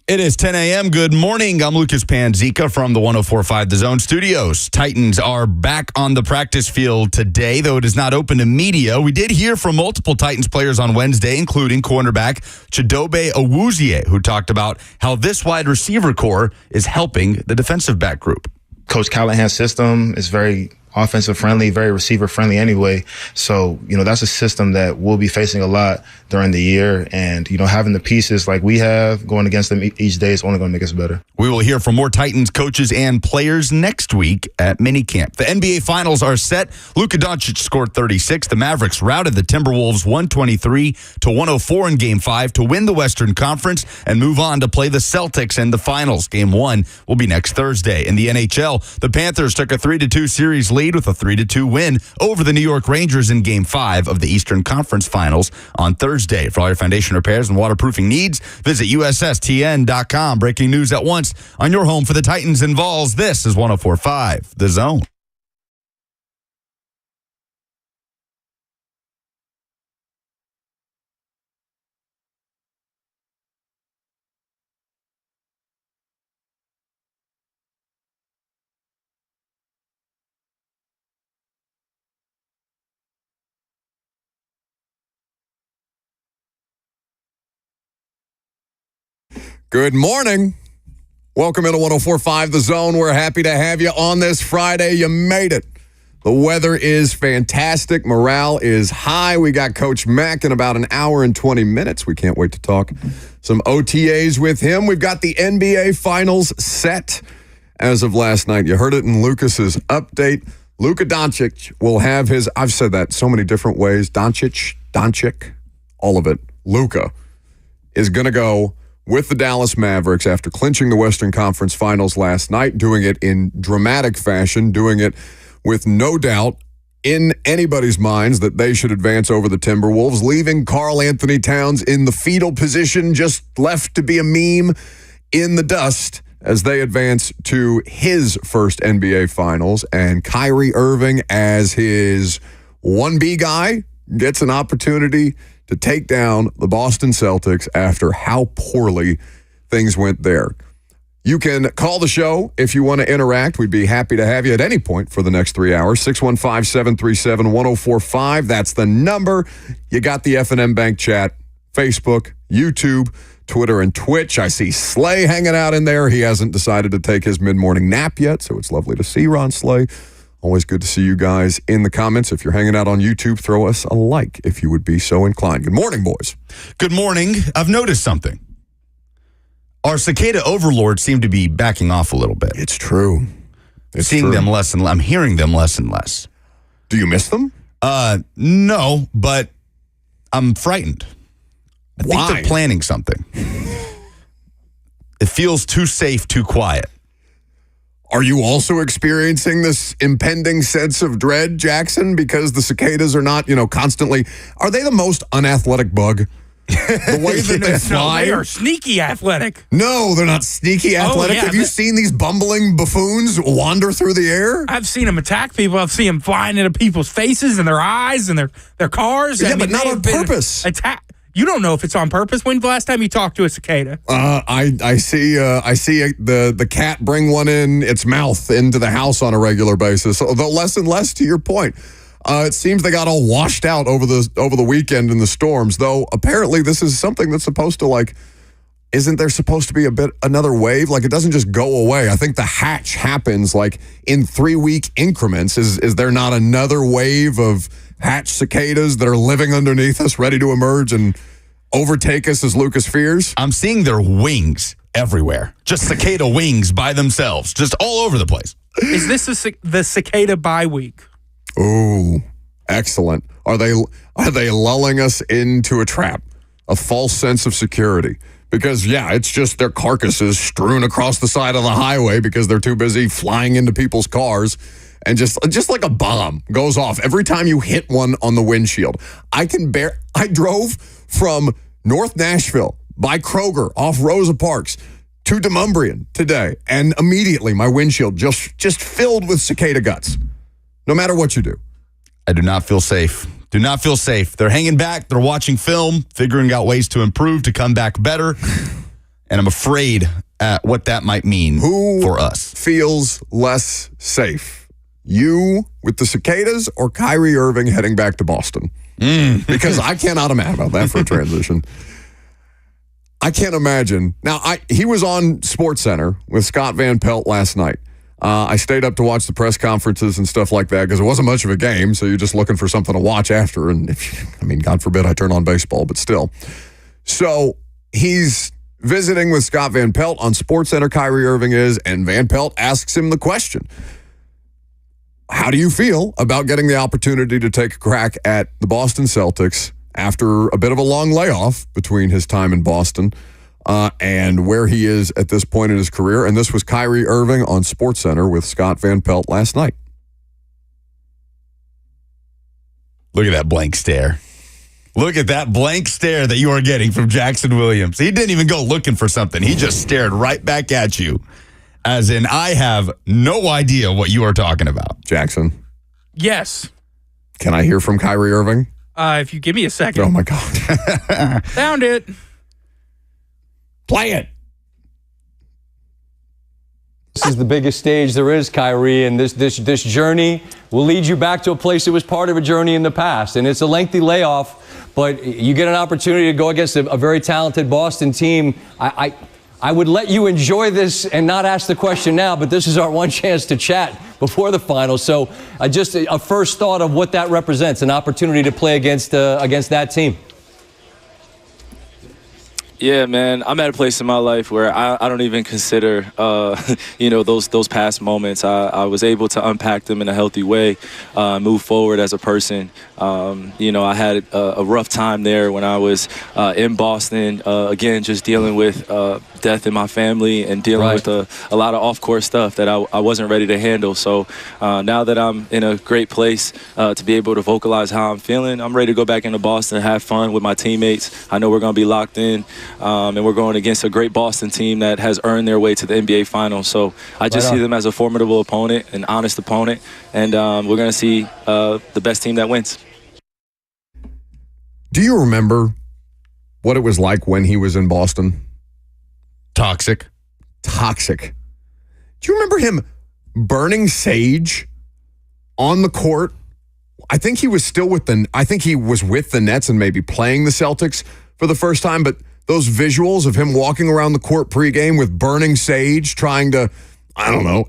It is 10 a.m. Good morning. I'm Lucas Panzica from the 104.5 The Zone studios. Titans are back on the practice field today, though it is not open to media. We did hear from multiple Titans players on Wednesday, including cornerback Chidobe Awuzie, who talked about how this wide receiver core is helping the defensive back group. Coach Callahan's system is very offensive friendly, very receiver friendly anyway. So, that's a system that we'll be facing a lot during the year. And, having the pieces like we have going against them each day is only going to make us better. We will hear from more Titans coaches and players next week at minicamp. The NBA Finals are set. Luka Doncic scored 36. The Mavericks routed the Timberwolves 123-104 in Game 5 to win the Western Conference and move on to play the Celtics in the Finals. Game 1 will be next Thursday. In the NHL, the Panthers took a 3-2 series lead with a 3-2 win over the New York Rangers in Game 5 of the Eastern Conference Finals on Thursday. For all your foundation repairs and waterproofing needs, visit USSTN.com. Breaking news at once on your home for the Titans and Vols. This is 104.5 The Zone. Good morning. Welcome into 104.5 The Zone. We're happy to have you on this Friday. You made it. The weather is fantastic. Morale is high. We got Coach Mack in about an hour and 20 minutes. We can't wait to talk some OTAs with him. We've got the NBA Finals set as of last night. You heard it in Lucas's update. Luka Doncic will have his, I've said that so many different ways. Doncic, all of it. Luka is going to go with the Dallas Mavericks after clinching the Western Conference Finals last night, doing it in dramatic fashion, doing it with no doubt in anybody's minds that they should advance over the Timberwolves, leaving Karl Anthony Towns in the fetal position, just left to be a meme in the dust as they advance to his first NBA Finals. And Kyrie Irving, as his 1B guy, gets an opportunity to take down the Boston Celtics after how poorly things went there. You can call the show if you want to interact. We'd be happy to have you at any point for the next 3 hours. 615-737-1045. That's the number. You got the F&M Bank chat, Facebook, YouTube, Twitter, and Twitch. I see Slay hanging out in there. He hasn't decided to take his mid-morning nap yet, so it's lovely to see Ron Slay. Always good to see you guys in the comments. If you're hanging out on YouTube, throw us a like if you would be so inclined. Good morning, boys. Good morning. I've noticed something. Our cicada overlords seem to be backing off a little bit. It's true. Seeing them less and less. I'm hearing them less and less. Do you miss them? No, but I'm frightened. I think they're planning something. It feels too safe, too quiet. Are you also experiencing this impending sense of dread, Jackson, because the cicadas are not, constantly... Are they the most unathletic bug? The way that they fly? No, they are sneaky athletic. No, they're not sneaky athletic. Yeah, Have you seen these bumbling buffoons wander through the air? I've seen them attack people. I've seen them flying into people's faces and their eyes and their cars. Yeah, but not on purpose. You don't know if it's on purpose. When's the last time you talked to a cicada? I see the cat bring one in its mouth into the house on a regular basis. Although less and less, to your point. It seems they got all washed out over the weekend in the storms. Though apparently this is something that's supposed to isn't there supposed to be another wave? It doesn't just go away. I think the hatch happens in 3-week increments. Is there not another wave of hatch cicadas that are living underneath us, ready to emerge and overtake us as Lucas fears? I'm seeing their wings everywhere. Just cicada wings by themselves, just all over the place. Is this the cicada bye week? Oh, excellent. Are they lulling us into a trap, a false sense of security? Because, it's just their carcasses strewn across the side of the highway because they're too busy flying into people's cars. And just like a bomb goes off every time you hit one on the windshield. I drove from North Nashville by Kroger off Rosa Parks to Demumbrian today, and immediately my windshield just filled with cicada guts. No matter what you do. I do not feel safe. Do not feel safe. They're hanging back. They're watching film, figuring out ways to improve, to come back better. And I'm afraid at what that might mean for us. Feels less safe? You with the cicadas or Kyrie Irving heading back to Boston? Because I cannot imagine about that for a transition. I can't imagine. Now, he was on SportsCenter with Scott Van Pelt last night. I stayed up to watch the press conferences and stuff like that because it wasn't much of a game, so you're just looking for something to watch after. And God forbid I turn on baseball, but still. So he's visiting with Scott Van Pelt on SportsCenter, Kyrie Irving is, and Van Pelt asks him the question. How do you feel about getting the opportunity to take a crack at the Boston Celtics after a bit of a long layoff between his time in Boston and where he is at this point in his career? And this was Kyrie Irving on SportsCenter with Scott Van Pelt last night. Look at that blank stare. Look at that blank stare that you are getting from Jackson Williams. He didn't even go looking for something. He just stared right back at you. As in, I have no idea what you are talking about. Jackson. Yes. Can I hear from Kyrie Irving? If you give me a second. Oh, my God. Found it. Play it. This is the biggest stage there is, Kyrie, and this journey will lead you back to a place that was part of a journey in the past. And it's a lengthy layoff, but you get an opportunity to go against a very talented Boston team. I would let you enjoy this and not ask the question now, but this is our one chance to chat before the finals. So just a first thought of what that represents, an opportunity to play against that team. Yeah, man, I'm at a place in my life where I don't even consider, those past moments. I was able to unpack them in a healthy way, move forward as a person. I had a rough time there when I was in Boston, again, just dealing with death in my family and dealing with a lot of off-court stuff that I wasn't ready to handle. So now that I'm in a great place to be able to vocalize how I'm feeling, I'm ready to go back into Boston and have fun with my teammates. I know we're going to be locked in. And we're going against a great Boston team that has earned their way to the NBA Finals. So I just see them as a formidable opponent, an honest opponent, and we're going to see the best team that wins. Do you remember what it was like when he was in Boston? Toxic. Do you remember him burning sage on the court? I think he was with the Nets and maybe playing the Celtics for the first time, but those visuals of him walking around the court pregame with burning sage, trying to,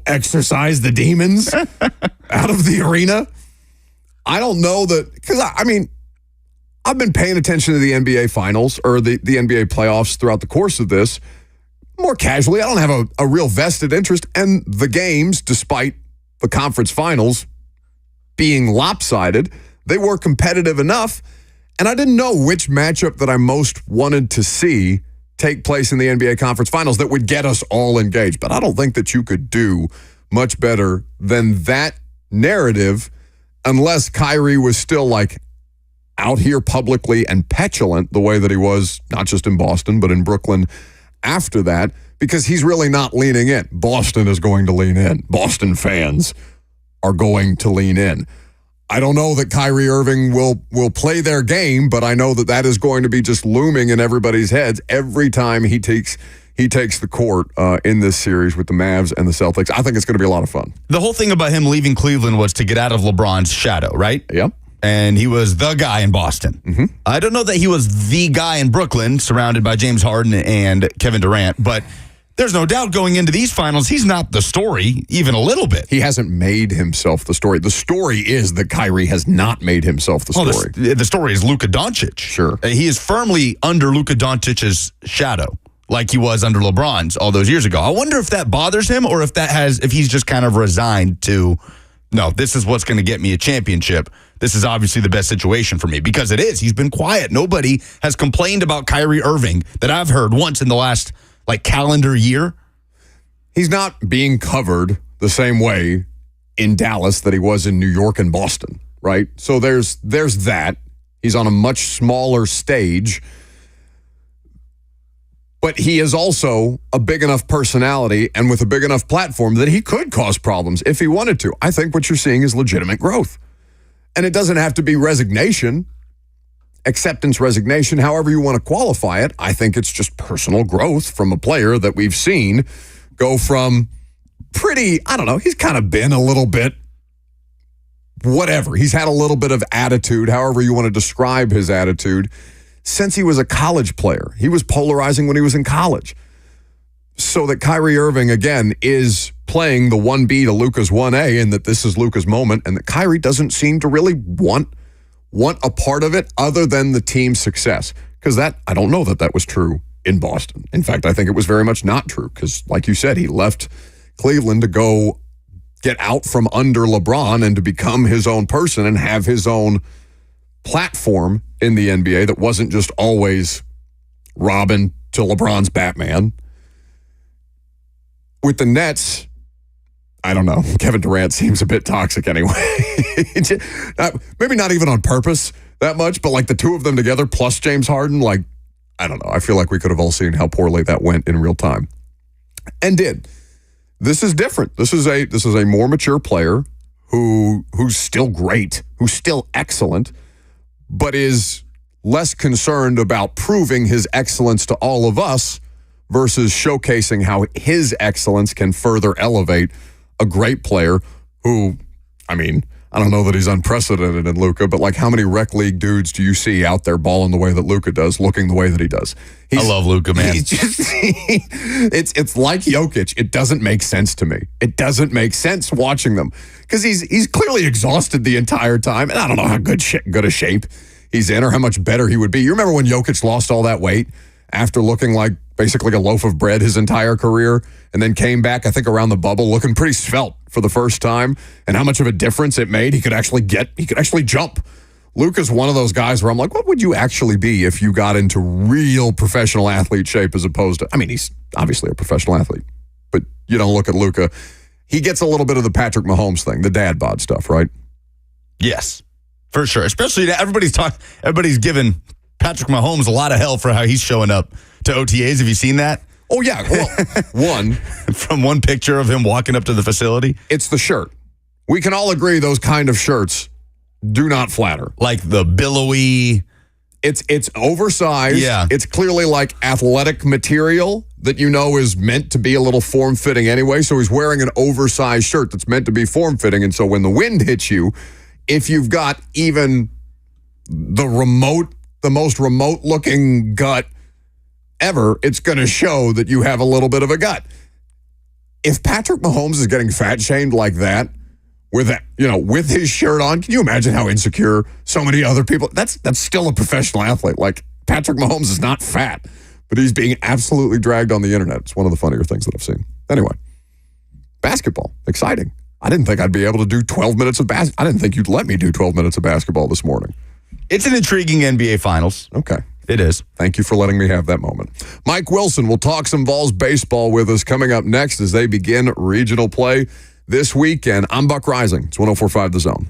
exorcise the demons out of the arena. I don't know because I've been paying attention to the NBA Finals or the NBA playoffs throughout the course of this more casually. I don't have a real vested interest. And the games, despite the conference finals being lopsided, they were competitive enough. And I didn't know which matchup that I most wanted to see take place in the NBA Conference Finals that would get us all engaged. But I don't think that you could do much better than that narrative unless Kyrie was still out here publicly and petulant the way that he was, not just in Boston, but in Brooklyn after that, because he's really not leaning in. Boston is going to lean in. Boston fans are going to lean in. I don't know that Kyrie Irving will play their game, but I know that is going to be just looming in everybody's heads every time he takes the court in this series with the Mavs and the Celtics. I think it's going to be a lot of fun. The whole thing about him leaving Cleveland was to get out of LeBron's shadow, right? Yep. And he was the guy in Boston. Mm-hmm. I don't know that he was the guy in Brooklyn, surrounded by James Harden and Kevin Durant, but there's no doubt going into these finals, he's not the story, even a little bit. He hasn't made himself the story. The story is that Kyrie has not made himself the story. The story is Luka Doncic. Sure. He is firmly under Luka Doncic's shadow, like he was under LeBron's all those years ago. I wonder if that bothers him or if he's just kind of resigned to, no, this is what's going to get me a championship. This is obviously the best situation for me, because it is. He's been quiet. Nobody has complained about Kyrie Irving that I've heard once in the last calendar year. He's not being covered the same way in Dallas that he was in New York and Boston, right? So there's that. He's on a much smaller stage. But he is also a big enough personality and with a big enough platform that he could cause problems if he wanted to. I think what you're seeing is legitimate growth. And it doesn't have to be resignation. acceptance, resignation, however you want to qualify it. I think it's just personal growth from a player that we've seen go from pretty, I don't know, he's kind of been a little bit whatever. He's had a little bit of attitude, however you want to describe his attitude, since he was a college player. He was polarizing when he was in college. So that Kyrie Irving, again, is playing the 1B to Luka's 1A, and that this is Luka's moment, and that Kyrie doesn't seem to really want a part of it other than the team's success. Because I don't know that was true in Boston. In fact, I think it was very much not true because, like you said, he left Cleveland to go get out from under LeBron and to become his own person and have his own platform in the NBA that wasn't just always Robin to LeBron's Batman. With the Nets, I don't know. Kevin Durant seems a bit toxic anyway. Maybe not even on purpose that much, but like the two of them together plus James Harden, like, I don't know. I feel like we could have all seen how poorly that went in real time. And did. This is different. This is a more mature player who's still great, who's still excellent, but is less concerned about proving his excellence to all of us versus showcasing how his excellence can further elevate a great player who, I mean, I don't know that he's unprecedented in Luka, but like how many rec league dudes do you see out there balling the way that Luka does, looking the way that he does? I love Luka, man. He's just, it's like Jokic. It doesn't make sense to me. It doesn't make sense watching them because he's clearly exhausted the entire time, and I don't know how good a shape he's in or how much better he would be. You remember when Jokic lost all that weight after looking like basically a loaf of bread his entire career, and then came back, I think, around the bubble looking pretty svelte for the first time, and how much of a difference it made. He could actually jump. Luka's one of those guys where I'm like, what would you actually be if you got into real professional athlete shape as opposed to, I mean, he's obviously a professional athlete, but you don't look at Luka. He gets a little bit of the Patrick Mahomes thing, the dad bod stuff, right? Yes, for sure. Especially everybody's giving Patrick Mahomes a lot of hell for how he's showing up to OTAs. Have you seen that? Oh, yeah. Well, from one picture of him walking up to the facility. It's the shirt. We can all agree those kind of shirts do not flatter. Like the billowy. It's oversized. Yeah. It's clearly like athletic material that you know is meant to be a little form-fitting anyway. So he's wearing an oversized shirt that's meant to be form-fitting. And so when the wind hits you, if you've got even the most remote-looking gut ever, it's going to show that you have a little bit of a gut. If Patrick Mahomes is getting fat shamed like that, with his shirt on, can you imagine how insecure so many other people? That's still a professional athlete. Like Patrick Mahomes is not fat, but he's being absolutely dragged on the internet. It's one of the funnier things that I've seen. Anyway, basketball, exciting. I didn't think I'd be able to do 12 minutes of basketball. I didn't think you'd let me do 12 minutes of basketball this morning. It's an intriguing NBA Finals. Okay. It is. Thank you for letting me have that moment. Mike Wilson will talk some Vols baseball with us coming up next as they begin regional play this weekend. I'm Buck Rising. It's 104.5 The Zone.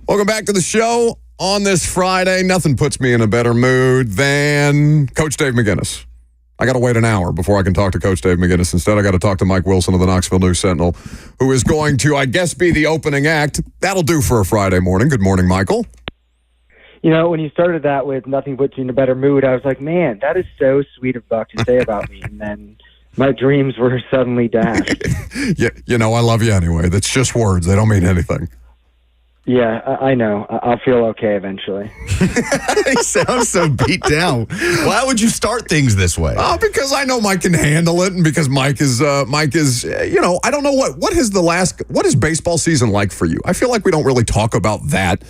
Welcome back to the show on this Friday. Nothing puts me in a better mood than Coach Dave McGinnis. I got to wait an hour before I can talk to Coach Dave McGinnis. Instead, I got to talk to Mike Wilson of the Knoxville News-Sentinel, who is going to, I guess, be the opening act. That'll do for a Friday morning. Good morning, Michael. You know, when you started that with nothing puts you in a better mood, I was like, man, that is so sweet of Buck to say about me. And then my dreams were suddenly dashed. Yeah, you know, I love you anyway. That's just words. They don't mean anything. Yeah, I know. I'll feel okay eventually. He sounds so beat down. Why would you start things this way? Oh, because I know Mike can handle it, and because Mike is, you know, I don't know what is baseball season like for you? I feel like we don't really talk about that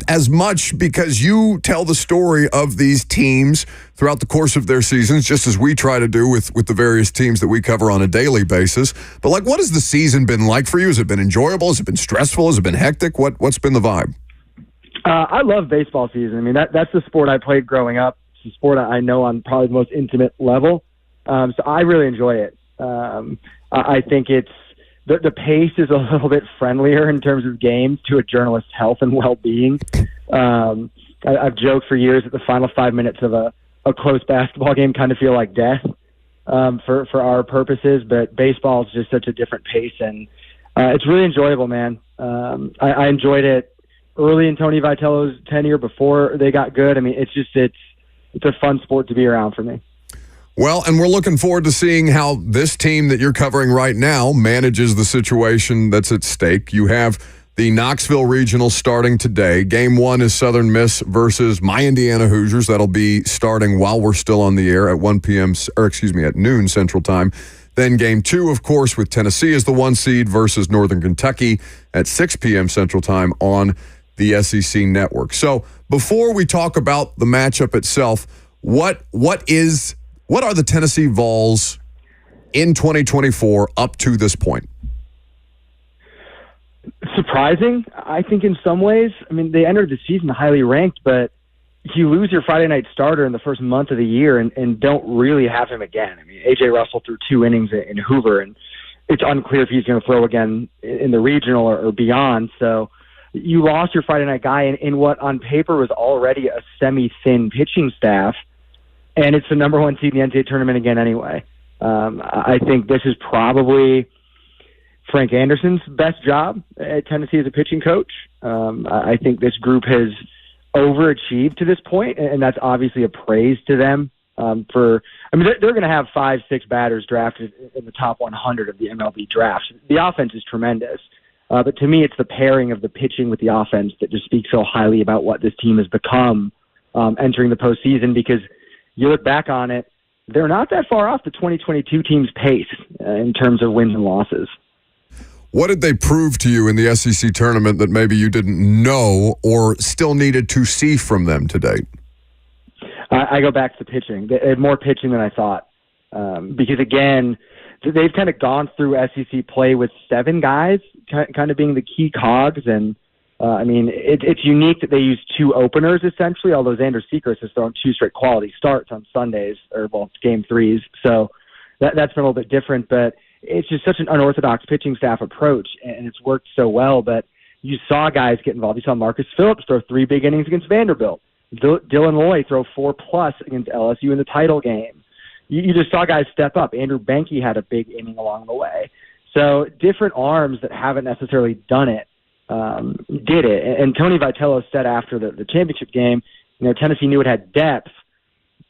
as much because you tell the story of these teams throughout the course of their seasons, just as we try to do with the various teams that we cover on a daily basis. But like, what has the season been like for you? Has it been enjoyable? Has it been stressful? Has it been hectic? What's been the vibe? I love baseball season. I mean, that's the sport I played growing up. It's the sport I know on probably the most intimate level. So I really enjoy it. I think the pace is a little bit friendlier in terms of games to a journalist's health and well-being. I've joked for years that the final 5 minutes of a close basketball game kind of feel like death for our purposes, but baseball is just such a different pace, and it's really enjoyable, man. I enjoyed it early in Tony Vitello's tenure before they got good. I mean, it's a fun sport to be around for me. Well, and we're looking forward to seeing how this team that you're covering right now manages the situation that's at stake. You have the Knoxville Regional starting today. Game 1 is Southern Miss versus my Indiana Hoosiers. That'll be starting while we're still on the air at at noon Central Time. Then Game 2, of course, with Tennessee as the 1 seed versus Northern Kentucky at 6 p.m. Central Time on the SEC Network. So before we talk about the matchup itself, what are the Tennessee Vols in 2024 up to this point? Surprising, I think, in some ways. I mean, they entered the season highly ranked, but you lose your Friday night starter in the first month of the year and don't really have him again. I mean, A.J. Russell threw 2 innings in Hoover, and it's unclear if he's going to throw again in the regional or beyond. So you lost your Friday night guy in what on paper was already a semi-thin pitching staff. And it's the number 1 seed in the NCAA tournament again anyway. I think this is probably Frank Anderson's best job at Tennessee as a pitching coach. I think this group has overachieved to this point, and that's obviously a praise to them. They're going to have 5-6 batters drafted in the top 100 of the MLB draft. The offense is tremendous. But to me, it's the pairing of the pitching with the offense that just speaks so highly about what this team has become entering the postseason, because you look back on it, they're not that far off the 2022 team's pace in terms of wins and losses. What did they prove to you in the SEC tournament that maybe you didn't know or still needed to see from them to date? I go back to pitching. They had more pitching than I thought. Because, again, they've kind of gone through SEC play with 7 guys kind of being the key cogs, and it's unique that they use 2 openers, essentially, although Xander Sechrist has thrown 2 straight quality starts on Sundays, game 3s. So that's been a little bit different, but it's just such an unorthodox pitching staff approach, and it's worked so well. But you saw guys get involved. You saw Marcus Phillips throw 3 big innings against Vanderbilt. Dylan Loy throw 4+ against LSU in the title game. You just saw guys step up. Andrew Behnke had a big inning along the way. So different arms that haven't necessarily done it did it. And Tony Vitello said after the championship game, Tennessee knew it had depth,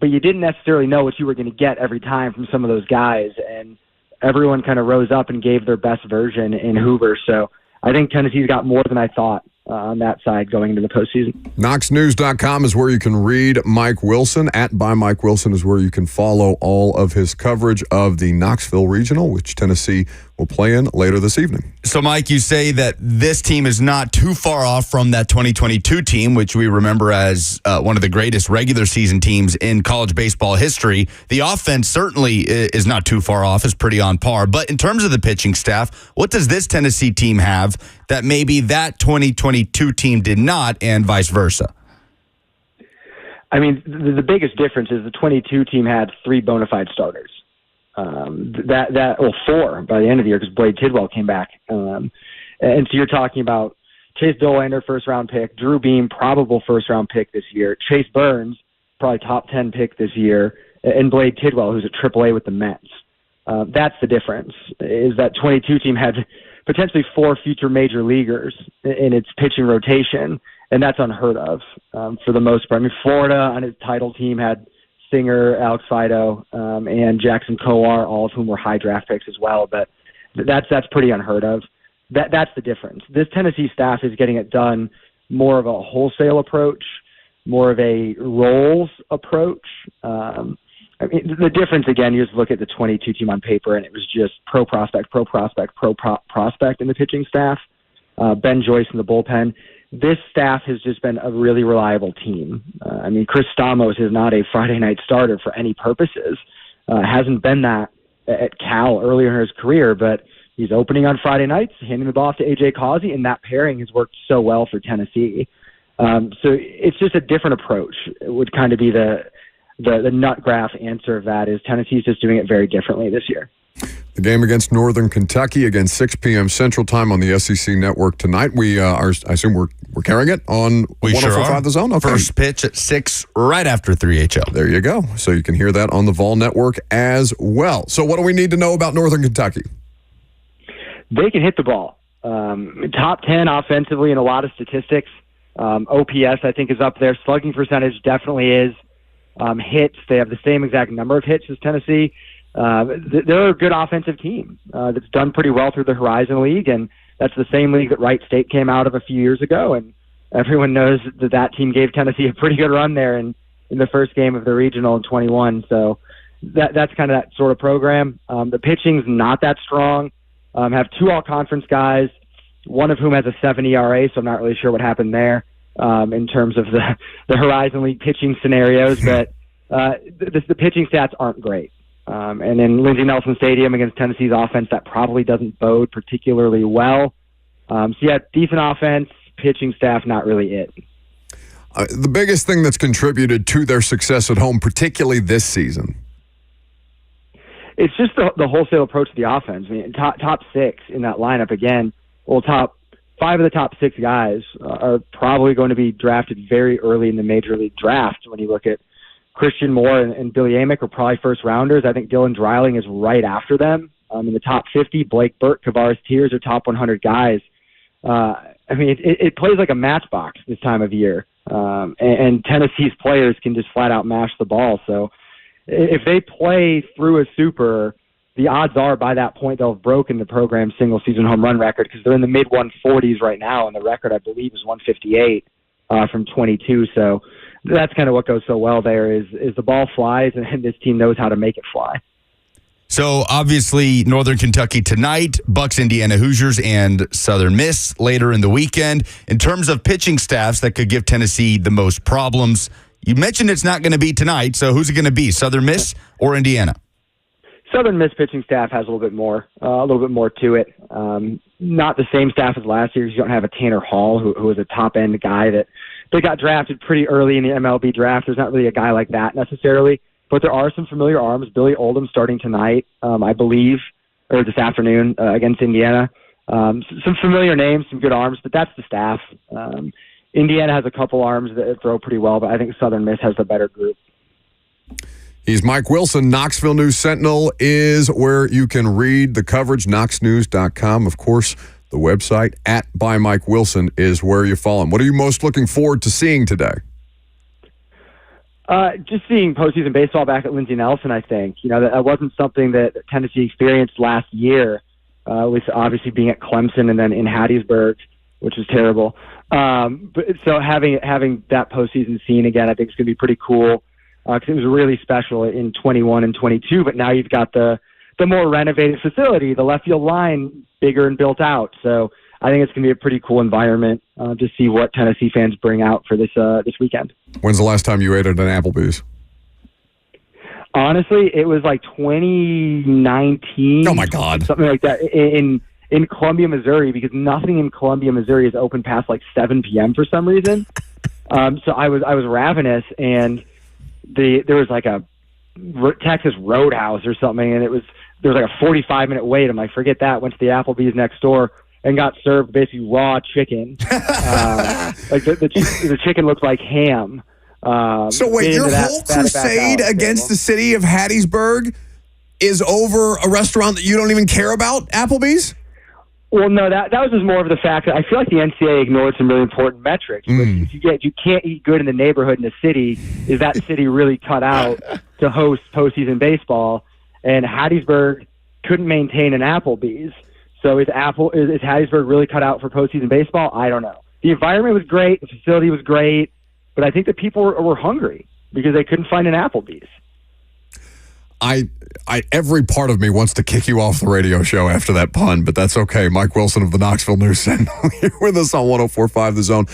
but you didn't necessarily know what you were going to get every time from some of those guys. And everyone kind of rose up and gave their best version in Hoover. So I think Tennessee's got more than I thought on that side going into the postseason. KnoxNews.com is where you can read Mike Wilson. @by Mike Wilson is where you can follow all of his coverage of the Knoxville Regional, which Tennessee will play in later this evening. So, Mike, you say that this team is not too far off from that 2022 team, which we remember as one of the greatest regular season teams in college baseball history. The offense certainly is not too far off. It's pretty on par. But in terms of the pitching staff, what does this Tennessee team have that maybe that 2022 team did not, and vice versa? I mean, the biggest difference is the 22 team had 3 bona fide starters. 4 by the end of the year because Blade Tidwell came back. And so you're talking about Chase Dollander, first-round pick. Drew Beam, probable first-round pick this year. Chase Burns, probably top 10 pick this year. And Blade Tidwell, who's at AAA with the Mets. That's the difference, is that 22 team had potentially 4 future major leaguers in its pitching rotation, and that's unheard of for the most part. I mean, Florida on its title team had Singer, Alex Fido, and Jackson Kowar, all of whom were high draft picks as well, but that's pretty unheard of. That's the difference. This Tennessee staff is getting it done more of a wholesale approach, more of a roles approach. I mean, the difference, again, you just look at the 22 team on paper, and it was just pro prospect in the pitching staff. Ben Joyce in the bullpen. This staff has just been a really reliable team. I mean, Chris Stamos is not a Friday night starter for any purposes. Hasn't been that at Cal earlier in his career, but he's opening on Friday nights, handing the ball off to A.J. Causey, and that pairing has worked so well for Tennessee. So it's just a different approach. It would kind of be the nut graph answer of that is Tennessee's just doing it very differently this year. The game against Northern Kentucky, again, 6 p.m. Central Time on the SEC Network tonight. I assume we're carrying it on 104.5 The Zone? Okay. First pitch at 6 right after 3HL. There you go. So you can hear that on the Vol Network as well. So what do we need to know about Northern Kentucky? They can hit the ball. Top 10 offensively in a lot of statistics. OPS, I think, is up there. Slugging percentage definitely is. Hits, they have the same exact number of hits as Tennessee. They're a good offensive team that's done pretty well through the Horizon League, and that's the same league that Wright State came out of a few years ago, and everyone knows that team gave Tennessee a pretty good run there in the first game of the regional in 21. So that's kind of that sort of program. The pitching's not that strong. Have 2 all-conference guys, one of whom has a 7 ERA, so I'm not really sure what happened there. In terms of the Horizon League pitching scenarios, but the pitching stats aren't great. And in Lindsey Nelson Stadium against Tennessee's offense, that probably doesn't bode particularly well. So yeah, decent offense, pitching staff, not really it. The biggest thing that's contributed to their success at home, particularly this season? It's just the wholesale approach to the offense. I mean, top 6 in that lineup again. Well, 5 of the top 6 guys are probably going to be drafted very early in the Major League Draft. When you look at Christian Moore and Billy Amick are probably first rounders. I think Dylan Dreiling is right after them. In the top 50, Blake Burt, Kavares Tears are top 100 guys. I mean, it plays like a matchbox this time of year. And Tennessee's players can just flat out mash the ball. So if they play through a super, the odds are by that point they'll have broken the program's single-season home run record because they're in the mid-140s right now, and the record, I believe, is 158 from 22. So that's kind of what goes so well there is the ball flies, and this team knows how to make it fly. So, obviously, Northern Kentucky tonight, Bucks, Indiana Hoosiers, and Southern Miss later in the weekend. In terms of pitching staffs that could give Tennessee the most problems, you mentioned it's not going to be tonight, so who's it going to be, Southern Miss or Indiana? Southern Miss pitching staff has a little bit more to it. Not the same staff as last year. You don't have a Tanner Hall, who was a top-end guy that got drafted pretty early in the MLB draft. There's not really a guy like that necessarily, but there are some familiar arms. Billy Oldham starting tonight, I believe, or this afternoon against Indiana. Some familiar names, some good arms, but that's the staff. Indiana has a couple arms that throw pretty well, but I think Southern Miss has the better group. He's Mike Wilson. Knoxville News Sentinel is where you can read the coverage, knoxnews.com. Of course, the website by Mike Wilson is where you follow him. What are you most looking forward to seeing today? Just seeing postseason baseball back at Lindsey Nelson, I think. That wasn't something that Tennessee experienced last year, with obviously being at Clemson and then in Hattiesburg, which was terrible. But so having that postseason scene again, I think is going to be pretty cool. Because it was really special in 21 and 22, but now you've got the more renovated facility, the left field line bigger and built out. So I think it's going to be a pretty cool environment to see what Tennessee fans bring out for this weekend. When's the last time you ate at an Applebee's? Honestly, it was like 2019. Oh my God, something like that in Columbia, Missouri, because nothing in Columbia, Missouri is open past like 7 p.m. for some reason. So I was ravenous and. There was like a Texas Roadhouse or something, and there was like a 45-minute wait. I'm like, forget that. Went to the Applebee's next door, and got served basically raw chicken. Like the chicken looked like ham. So wait, your whole crusade against the city of Hattiesburg is over a restaurant that you don't even care about, Applebee's? Well, no, that was just more of the fact that I feel like the NCAA ignored some really important metrics. You can't eat good in the neighborhood in the city. Is that city really cut out to host postseason baseball? And Hattiesburg couldn't maintain an Applebee's. So is Hattiesburg really cut out for postseason baseball? I don't know. The environment was great. The facility was great. But I think that people were hungry because they couldn't find an Applebee's. Every part of me wants to kick you off the radio show after that pun, but that's okay. Mike Wilson of the Knoxville News Sentinel here with us on 104.5 The Zone.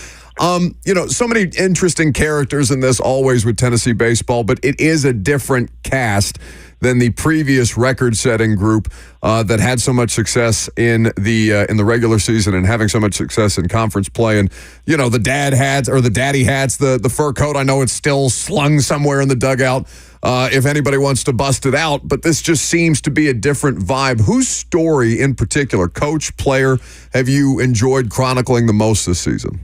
So many interesting characters in this, always with Tennessee baseball, but it is a different cast than the previous record-setting group that had so much success in the regular season and having so much success in conference play. And the dad hats or the daddy hats, the fur coat. I know it's still slung somewhere in the dugout. If anybody wants to bust it out, but this just seems to be a different vibe. Whose story in particular, coach, player, have you enjoyed chronicling the most this season?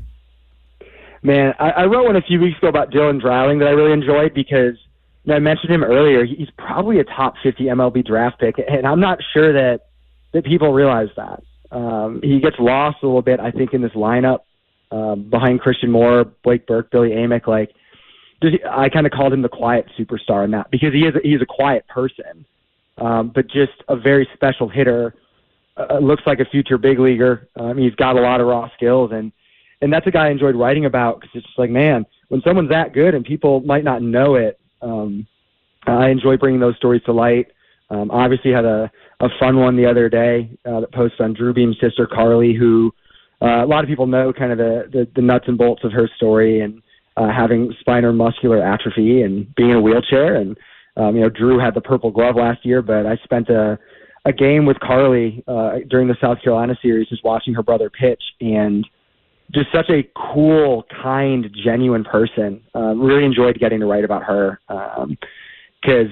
Man, I wrote one a few weeks ago about Dylan Dreiling that I really enjoyed because I mentioned him earlier. He's probably a top 50 MLB draft pick, and I'm not sure that people realize that. He gets lost a little bit, I think, in this lineup behind Christian Moore, Blake Burke, Billy Amick. I kind of called him the quiet superstar in that because he's a quiet person, but just a very special hitter. Looks like a future big leaguer. He's got a lot of raw skills, and that's a guy I enjoyed writing about because it's just like, man, when someone's that good and people might not know it, I enjoy bringing those stories to light. Obviously had a fun one the other day that posted on Drew Beam's sister, Carly, who a lot of people know kind of the nuts and bolts of her story and having spinal muscular atrophy and being in a wheelchair. And, Drew had the purple glove last year, but I spent a game with Carly during the South Carolina series just watching her brother pitch, and just such a cool, kind, genuine person. Really enjoyed getting to write about her. Because,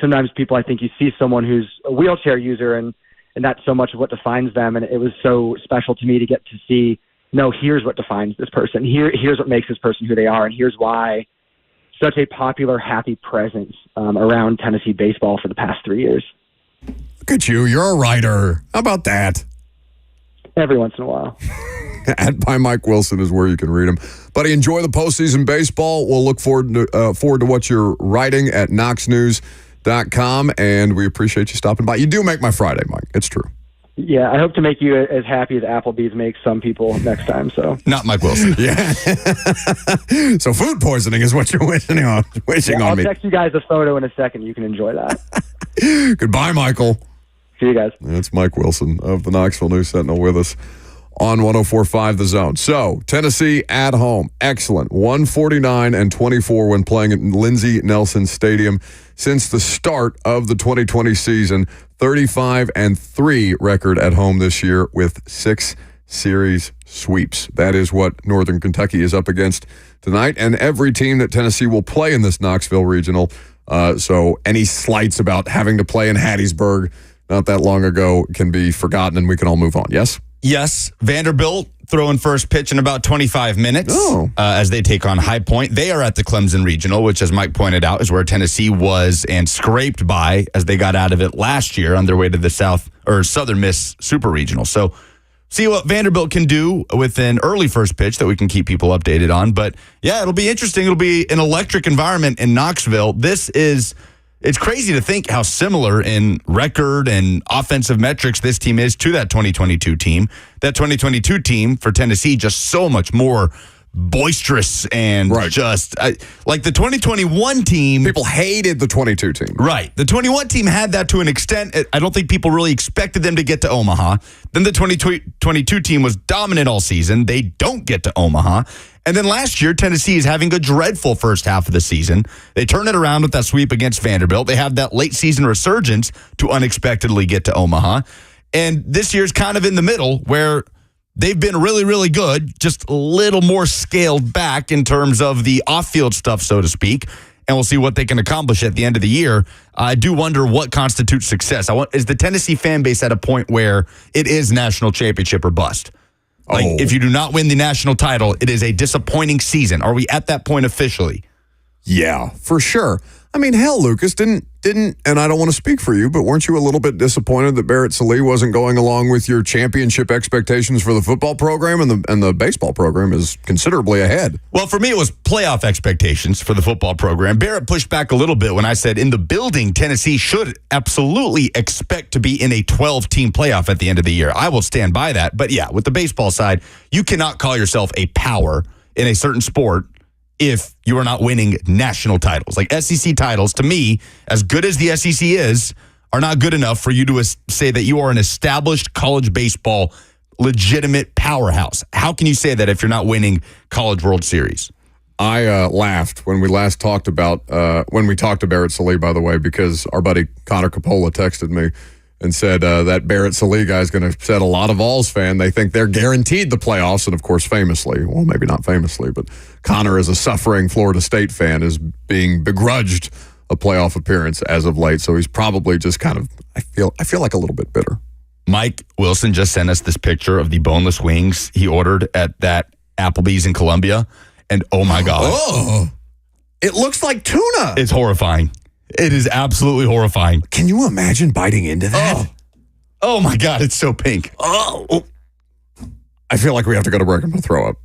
sometimes people, I think you see someone who's a wheelchair user and that's so much of what defines them. And it was so special to me to get to see, no, here's what defines this person. Here's what makes this person who they are. And here's why such a popular, happy presence around Tennessee baseball for the past 3 years. Look at you. You're a writer. How about that? Every once in a while. @ Mike Wilson is where you can read him. Buddy, enjoy the postseason baseball. We'll look forward to what you're writing at knoxnews.com, and we appreciate you stopping by. You do make my Friday, Mike. It's true. Yeah, I hope to make you as happy as Applebee's makes some people next time. So not Mike Wilson. Yeah. So food poisoning is what you're wishing on I'll me. text you guys a photo in a second. You can enjoy that. Goodbye, Michael. See you guys. That's Mike Wilson of the Knoxville News Sentinel with us on 104.5 The Zone. So, Tennessee at home. Excellent. 149-24 when playing at Lindsey Nelson Stadium since the start of the 2020 season. 35-3 record at home this year with 6 series sweeps. That is what Northern Kentucky is up against tonight, and every team that Tennessee will play in this Knoxville Regional. So any slights about having to play in Hattiesburg not that long ago can be forgotten, and we can all move on. Yes? Yes. Vanderbilt throwing first pitch in about 25 minutes as they take on High Point. They are at the Clemson Regional, which, as Mike pointed out, is where Tennessee was and scraped by as they got out of it last year on their way to the Southern Miss Super Regional. So see what Vanderbilt can do with an early first pitch that we can keep people updated on. But yeah, it'll be interesting. It'll be an electric environment in Knoxville. It's crazy to think how similar in record and offensive metrics this team is to that 2022 team. That 2022 team for Tennessee, just so much more boisterous and just like the 2021 team. People hated the 22 team. Right. The 21 team had that to an extent. I don't think people really expected them to get to Omaha. Then the 2022 team was dominant all season. They don't get to Omaha. And then last year, Tennessee is having a dreadful first half of the season. They turn it around with that sweep against Vanderbilt. They have that late season resurgence to unexpectedly get to Omaha. And this year's kind of in the middle where they've been really, really good, just a little more scaled back in terms of the off-field stuff, so to speak. and we'll see what they can accomplish at the end of the year. I do wonder what constitutes success. Is the Tennessee fan base at a point where it is national championship or bust? Like, if you do not win the national title, it is a disappointing season. Are we at that point officially? Yeah, for sure. I mean, hell, Lucas, didn't, and I don't want to speak for you, but weren't you a little bit disappointed that Barrett Sallee wasn't going along with your championship expectations for the football program, and the baseball program is considerably ahead? Well, for me, it was playoff expectations for the football program. Barrett pushed back a little bit when I said in the building, Tennessee should absolutely expect to be in a 12-team playoff at the end of the year. I will stand by that. But yeah, with the baseball side, you cannot call yourself a power in a certain sport if you are not winning national titles. Like SEC titles, to me, as good as the SEC is, are not good enough for you to say that you are an established college baseball legitimate powerhouse. How can you say that if you're not winning College World Series? I laughed when we last talked about, when we talked to Barrett Sallee, by the way, because our buddy Connor Coppola texted me and said that Barrett Sallee guy is going to upset a lot of Vols fan. They think they're guaranteed the playoffs. And, of course, famously, well, maybe not famously, but Connor, as a suffering Florida State fan, is being begrudged a playoff appearance as of late. So he's probably just kind of, I feel like a little bit bitter. Mike Wilson just sent us this picture of the boneless wings he ordered at that Applebee's in Columbia. And, oh, my God. Oh, it looks like tuna. It's horrifying. It is absolutely horrifying. Can you imagine biting into that? Oh my God, it's so pink. Oh. I feel like we have to go to break. I'm going to throw up.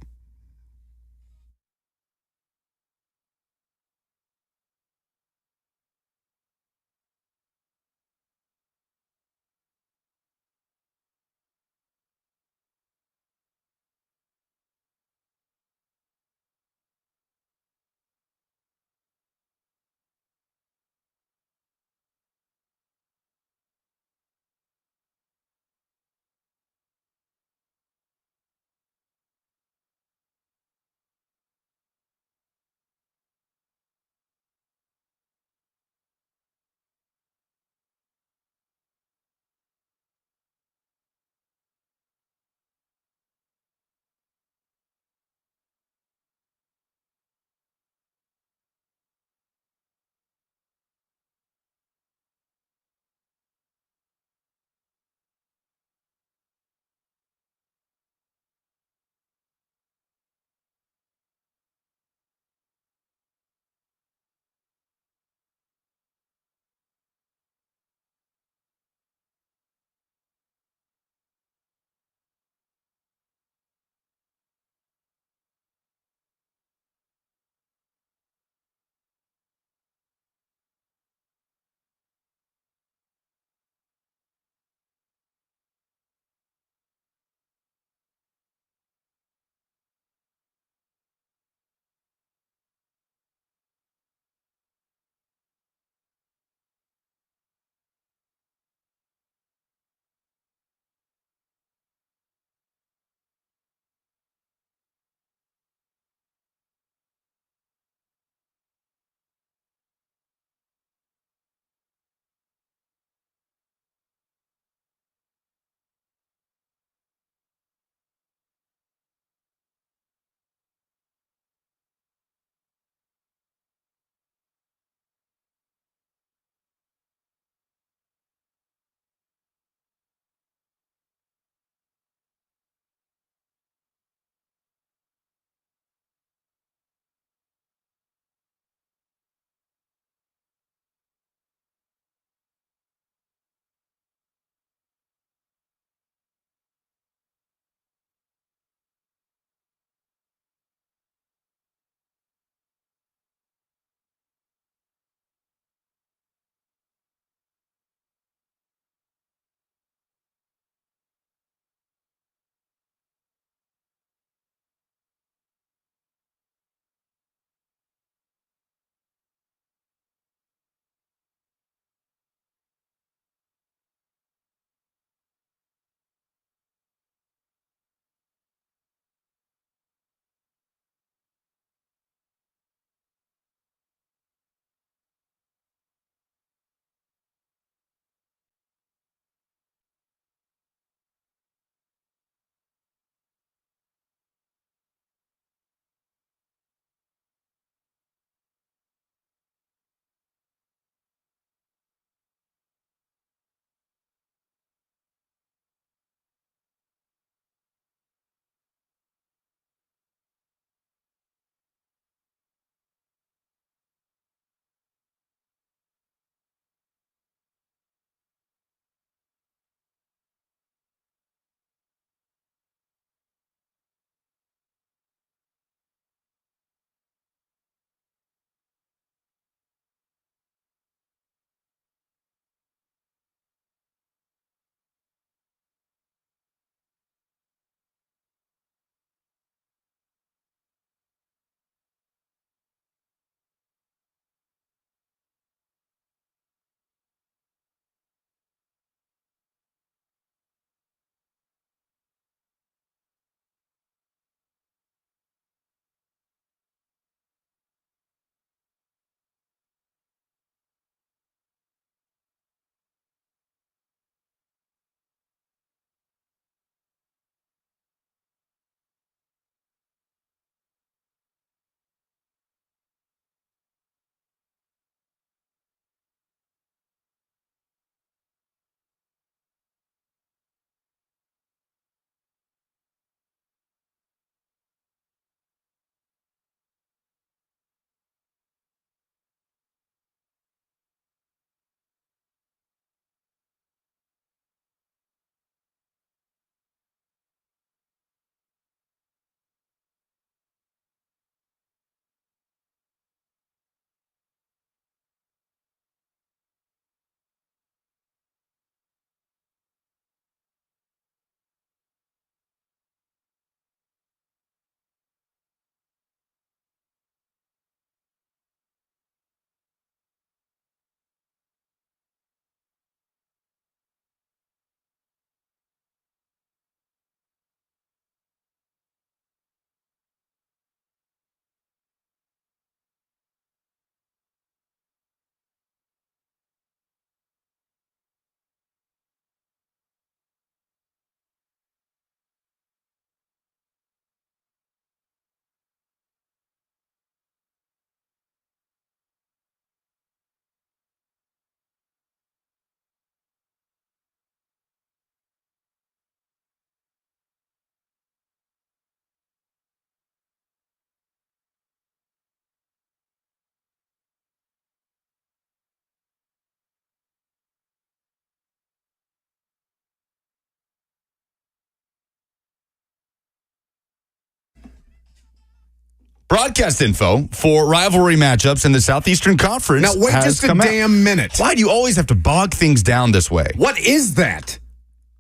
Broadcast info for rivalry matchups in the Southeastern Conference. Now, wait just a damn minute. Why do you always have to bog things down this way? What is that?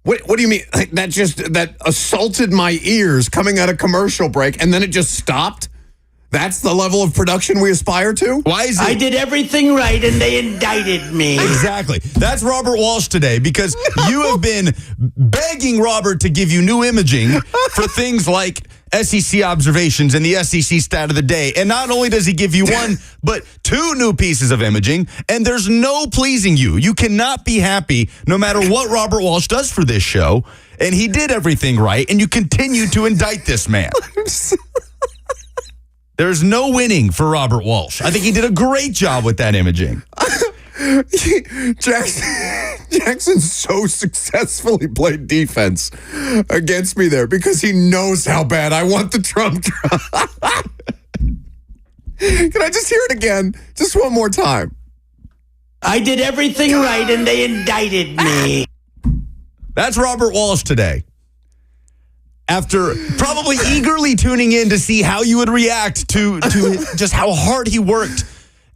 What do you mean? Like, that assaulted my ears coming at a commercial break, and then it just stopped? That's the level of production we aspire to? Why is it? I did everything right, and they indicted me. Exactly. That's Robert Walsh today, because you have been begging Robert to give you new imaging for things like SEC observations and the SEC stat of the day. And not only does he give you one, but two new pieces of imaging, and there's no pleasing you. You cannot be happy no matter what Robert Walsh does for this show. And he did everything right, and you continue to indict this man. There's no winning for Robert Walsh. I think he did a great job with that imaging. Jackson so successfully played defense against me there because he knows how bad I want the Trump trial. Can I just hear it again? Just one more time. I did everything right, and they indicted me. That's Robert Walsh today. After probably eagerly tuning in to see how you would react to just how hard he worked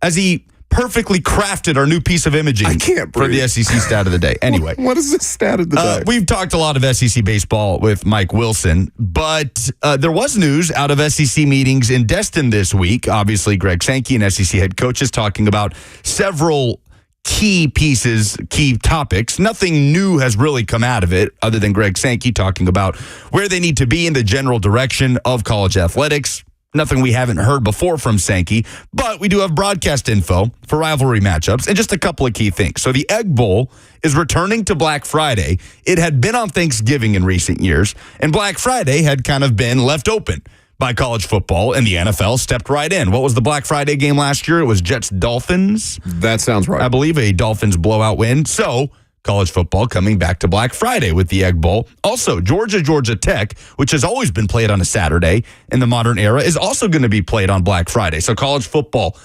as he perfectly crafted our new piece of imaging for the SEC stat of the day. Anyway. What is the stat of the day? We've talked a lot of SEC baseball with Mike Wilson, but there was news out of SEC meetings in Destin this week. Obviously, Greg Sankey and SEC head coaches talking about several key pieces, key topics. Nothing new has really come out of it other than Greg Sankey talking about where they need to be in the general direction of college athletics. Nothing we haven't heard before from Sankey, but we do have broadcast info for rivalry matchups and just a couple of key things. So the Egg Bowl is returning to Black Friday. It had been on Thanksgiving in recent years, and Black Friday had kind of been left open by college football, and the NFL stepped right in. What was the Black Friday game last year? It was Jets-Dolphins. That sounds right. I believe a Dolphins blowout win. So college football coming back to Black Friday with the Egg Bowl. Also, Georgia Tech, which has always been played on a Saturday in the modern era, is also going to be played on Black Friday. So college football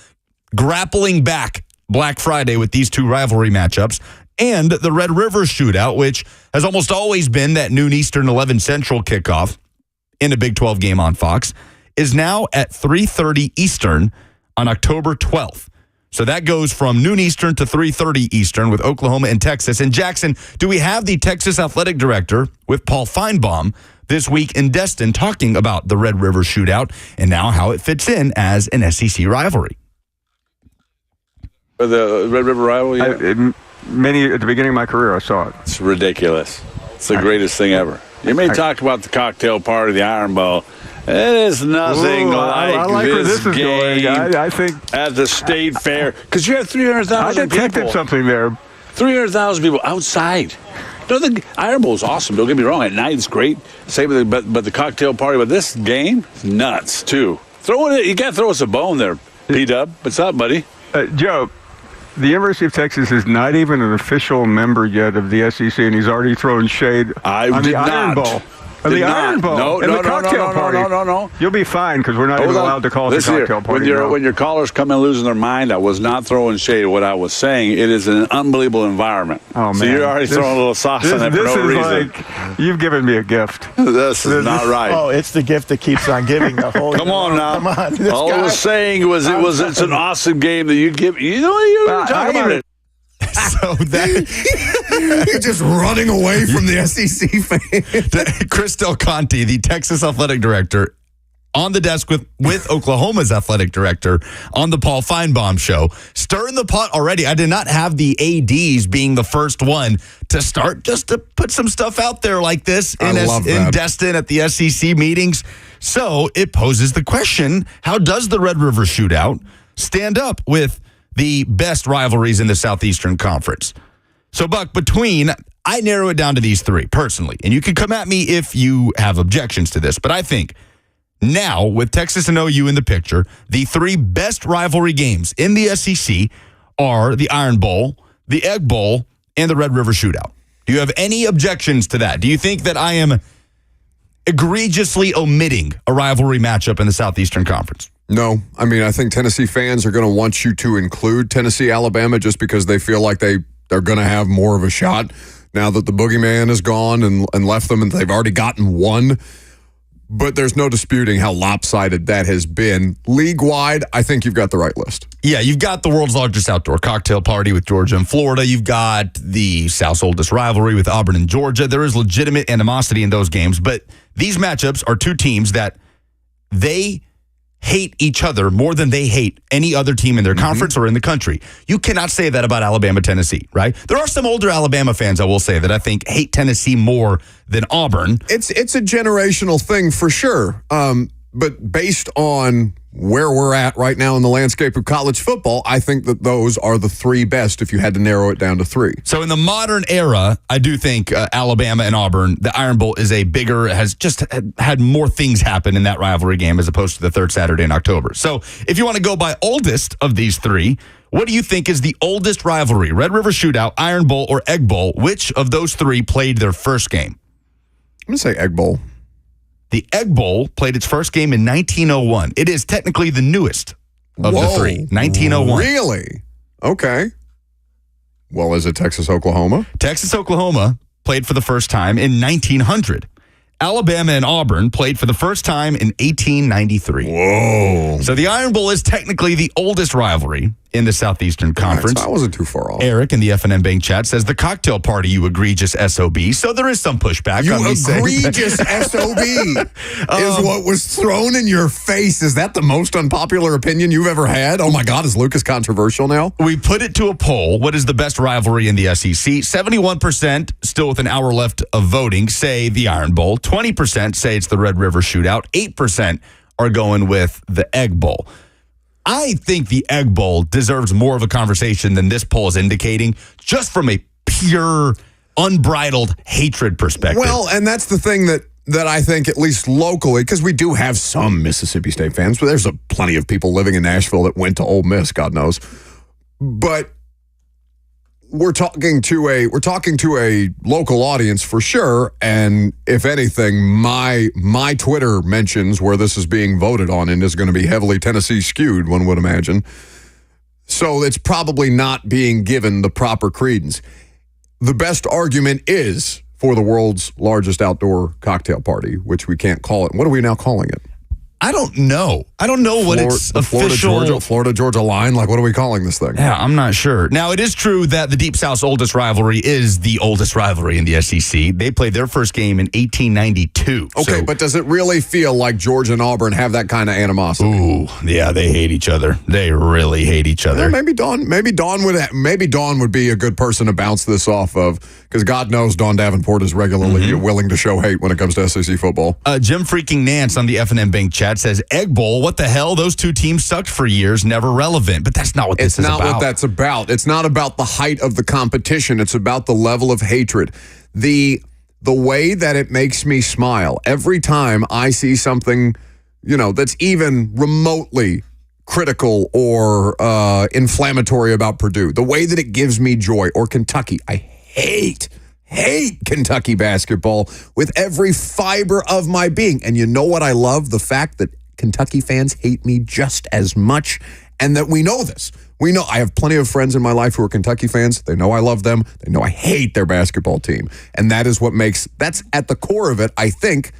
grappling back Black Friday with these two rivalry matchups. And the Red River Shootout, which has almost always been that noon Eastern, 11 Central kickoff in a Big 12 game on Fox, is now at 3:30 Eastern on October 12th. So that goes from noon Eastern to 3:30 Eastern with Oklahoma and Texas. And Jackson, do we have the Texas athletic director with Paul Feinbaum this week in Destin talking about the Red River Shootout and now how it fits in as an SEC rivalry? The Red River rivalry? At the beginning of my career, I saw it. It's ridiculous. It's the greatest thing ever. You may talk about the cocktail party, the Iron Bowl. It is nothing I like this where this is game going. I think at the state fair, because you have 300,000 people. I detected something there. 300,000 people outside. No, the Iron Bowl is awesome. Don't get me wrong. At night it's great. Same with but the cocktail party. But this game, is nuts too. You got to throw us a bone there, P-Dub. What's up, buddy? Joe, the University of Texas is not even an official member yet of the SEC, and he's already throwing shade on the Iron Bowl. Iron Bowl. No, the cocktail party. No. You'll be fine because we're not even allowed to call it a cocktail party. When your callers come in losing their mind, I was not throwing shade. What I was saying, it is an unbelievable environment. Oh, man. So you're already throwing a little sauce on it for no reason. Like, you've given me a gift. This is not right. Oh, it's the gift that keeps on giving the whole Come on now. Come on. All I was saying was it's an awesome game that you give. You talk about it. So that you're just running away from the SEC fan. Chris Del Conte, the Texas athletic director, on the desk with Oklahoma's athletic director on the Paul Feinbaum show, stirring the pot already. I did not have the ADs being the first one to start just to put some stuff out there like this in Destin at the SEC meetings. So it poses the question, how does the Red River Shootout stand up with the best rivalries in the Southeastern Conference? So, Buck, I narrow it down to these three, personally, and you can come at me if you have objections to this, but I think now, with Texas and OU in the picture, the three best rivalry games in the SEC are the Iron Bowl, the Egg Bowl, and the Red River Shootout. Do you have any objections to that? Do you think that I am egregiously omitting a rivalry matchup in the Southeastern Conference? No. I mean, I think Tennessee fans are going to want you to include Tennessee, Alabama, just because they feel like they're going to have more of a shot now that the boogeyman is gone and left them and they've already gotten one. but there's no disputing how lopsided that has been. League-wide, I think you've got the right list. Yeah, you've got the world's largest outdoor cocktail party with Georgia and Florida. You've got the South's oldest rivalry with Auburn and Georgia. There is legitimate animosity in those games, but these matchups are two teams that they hate each other more than they hate any other team in their conference or in the country. You cannot say that about Alabama, Tennessee, right? There are some older Alabama fans, I will say, that I think hate Tennessee more than Auburn. It's a generational thing for sure. But based on where we're at right now in the landscape of college football, I think that those are the three best if you had to narrow it down to three. So in the modern era, I do think Alabama and Auburn, the Iron Bowl is has just had more things happen in that rivalry game as opposed to the third Saturday in October. So if you want to go by oldest of these three, what do you think is the oldest rivalry? Red River Shootout, Iron Bowl, or Egg Bowl? Which of those three played their first game? I'm going to say Egg Bowl. The Egg Bowl played its first game in 1901. It is technically the newest of the three. 1901. Really? Okay. Well, is it Texas-Oklahoma? Texas-Oklahoma played for the first time in 1900. Alabama and Auburn played for the first time in 1893. Whoa. So the Iron Bowl is technically the oldest rivalry in the Southeastern Conference. Right, so I wasn't too far off. Eric in the FNM Bank chat says the cocktail party, you egregious SOB. So there is some pushback. You on me egregious SOB is what was thrown in your face. Is that the most unpopular opinion you've ever had? Oh my God, is Lucas controversial now? We put it to a poll. What is the best rivalry in the SEC? 71%, still with an hour left of voting, say the Iron Bowl. 20% say it's the Red River Shootout. 8% are going with the Egg Bowl. I think the Egg Bowl deserves more of a conversation than this poll is indicating, just from a pure, unbridled hatred perspective. Well, and that's the thing that I think, at least locally, because we do have some Mississippi State fans, but there's plenty of people living in Nashville that went to Ole Miss, God knows. But we're talking to a local audience for sure, and if anything, my Twitter mentions where this is being voted on and is going to be heavily Tennessee skewed, one would imagine. So it's probably not being given the proper credence. The best argument is for the world's largest outdoor cocktail party, which we can't call it. What are we now calling it? I don't know. I don't know what its official... Florida-Georgia line? Like, what are we calling this thing? Yeah, I'm not sure. Now, it is true that the Deep South's oldest rivalry is the oldest rivalry in the SEC. They played their first game in 1892. Okay, but does it really feel like Georgia and Auburn have that kind of animosity? Ooh, yeah, they hate each other. They really hate each other. Yeah, maybe Dawn would be a good person to bounce this off of, because God knows Dawn Davenport is regularly willing to show hate when it comes to SEC football. Jim freaking Nance on the FNM Bank chat says, Egg Bowl, what the hell? Those two teams sucked for years, never relevant. But that's not what this is about. It's not what that's about. It's not about the height of the competition. It's about the level of hatred. The way that it makes me smile every time I see something, that's even remotely critical or inflammatory about Purdue. The way that it gives me joy. Or Kentucky. I hate Kentucky basketball with every fiber of my being. And you know what I love? The fact that Kentucky fans hate me just as much, and that we know this. We know I have plenty of friends in my life who are Kentucky fans. They know I love them. They know I hate their basketball team. And that's at the core of it, I think.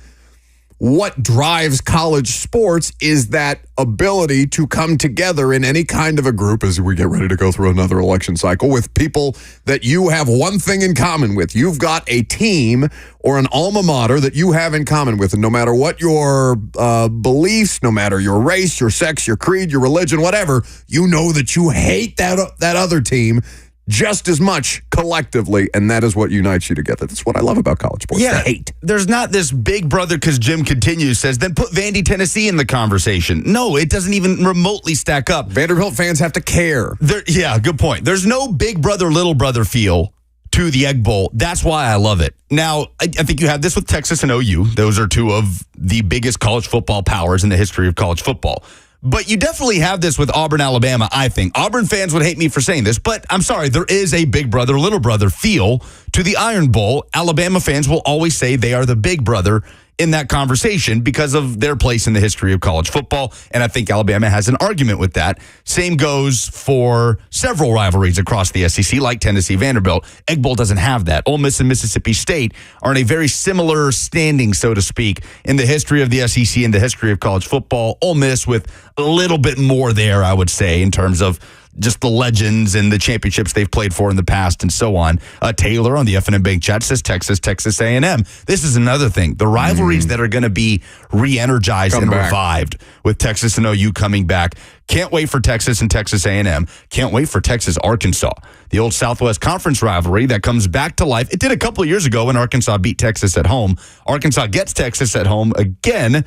What drives college sports is that ability to come together in any kind of a group as we get ready to go through another election cycle with people that you have one thing in common with. You've got a team or an alma mater that you have in common with. And no matter what your beliefs, no matter your race, your sex, your creed, your religion, whatever, you know that you hate that other team just as much collectively, and that is what unites you together. That's what I love about college sports. Yeah, hate. There's not this big brother, because Jim continues, says, then put Vandy, Tennessee in the conversation. No, it doesn't even remotely stack up. Vanderbilt fans have to care. Yeah, good point. There's no big brother, little brother feel to the Egg Bowl. That's why I love it. Now, I think you have this with Texas and OU. Those are two of the biggest college football powers in the history of college football. But you definitely have this with Auburn, Alabama, I think. Auburn fans would hate me for saying this, but I'm sorry, there is a big brother, little brother feel to the Iron Bowl. Alabama fans will always say they are the big brother in that conversation because of their place in the history of college football. And I think Alabama has an argument with that. Same goes for several rivalries across the SEC, like Tennessee Vanderbilt. Egg Bowl doesn't have that. Ole Miss and Mississippi State are in a very similar standing, so to speak, in the history of the SEC and the history of college football. Ole Miss with a little bit more there, I would say, in terms of just the legends and the championships they've played for in the past and so on. Taylor on the FNN Bank chat says Texas A&M. This is another thing. The rivalries that are going to be re-energized and revived with Texas and OU coming back. Can't wait for Texas and Texas A&M. Can't wait for Texas Arkansas. The old Southwest Conference rivalry that comes back to life. It did a couple of years ago when Arkansas beat Texas at home. Arkansas gets Texas at home again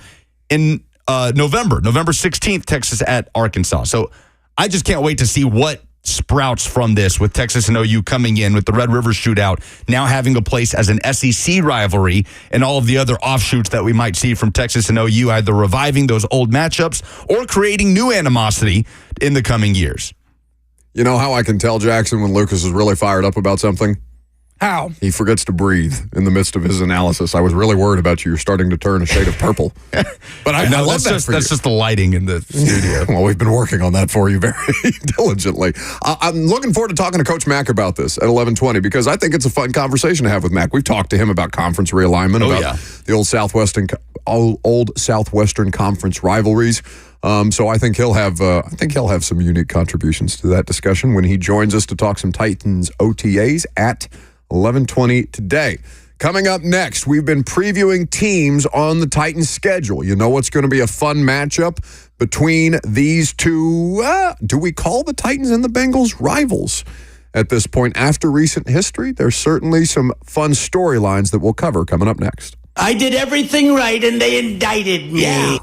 in November 16th, Texas at Arkansas. So I just can't wait to see what sprouts from this with Texas and OU coming in with the Red River Shootout, now having a place as an SEC rivalry and all of the other offshoots that we might see from Texas and OU, either reviving those old matchups or creating new animosity in the coming years. You know how I can tell, Jackson, when Lucas is really fired up about something? How? He forgets to breathe in the midst of his analysis. I was really worried about you. You're starting to turn a shade of purple. But I love that for you. That's just the lighting in the studio. Well, we've been working on that for you very diligently. I'm looking forward to talking to Coach Mack about this at 11:20 because I think it's a fun conversation to have with Mack. We've talked to him about conference realignment, the old Southwestern Conference rivalries. So I think he'll have some unique contributions to that discussion when he joins us to talk some Titans OTAs at 11:20 today. Coming up next, we've been previewing teams on the Titans schedule. You know what's going to be a fun matchup between these two, do we call the Titans and the Bengals rivals at this point? After recent history, there's certainly some fun storylines that we'll cover coming up next. I did everything right and they indicted me. Yeah.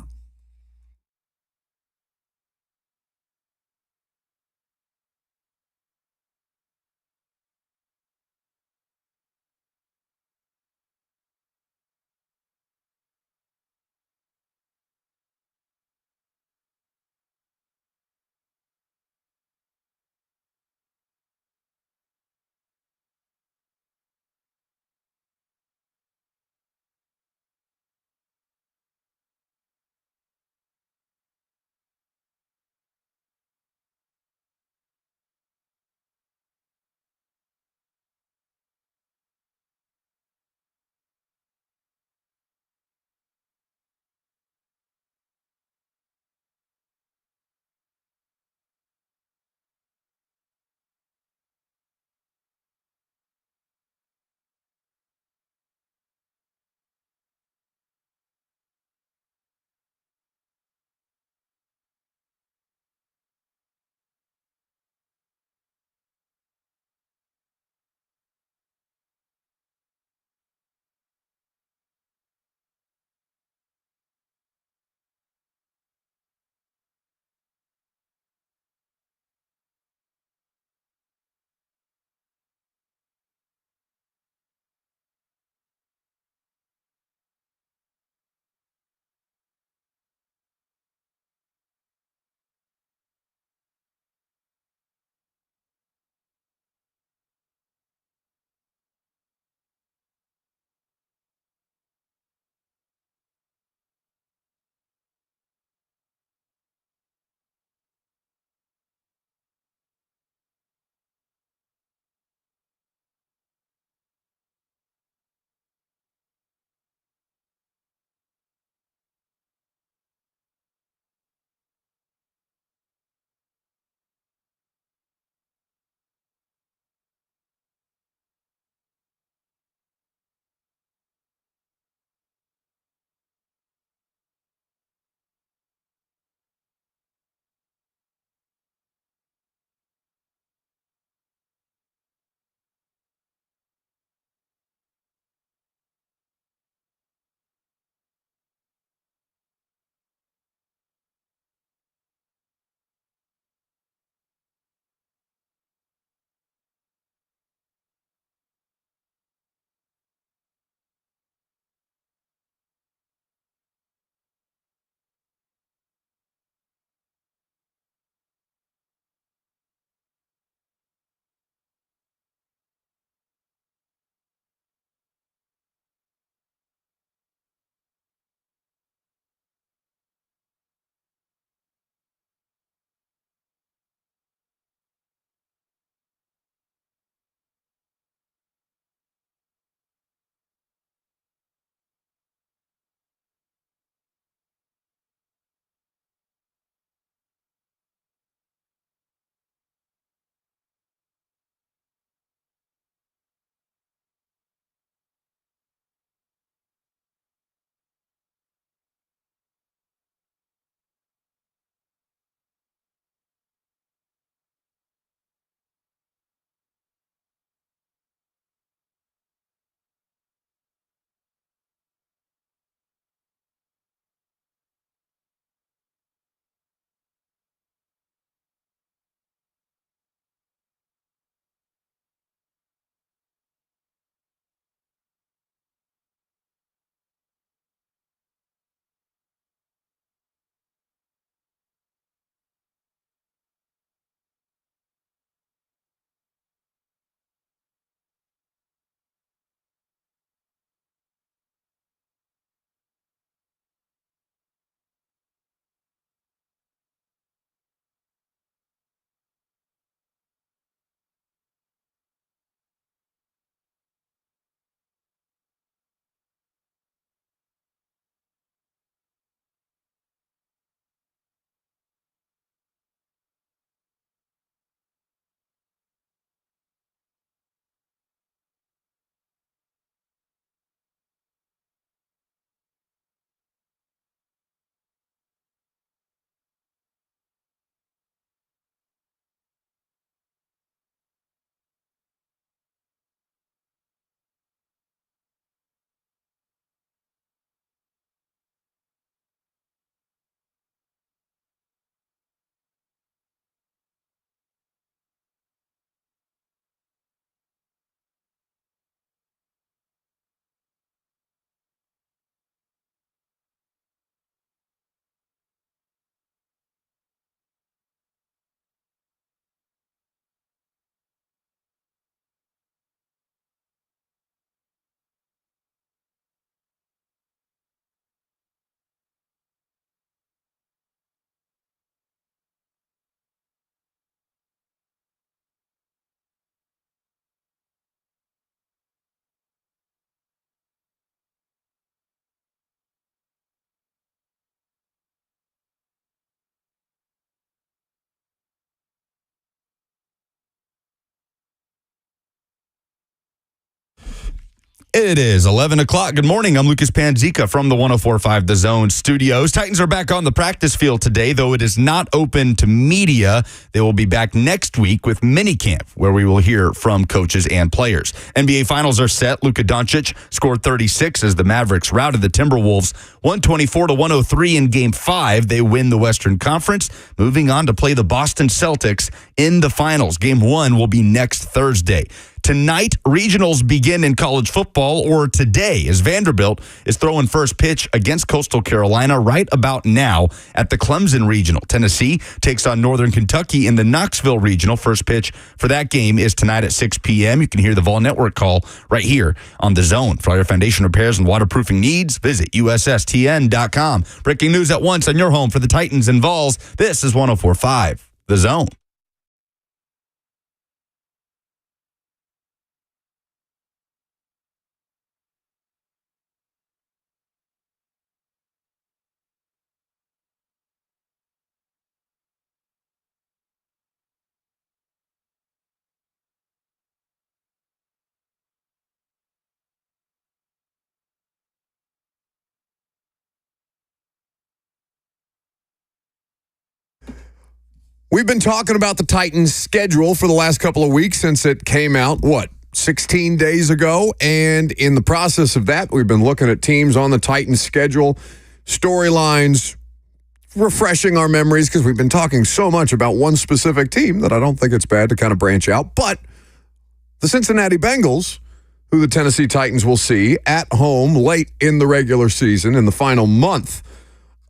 It is 11 o'clock. Good morning. I'm Lucas Panzica from the 104.5 The Zone studios. Titans are back on the practice field today, though it is not open to media. They will be back next week with minicamp, where we will hear from coaches and players. NBA Finals are set. Luka Doncic scored 36 as the Mavericks routed the Timberwolves 124-103 in Game 5. They win the Western Conference, moving on to play the Boston Celtics in the finals. Game 1 will be next Thursday. Tonight, regionals begin in college football, or today, as Vanderbilt is throwing first pitch against Coastal Carolina right about now at the Clemson Regional. Tennessee takes on Northern Kentucky in the Knoxville Regional. First pitch for that game is tonight at 6 p.m. You can hear the Vol Network call right here on The Zone. For all your foundation repairs and waterproofing needs, visit USSTN.com. Breaking news at once on your home for the Titans and Vols. This is 104.5 The Zone. We've been talking about the Titans' schedule for the last couple of weeks since it came out, 16 days ago? And in the process of that, we've been looking at teams on the Titans' schedule, storylines, refreshing our memories because we've been talking so much about one specific team that I don't think it's bad to kind of branch out. But the Cincinnati Bengals, who the Tennessee Titans will see at home late in the regular season, in the final month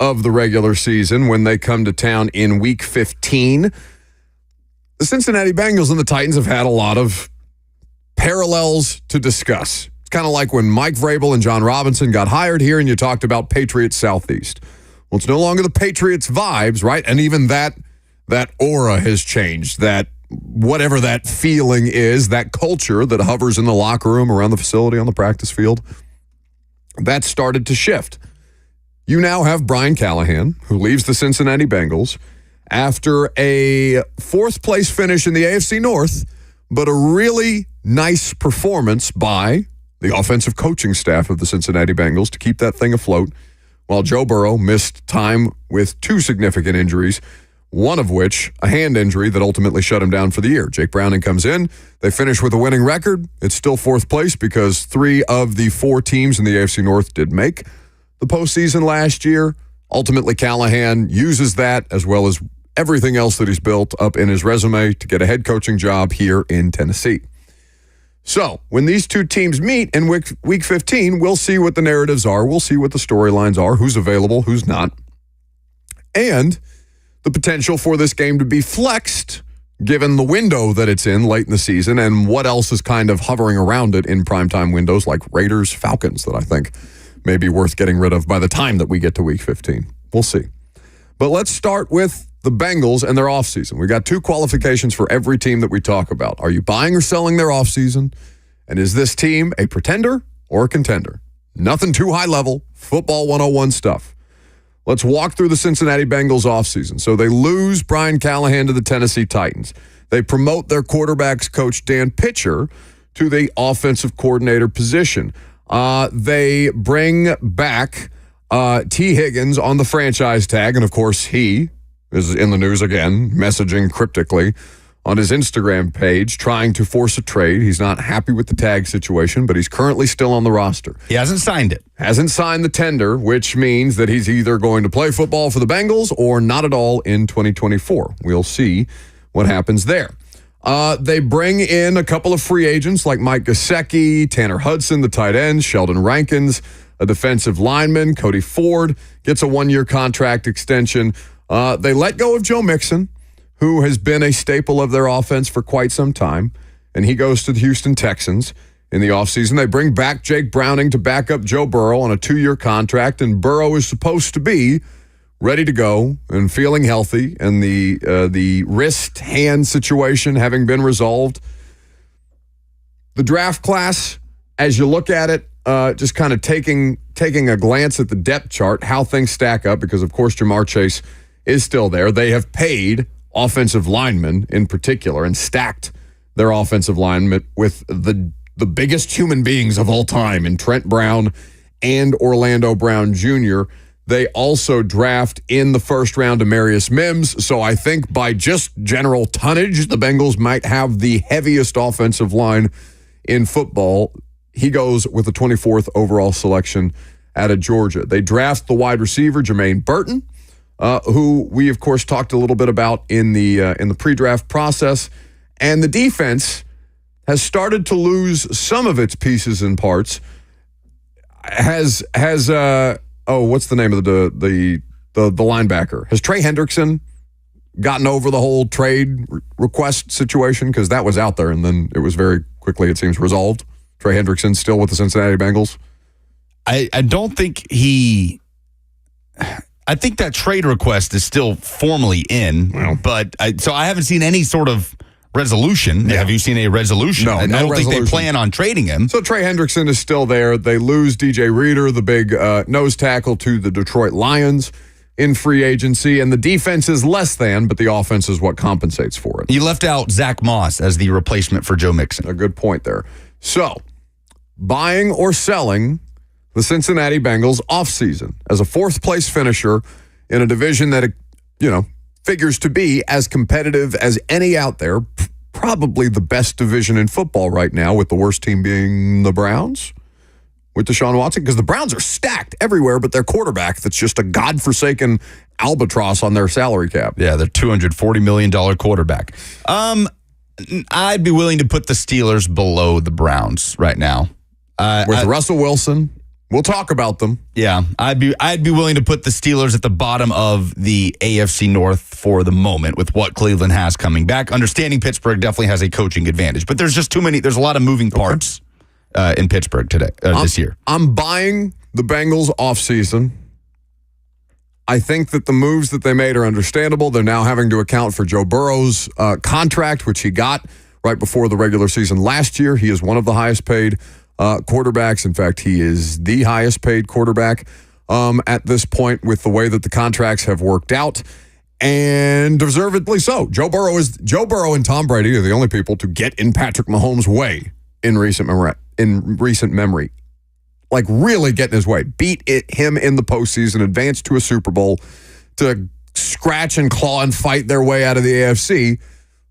of the regular season when they come to town in Week 15. The Cincinnati Bengals and the Titans have had a lot of parallels to discuss. It's kind of like when Mike Vrabel and John Robinson got hired here and you talked about Patriots Southeast. Well, it's no longer the Patriots vibes, right? And even that aura has changed, that whatever that feeling is, that culture that hovers in the locker room, around the facility, on the practice field, that started to shift. You now have Brian Callahan, who leaves the Cincinnati Bengals after a fourth-place finish in the AFC North, but a really nice performance by the offensive coaching staff of the Cincinnati Bengals to keep that thing afloat, while Joe Burrow missed time with two significant injuries, one of which a hand injury that ultimately shut him down for the year. Jake Browning comes in. They finish with a winning record. It's still fourth place because 3 of the 4 teams in the AFC North did make the postseason last year. Ultimately, Callahan uses that as well as everything else that he's built up in his resume to get a head coaching job here in Tennessee. So when these two teams meet in week 15, we'll see what the narratives are. We'll see what the storylines are, who's available, who's not, and the potential for this game to be flexed given the window that it's in late in the season and what else is kind of hovering around it in primetime windows like Raiders, Falcons that I think may be worth getting rid of by the time that we get to Week 15. We'll see. But let's start with the Bengals and their offseason. We got 2 qualifications for every team that we talk about. Are you buying or selling their offseason? And is this team a pretender or a contender? Nothing too high level, football 101 stuff. Let's walk through the Cincinnati Bengals offseason. So they lose Brian Callahan to the Tennessee Titans. They promote their quarterbacks coach Dan Pitcher to the offensive coordinator position. They bring back T. Higgins on the franchise tag, and of course he is in the news again, messaging cryptically on his Instagram page, trying to force a trade. He's not happy with the tag situation, but he's currently still on the roster. He hasn't signed it. Hasn't signed the tender, which means that he's either going to play football for the Bengals or not at all in 2024. We'll see what happens there. They bring in a couple of free agents like Mike Gesicki, Tanner Hudson, the tight end, Sheldon Rankins, a defensive lineman, Cody Ford, gets a 1-year contract extension. They let go of Joe Mixon, who has been a staple of their offense for quite some time, and he goes to the Houston Texans in the offseason. They bring back Jake Browning to back up Joe Burrow on a 2-year contract, and Burrow is supposed to be ready to go and feeling healthy, and the wrist-hand situation having been resolved. The draft class, as you look at it, just kind of taking a glance at the depth chart, how things stack up, because, of course, Jamar Chase is still there. They have paid offensive linemen in particular and stacked their offensive linemen with the the biggest human beings of all time in Trent Brown and Orlando Brown Jr. They also draft in the first round Demarius Mims. So I think by just general tonnage, the Bengals might have the heaviest offensive line in football. He goes with the 24th overall selection out of Georgia. They draft the wide receiver, Jermaine Burton, who we, of course, talked a little bit about in the pre-draft process. And the defense has started to lose some of its pieces and parts. What's the name of the linebacker? Has Trey Hendrickson gotten over the whole trade request situation? Because that was out there, and then it was very quickly, it seems, resolved. Trey Hendrickson still with the Cincinnati Bengals? I don't think I think that trade request is still formally in, but I haven't seen any sort of resolution. Yeah. Have you seen a resolution? No, I don't think they plan on trading him. So Trey Hendrickson is still there. They lose DJ Reader, the big nose tackle, to the Detroit Lions in free agency, and the defense is less than, but the offense is what compensates for it. You left out Zach Moss as the replacement for Joe Mixon. A good point there. So, buying or selling the Cincinnati Bengals offseason as a fourth-place finisher in a division that, figures to be as competitive as any out there, probably the best division in football right now, with the worst team being the Browns with Deshaun Watson, because the Browns are stacked everywhere, but their quarterback, that's just a godforsaken albatross on their salary cap. Yeah, their $240 million quarterback. I'd be willing to put the Steelers below the Browns right now. With Russell Wilson, we'll talk about them. Yeah, I'd be willing to put the Steelers at the bottom of the AFC North for the moment with what Cleveland has coming back. Understanding Pittsburgh definitely has a coaching advantage, but there's just there's a lot of moving parts in Pittsburgh this year. I'm buying the Bengals offseason. I think that the moves that they made are understandable. They're now having to account for Joe Burrow's contract, which he got right before the regular season last year. He is one of the highest paid quarterbacks. In fact, he is the highest paid quarterback at this point with the way that the contracts have worked out, and deservedly so. Joe Burrow and Tom Brady are the only people to get in Patrick Mahomes' way in recent memory. Like, really get in his way. Beat him in the postseason, advance to a Super Bowl, to scratch and claw and fight their way out of the AFC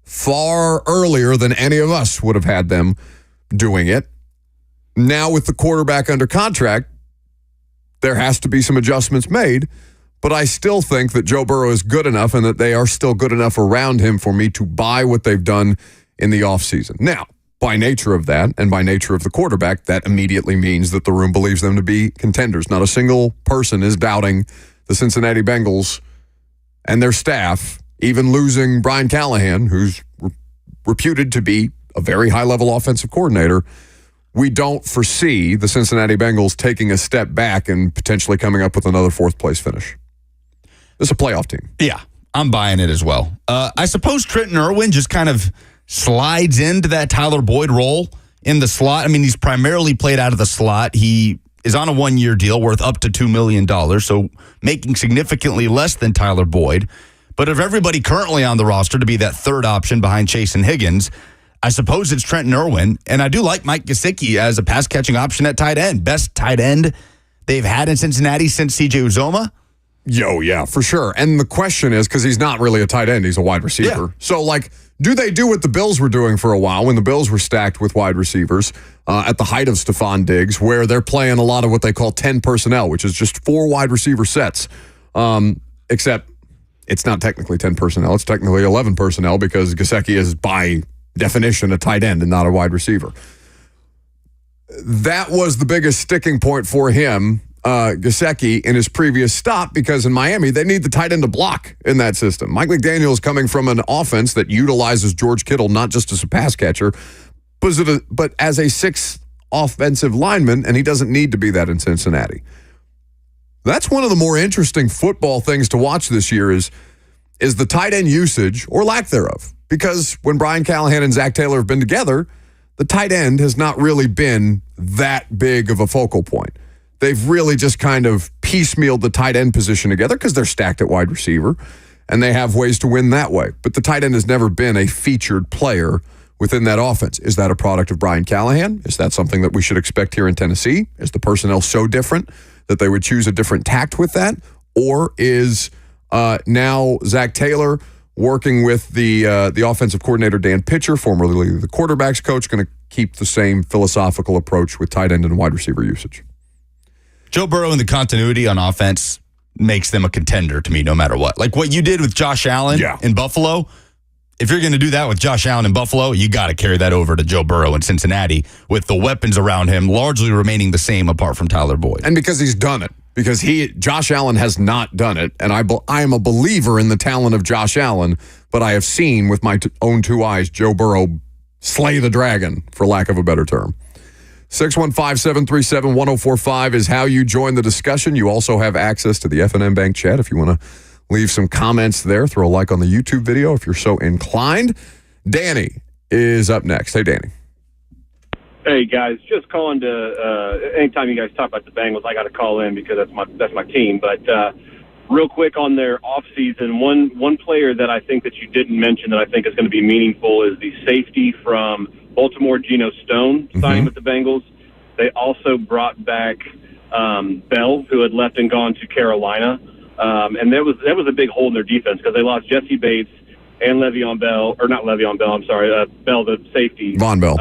far earlier than any of us would have had them doing it. Now, with the quarterback under contract, there has to be some adjustments made, but I still think that Joe Burrow is good enough and that they are still good enough around him for me to buy what they've done in the offseason. Now, by nature of that, and by nature of the quarterback, that immediately means that the room believes them to be contenders. Not a single person is doubting the Cincinnati Bengals and their staff, even losing Brian Callahan, who's reputed to be a very high-level offensive coordinator. We don't foresee the Cincinnati Bengals taking a step back and potentially coming up with another fourth-place finish. This is a playoff team. Yeah, I'm buying it as well. I suppose Trenton Irwin just kind of slides into that Tyler Boyd role in the slot. I mean, he's primarily played out of the slot. He is on a one-year deal worth up to $2 million, so making significantly less than Tyler Boyd. But of everybody currently on the roster to be that third option behind Chase and Higgins, I suppose it's Trenton Irwin. And I do like Mike Gesicki as a pass-catching option at tight end. Best tight end they've had in Cincinnati since C.J. Uzomah. Yeah, for sure. And the question is, because he's not really a tight end, he's a wide receiver. Yeah. So, do they do what the Bills were doing for a while when the Bills were stacked with wide receivers at the height of Stephon Diggs, where they're playing a lot of what they call 10 personnel, which is just 4 wide receiver sets, except it's not technically 10 personnel. It's technically 11 personnel because Gesicki is, by definition, a tight end and not a wide receiver. That was the biggest sticking point for him, Gesicki, in his previous stop, because in Miami, they need the tight end to block in that system. Mike McDaniel is coming from an offense that utilizes George Kittle not just as a pass catcher, but as a sixth offensive lineman, and he doesn't need to be that in Cincinnati. That's one of the more interesting football things to watch this year is the tight end usage, or lack thereof. Because when Brian Callahan and Zach Taylor have been together, the tight end has not really been that big of a focal point. They've really just kind of piecemealed the tight end position together because they're stacked at wide receiver, and they have ways to win that way. But the tight end has never been a featured player within that offense. Is that a product of Brian Callahan? Is that something that we should expect here in Tennessee? Is the personnel so different that they would choose a different tact with that? Or is now Zach Taylor working with the offensive coordinator, Dan Pitcher, formerly the quarterback's coach, going to keep the same philosophical approach with tight end and wide receiver usage? Joe Burrow and the continuity on offense makes them a contender to me no matter what. Like what you did with Josh Allen in Buffalo, if you're going to do that with Josh Allen in Buffalo, you got to carry that over to Joe Burrow in Cincinnati with the weapons around him largely remaining the same apart from Tyler Boyd. And because he's done it. Because Josh Allen has not done it. And I am a believer in the talent of Josh Allen, but I have seen with my own two eyes Joe Burrow slay the dragon, for lack of a better term. 615-737-1045 is how you join the discussion. You also have access to the F&M Bank chat if you want to leave some comments there. Throw a like on the YouTube video if you're so inclined. Danny is up next. Hey, Danny. Hey, guys. Just calling to anytime you guys talk about the Bengals, I got to call in because that's my team. But real quick on their offseason, one player that I think that you didn't mention that I think is going to be meaningful is the safety from Baltimore, Geno Stone, signing with the Bengals. They also brought back Bell, who had left and gone to Carolina. And that was a big hole in their defense because they lost Jesse Bates and Le'Veon Bell, or not Le'Veon Bell, I'm sorry, Bell, the safety. Von Bell.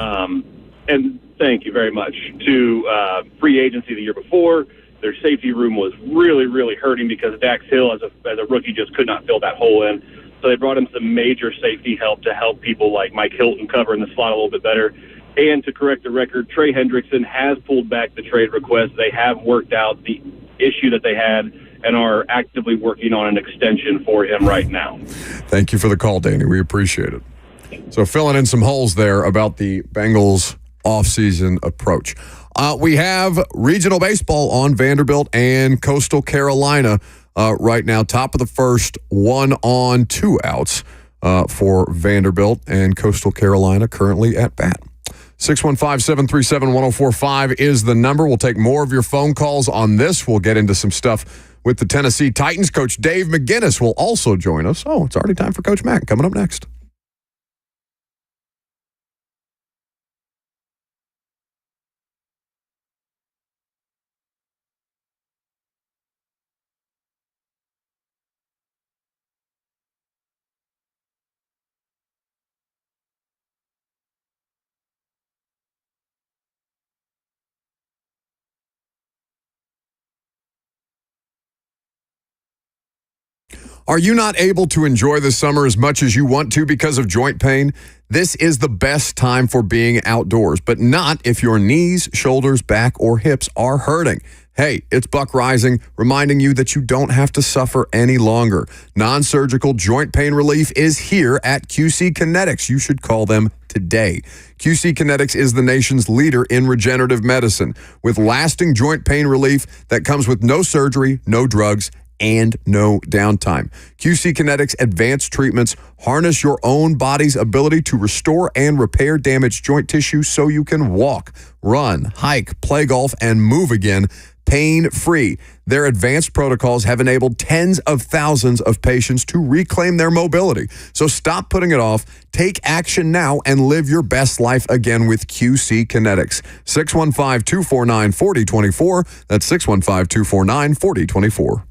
And thank you very much to free agency the year before. Their safety room was really, really hurting because Dax Hill, as a rookie, just could not fill that hole in. So they brought in some major safety help to help people like Mike Hilton cover in the slot a little bit better. And to correct the record, Trey Hendrickson has pulled back the trade request. They have worked out the issue that they had and are actively working on an extension for him right now. Thank you for the call, Danny. We appreciate it. So filling in some holes there about the Bengals offseason approach. We have regional baseball on Vanderbilt and Coastal Carolina right now. Top of the first, 1 on, 2 outs for Vanderbilt, and Coastal Carolina currently at bat. 615-737-1045 is the number. We'll take more of your phone calls on this. We'll get into some stuff with the Tennessee Titans. Coach Dave McGinnis will also join us. Oh, it's already time for Coach Mack. Coming up next. Are you not able to enjoy the summer as much as you want to because of joint pain? This is the best time for being outdoors, but not if your knees, shoulders, back, or hips are hurting. Hey, it's Buck Rising, reminding you that you don't have to suffer any longer. Non-surgical joint pain relief is here at QC Kinetics. You should call them today. QC Kinetics is the nation's leader in regenerative medicine with lasting joint pain relief that comes with no surgery, no drugs, and no downtime. QC Kinetics advanced treatments harness your own body's ability to restore and repair damaged joint tissue so you can walk, run, hike, play golf, and move again pain-free. Their advanced protocols have enabled tens of thousands of patients to reclaim their mobility. So stop putting it off. Take action now and live your best life again with QC Kinetics. 615-249-4024. That's 615-249-4024.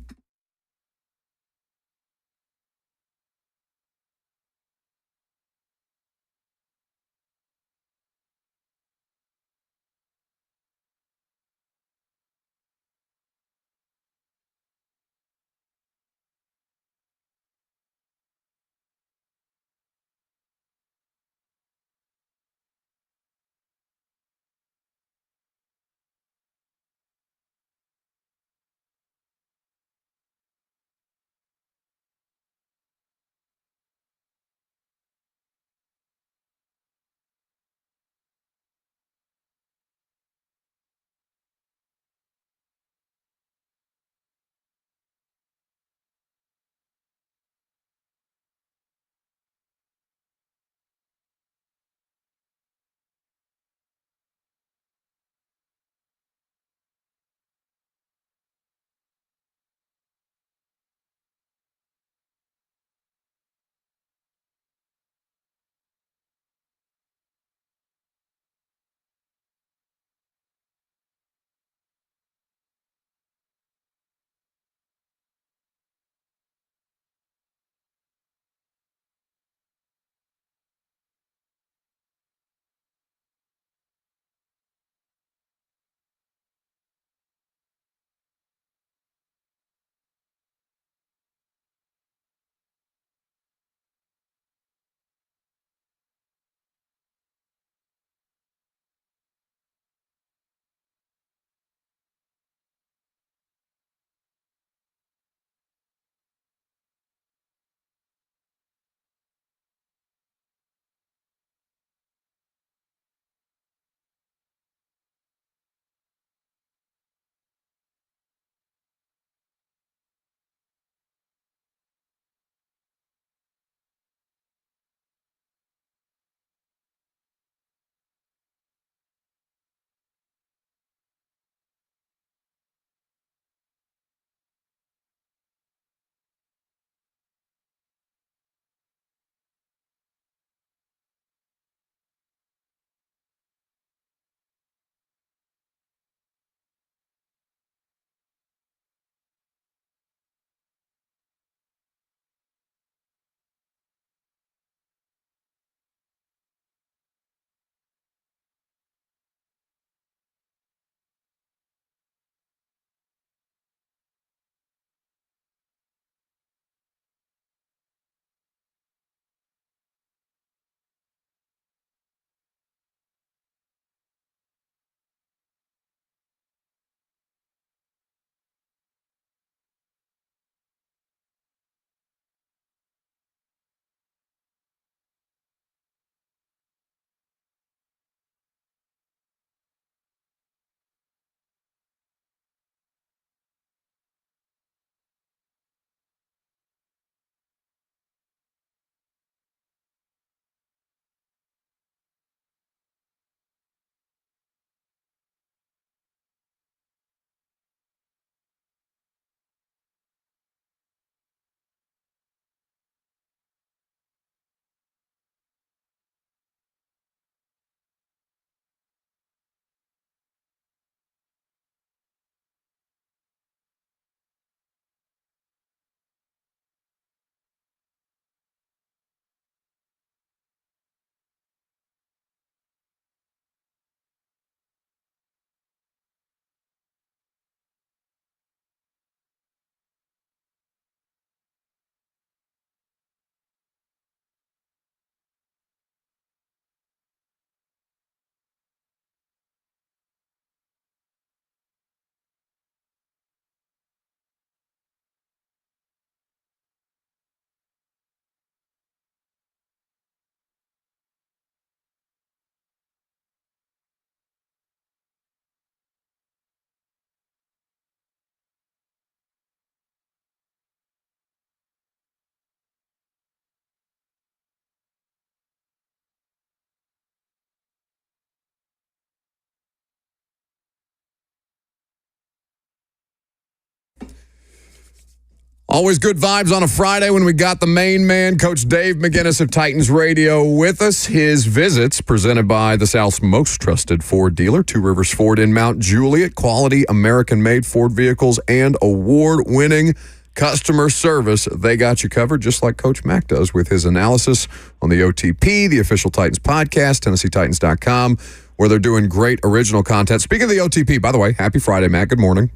Always good vibes on a Friday when we got the main man, Coach Dave McGinnis of Titans Radio, with us. His visits presented by the South's most trusted Ford dealer, Two Rivers Ford in Mount Juliet. Quality American-made Ford vehicles and award-winning customer service. They got you covered, just like Coach Mack does with his analysis on the OTP, the official Titans podcast, TennesseeTitans.com, where they're doing great original content. Speaking of the OTP, by the way, happy Friday, Matt. Good morning.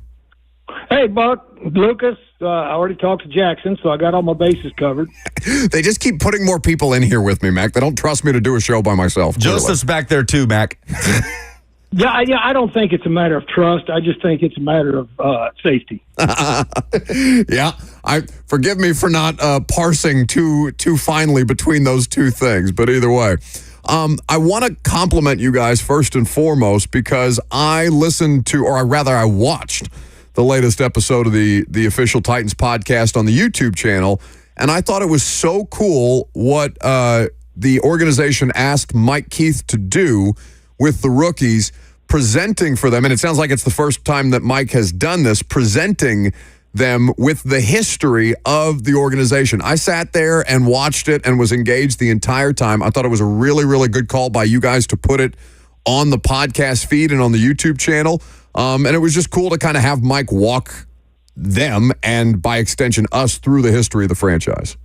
Hey, Buck, Lucas. I already talked to Jackson, so I got all my bases covered. They just keep putting more people in here with me, Mac. They don't trust me to do a show by myself. Joseph's back there too, Mac. Yeah, I don't think it's a matter of trust. I just think it's a matter of safety. Yeah, forgive me for not parsing too finely between those two things, but either way. I want to compliment you guys first and foremost because I watched the latest episode of the official Titans podcast on the YouTube channel, and I thought it was so cool what the organization asked Mike Keith to do with the rookies, presenting for them, and it sounds like it's the first time that Mike has done this, presenting them with the history of the organization. I sat there and watched it and was engaged the entire time. I thought it was a really, really good call by you guys to put it on the podcast feed and on the YouTube channel. And it was just cool to kind of have Mike walk them and, by extension, us through the history of the franchise.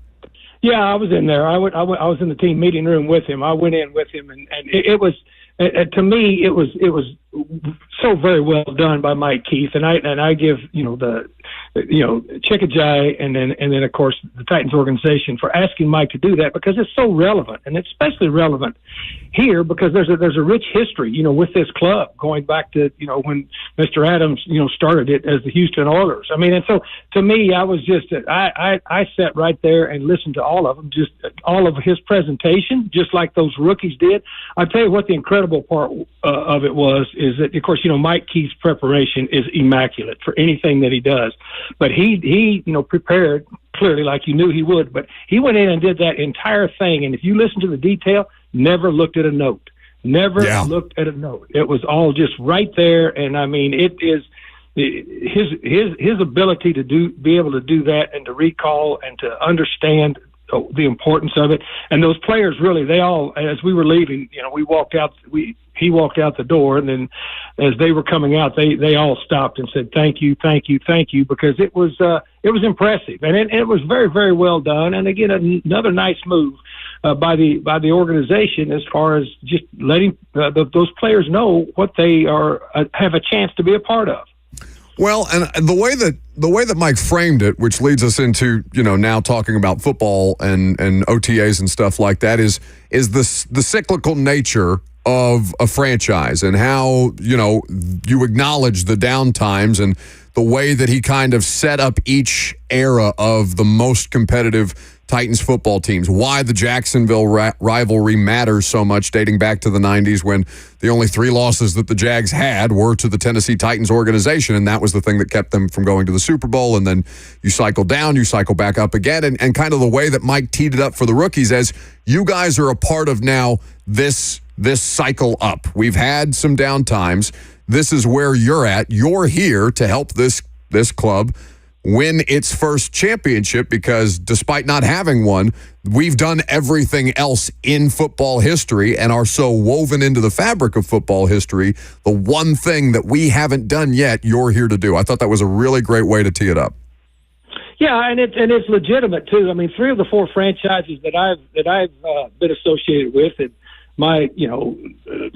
Yeah, I was in there. I was in the team meeting room with him. I went in with him, and it was to me it was so very well done by Mike Keith, and I give Chickajai and then of course the Titans organization for asking Mike to do that, because it's so relevant, and it's especially relevant here because there's a rich history with this club going back to when Mr. Adams started it as the Houston Oilers. I mean, and so to me I was just I sat right there and listened to all of them, just all of his presentation, just like those rookies did. I'll tell you what the incredible part of it is that, of course, Mike Keith's preparation is immaculate for anything that he does. But he prepared clearly like you knew he would. But he went in and did that entire thing. And if you listen to the detail, never looked at a note. Looked at a note. It was all just right there. And, I mean, it is his ability to be able to do that and to recall and to understand the importance of it. And those players really, they all, as we were leaving, he walked out the door, and then as they were coming out, they all stopped and said, thank you, because it was impressive. And it was very, very well done. And again, another nice move by the organization as far as just letting those players know what they have a chance to be a part of. Well, and the way that Mike framed it, which leads us into now talking about football and OTAs and stuff like that, is the cyclical nature of a franchise and how you acknowledge the down times, and the way that he kind of set up each era of the most competitive Titans football teams, why the Jacksonville rivalry matters so much, dating back to the 90s when the only 3 losses that the Jags had were to the Tennessee Titans organization, and that was the thing that kept them from going to the Super Bowl. And then you cycle down, you cycle back up again, and kind of the way that Mike teed it up for the rookies as you guys are a part of now this cycle up. We've had some down times. This is where you're at. You're here to help this club win its first championship, because despite not having one, we've done everything else in football history and are so woven into the fabric of football history. The one thing that we haven't done yet, you're here to do. I thought that was a really great way to tee it up. Yeah, and it's legitimate too. I mean, 3 of the 4 franchises that I've been associated with, and my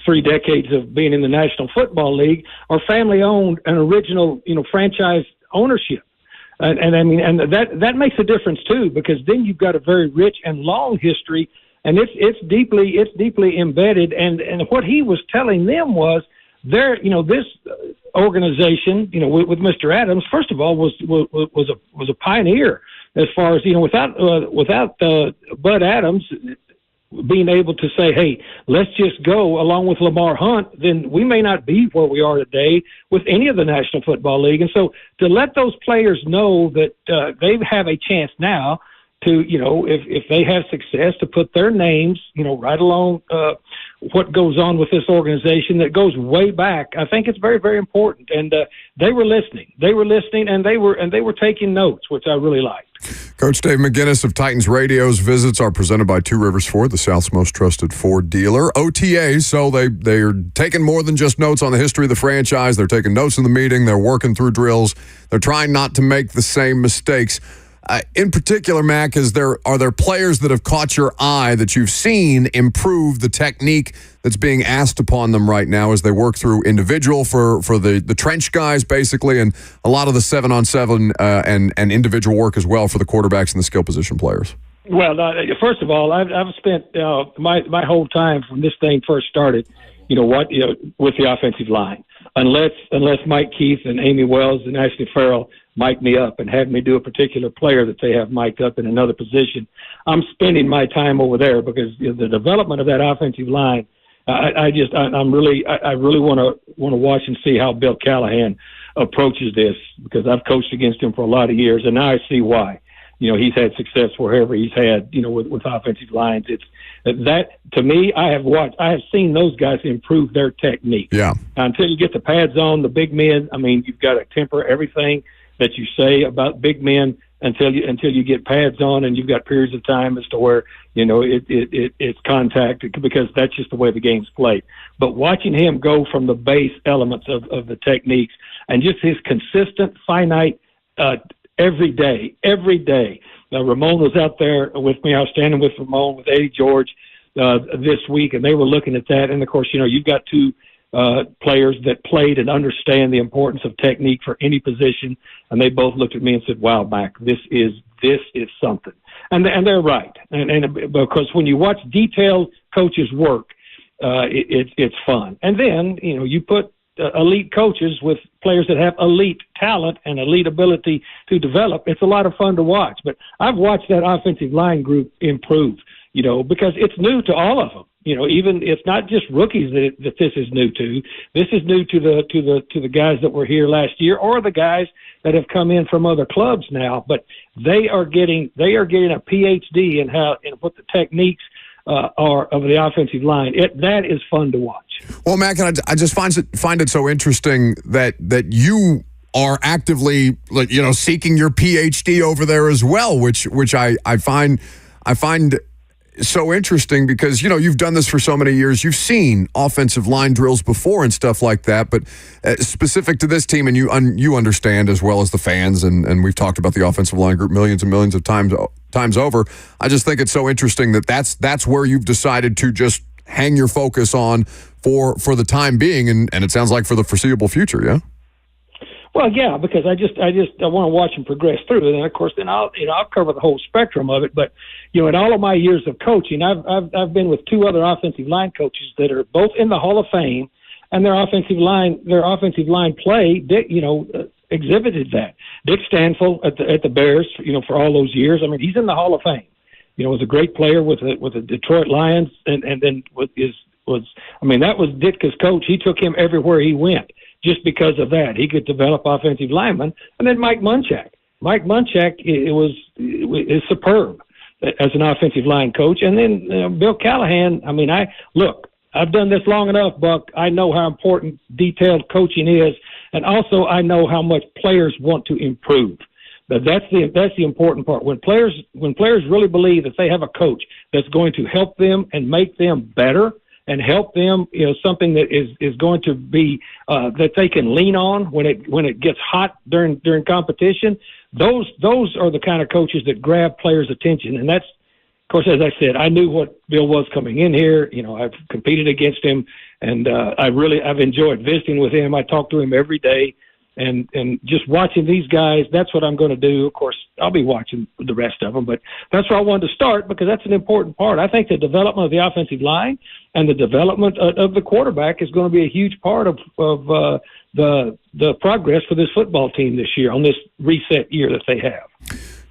3 decades of being in the National Football League, are family owned and original franchise ownership. And I mean, and that makes a difference too, because then you've got a very rich and long history, and it's deeply embedded. And what he was telling them was, this organization, with Mr. Adams, first of all, was a pioneer as far as without Bud Adams being able to say, hey, let's just go along with Lamar Hunt, then we may not be where we are today with any of the National Football League. And so to let those players know that they have a chance now to, if they have success, to put their names, right along what goes on with this organization that goes way back. I think it's very, very important. And they were listening. They were listening, and they were taking notes, which I really liked. Coach Dave McGinnis of Titans Radio's visits are presented by Two Rivers Ford, the South's most trusted Ford dealer. OTAs, so they're taking more than just notes on the history of the franchise. They're taking notes in the meeting. They're working through drills. They're trying not to make the same mistakes. In particular, Mac, are there players that have caught your eye that you've seen improve the technique that's being asked upon them right now as they work through individual for the trench guys, basically, and a lot of the 7-on-7 and individual work as well for the quarterbacks and the skill position players? Well, first of all, I've spent my whole time from this thing first started, with the offensive line. Unless Mike Keith and Amy Wells and Ashley Farrell mic me up and have me do a particular player that they have mic'd up in another position, I'm spending my time over there because the development of that offensive line, I really want to watch and see how Bill Callahan approaches this, because I've coached against him for a lot of years, and now I see why. He's had success wherever he's had, with offensive lines. It's that, to me, I have seen those guys improve their technique. Yeah. Until you get the pads on, the big men, you've got to temper everything that you say about big men until you get pads on, and you've got periods of time as to where, it's contact, because that's just the way the game's played. But watching him go from the base elements of the techniques and just his consistent, finite, every day. Ramon was out there with me. I was standing with Ramon, with Eddie George this week, and they were looking at that. And, of course, you've got two players that played and understand the importance of technique for any position, and they both looked at me and said, "Wow, Mac, this is something." And they're right. And because when you watch detailed coaches work, it's fun. And then, you put elite coaches with players that have elite talent and elite ability to develop. It's a lot of fun to watch. But I've watched that offensive line group improve, because it's new to all of them. Even it's not just rookies that this is new to. This is new to the guys that were here last year, or the guys that have come in from other clubs now. But they are getting a PhD in what the techniques are of the offensive line. That is fun to watch. Well, Mac, I just find it so interesting that you are actively, seeking your PhD over there as well, which I find so interesting, because you've done this for so many years. You've seen offensive line drills before and stuff like that, but specific to this team, and you understand as well as the fans, and we've talked about the offensive line group millions and millions of times over. I just think it's so interesting that that's where you've decided to just hang your focus on for the time being, and it sounds like for the foreseeable future. Yeah. Well, yeah, because I want to watch them progress through, and then of course, I'll cover the whole spectrum of it. But in all of my years of coaching, I've been with two other offensive line coaches that are both in the Hall of Fame, and their offensive line play, exhibited that. Dick Stanfield at the Bears, for all those years. He's in the Hall of Fame. Was a great player with the Detroit Lions, and then that was Ditka's coach. He took him everywhere he went. Just because of that, he could develop offensive linemen. And then Mike Munchak. Mike Munchak is superb as an offensive line coach. And then Bill Callahan. I've done this long enough, Buck. I know how important detailed coaching is, and also I know how much players want to improve. But that's the important part. When players really believe that they have a coach that's going to help them and make them better, and help them, something that is going to be that they can lean on when it gets hot during competition. Those are the kind of coaches that grab players' attention, and that's, of course, as I said, I knew what Bill was coming in here. I've competed against him, and I've enjoyed visiting with him. I talk to him every day, and just watching these guys. That's what I'm going to do. Of course, I'll be watching the rest of them, but that's where I wanted to start, because that's an important part. I think the development of the offensive line and the development of the quarterback is going to be a huge part of the progress for this football team this year, on this reset year that they have.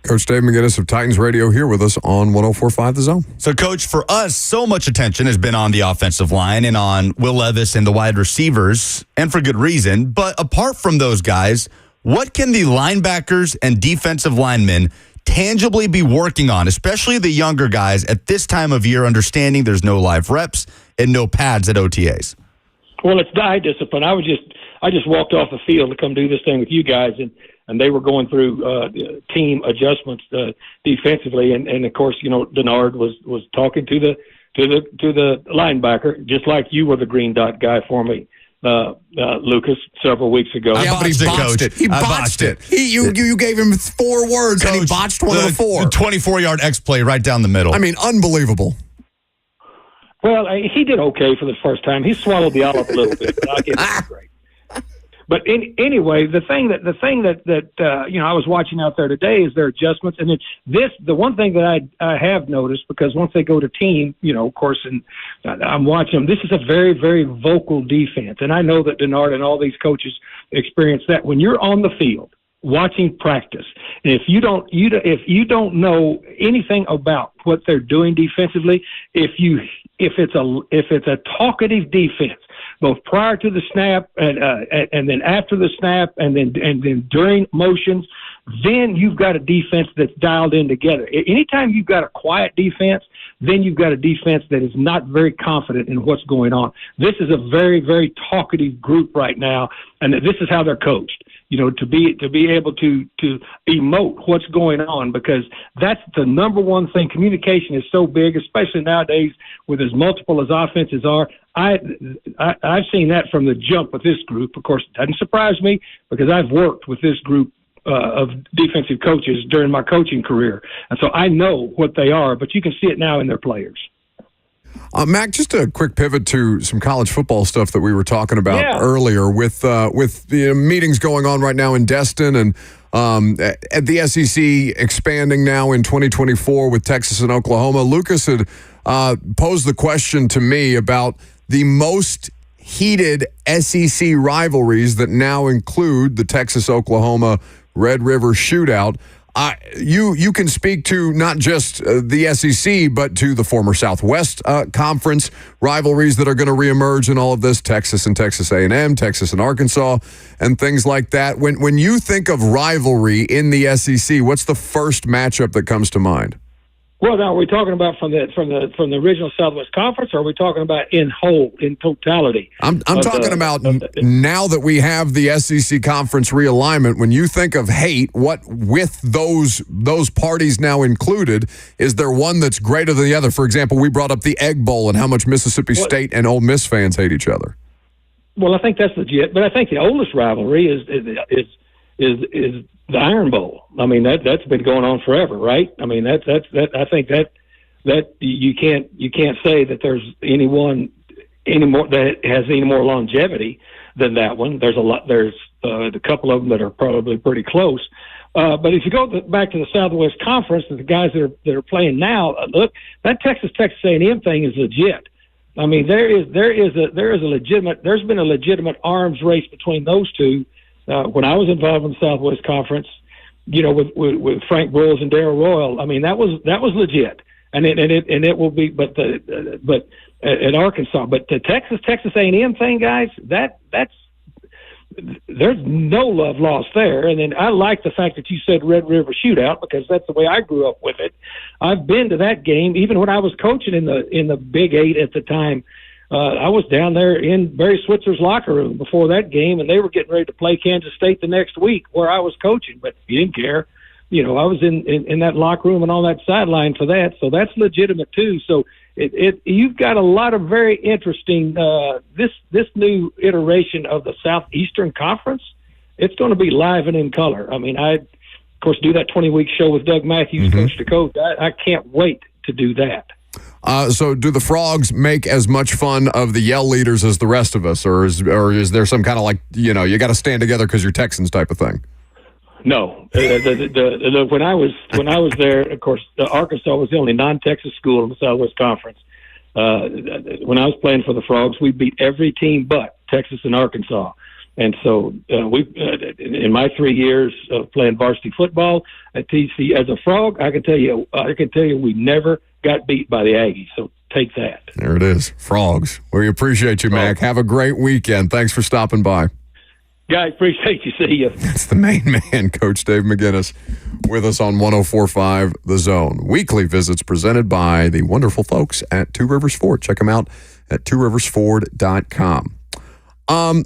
Coach Dave McGinnis of Titans Radio here with us on 104.5 The Zone. So, Coach, for us, so much attention has been on the offensive line and on Will Levis and the wide receivers, and for good reason. But apart from those guys, what can the linebackers and defensive linemen tangibly be working on, especially the younger guys at this time of year, understanding there's no live reps and no pads at OTAs? Well, it's diet discipline. I just walked off the field to come do this thing with you guys, and they were going through team adjustments defensively, and of course, Denard was talking to the linebacker, just like you were the green dot guy for me, Lucas, several weeks ago. Yeah, but he botched it. He botched it. You gave him 4 words, Coach, and he botched one of the 4. 24-yard X play right down the middle. I mean, unbelievable. Well, he did okay for the first time. He swallowed the olive a little bit, but I give him great. But anyway, the thing that I was watching out there today is their adjustments, and the one thing that I have noticed, because once they go to team, of course, and I'm watching them. This is a very, very vocal defense, and I know that Denard and all these coaches experience that when you're on the field watching practice, and if you don't know anything about what they're doing defensively, if it's a talkative defense, both prior to the snap and then after the snap and then during motions, then you've got a defense that's dialed in together. Anytime you've got a quiet defense, then you've got a defense that is not very confident in what's going on. This is a very, very talkative group right now, and this is how they're coached. To be able to emote what's going on, because that's the number one thing. Communication is so big, especially nowadays with as multiple as offenses are. I've seen that from the jump with this group. Of course, it doesn't surprise me because I've worked with this group of defensive coaches during my coaching career, and so I know what they are. But you can see it now in their players. Mac, just a quick pivot to some college football stuff that we were talking about earlier with the meetings going on right now in Destin and at the SEC expanding now in 2024 with Texas and Oklahoma. Lucas had posed the question to me about the most heated SEC rivalries that now include the Texas-Oklahoma Red River Shootout. You can speak to not just the SEC, but to the former Southwest Conference rivalries that are going to reemerge in all of this, Texas and Texas A&M, Texas and Arkansas, and things like that. When you think of rivalry in the SEC, what's the first matchup that comes to mind? Well, now, are we talking about from the original Southwest Conference, or are we talking about in totality? I'm talking about now that we have the SEC Conference realignment. When you think of hate, what with those parties now included, is there one that's greater than the other? For example, we brought up the Egg Bowl and how much Mississippi State and Ole Miss fans hate each other. Well, I think that's legit, but I think the oldest rivalry is the Iron Bowl. I mean, that's been going on forever, right? I mean, that I think that you can't say that there's anyone anymore that has any more longevity than that one. There's a couple of them that are probably pretty close. But if you go back to the Southwest Conference, the guys that are playing now, look, that Texas A&M thing is legit. I mean, there's been a legitimate arms race between those two. When I was involved in the Southwest Conference, with Frank Broyles and Darrell Royal, I mean that was legit, and it will be. But at Arkansas, but the Texas A&M thing, guys, that's there's no love lost there. And then I like the fact that you said Red River Shootout, because that's the way I grew up with it. I've been to that game even when I was coaching in the Big 8 at the time. I was down there in Barry Switzer's locker room before that game, and they were getting ready to play Kansas State the next week where I was coaching, but he didn't care. I was in that locker room and on that sideline for that, so that's legitimate too. So you've got a lot of very interesting this new iteration of the Southeastern Conference. It's going to be live and in color. I mean, I of course do that 20-week show with Doug Matthews, coach to coach. I can't wait to do that. So do the Frogs make as much fun of the yell leaders as the rest of us, or is there some kind of you got to stand together because you're Texans type of thing? No. When I was there, of course, Arkansas was the only non-Texas school in the Southwest Conference. When I was playing for the Frogs, we beat every team but Texas and Arkansas. And so in my 3 years of playing varsity football at TC as a Frog, I can tell you we never got beat by the Aggies. So take that. There it is. Frogs. We appreciate you, Mac. Have a great weekend. Thanks for stopping by. Guys, appreciate you. See you. That's the main man, Coach Dave McGinnis, with us on 104.5 The Zone. Weekly visits presented by the wonderful folks at Two Rivers Ford. Check them out at tworiversford.com.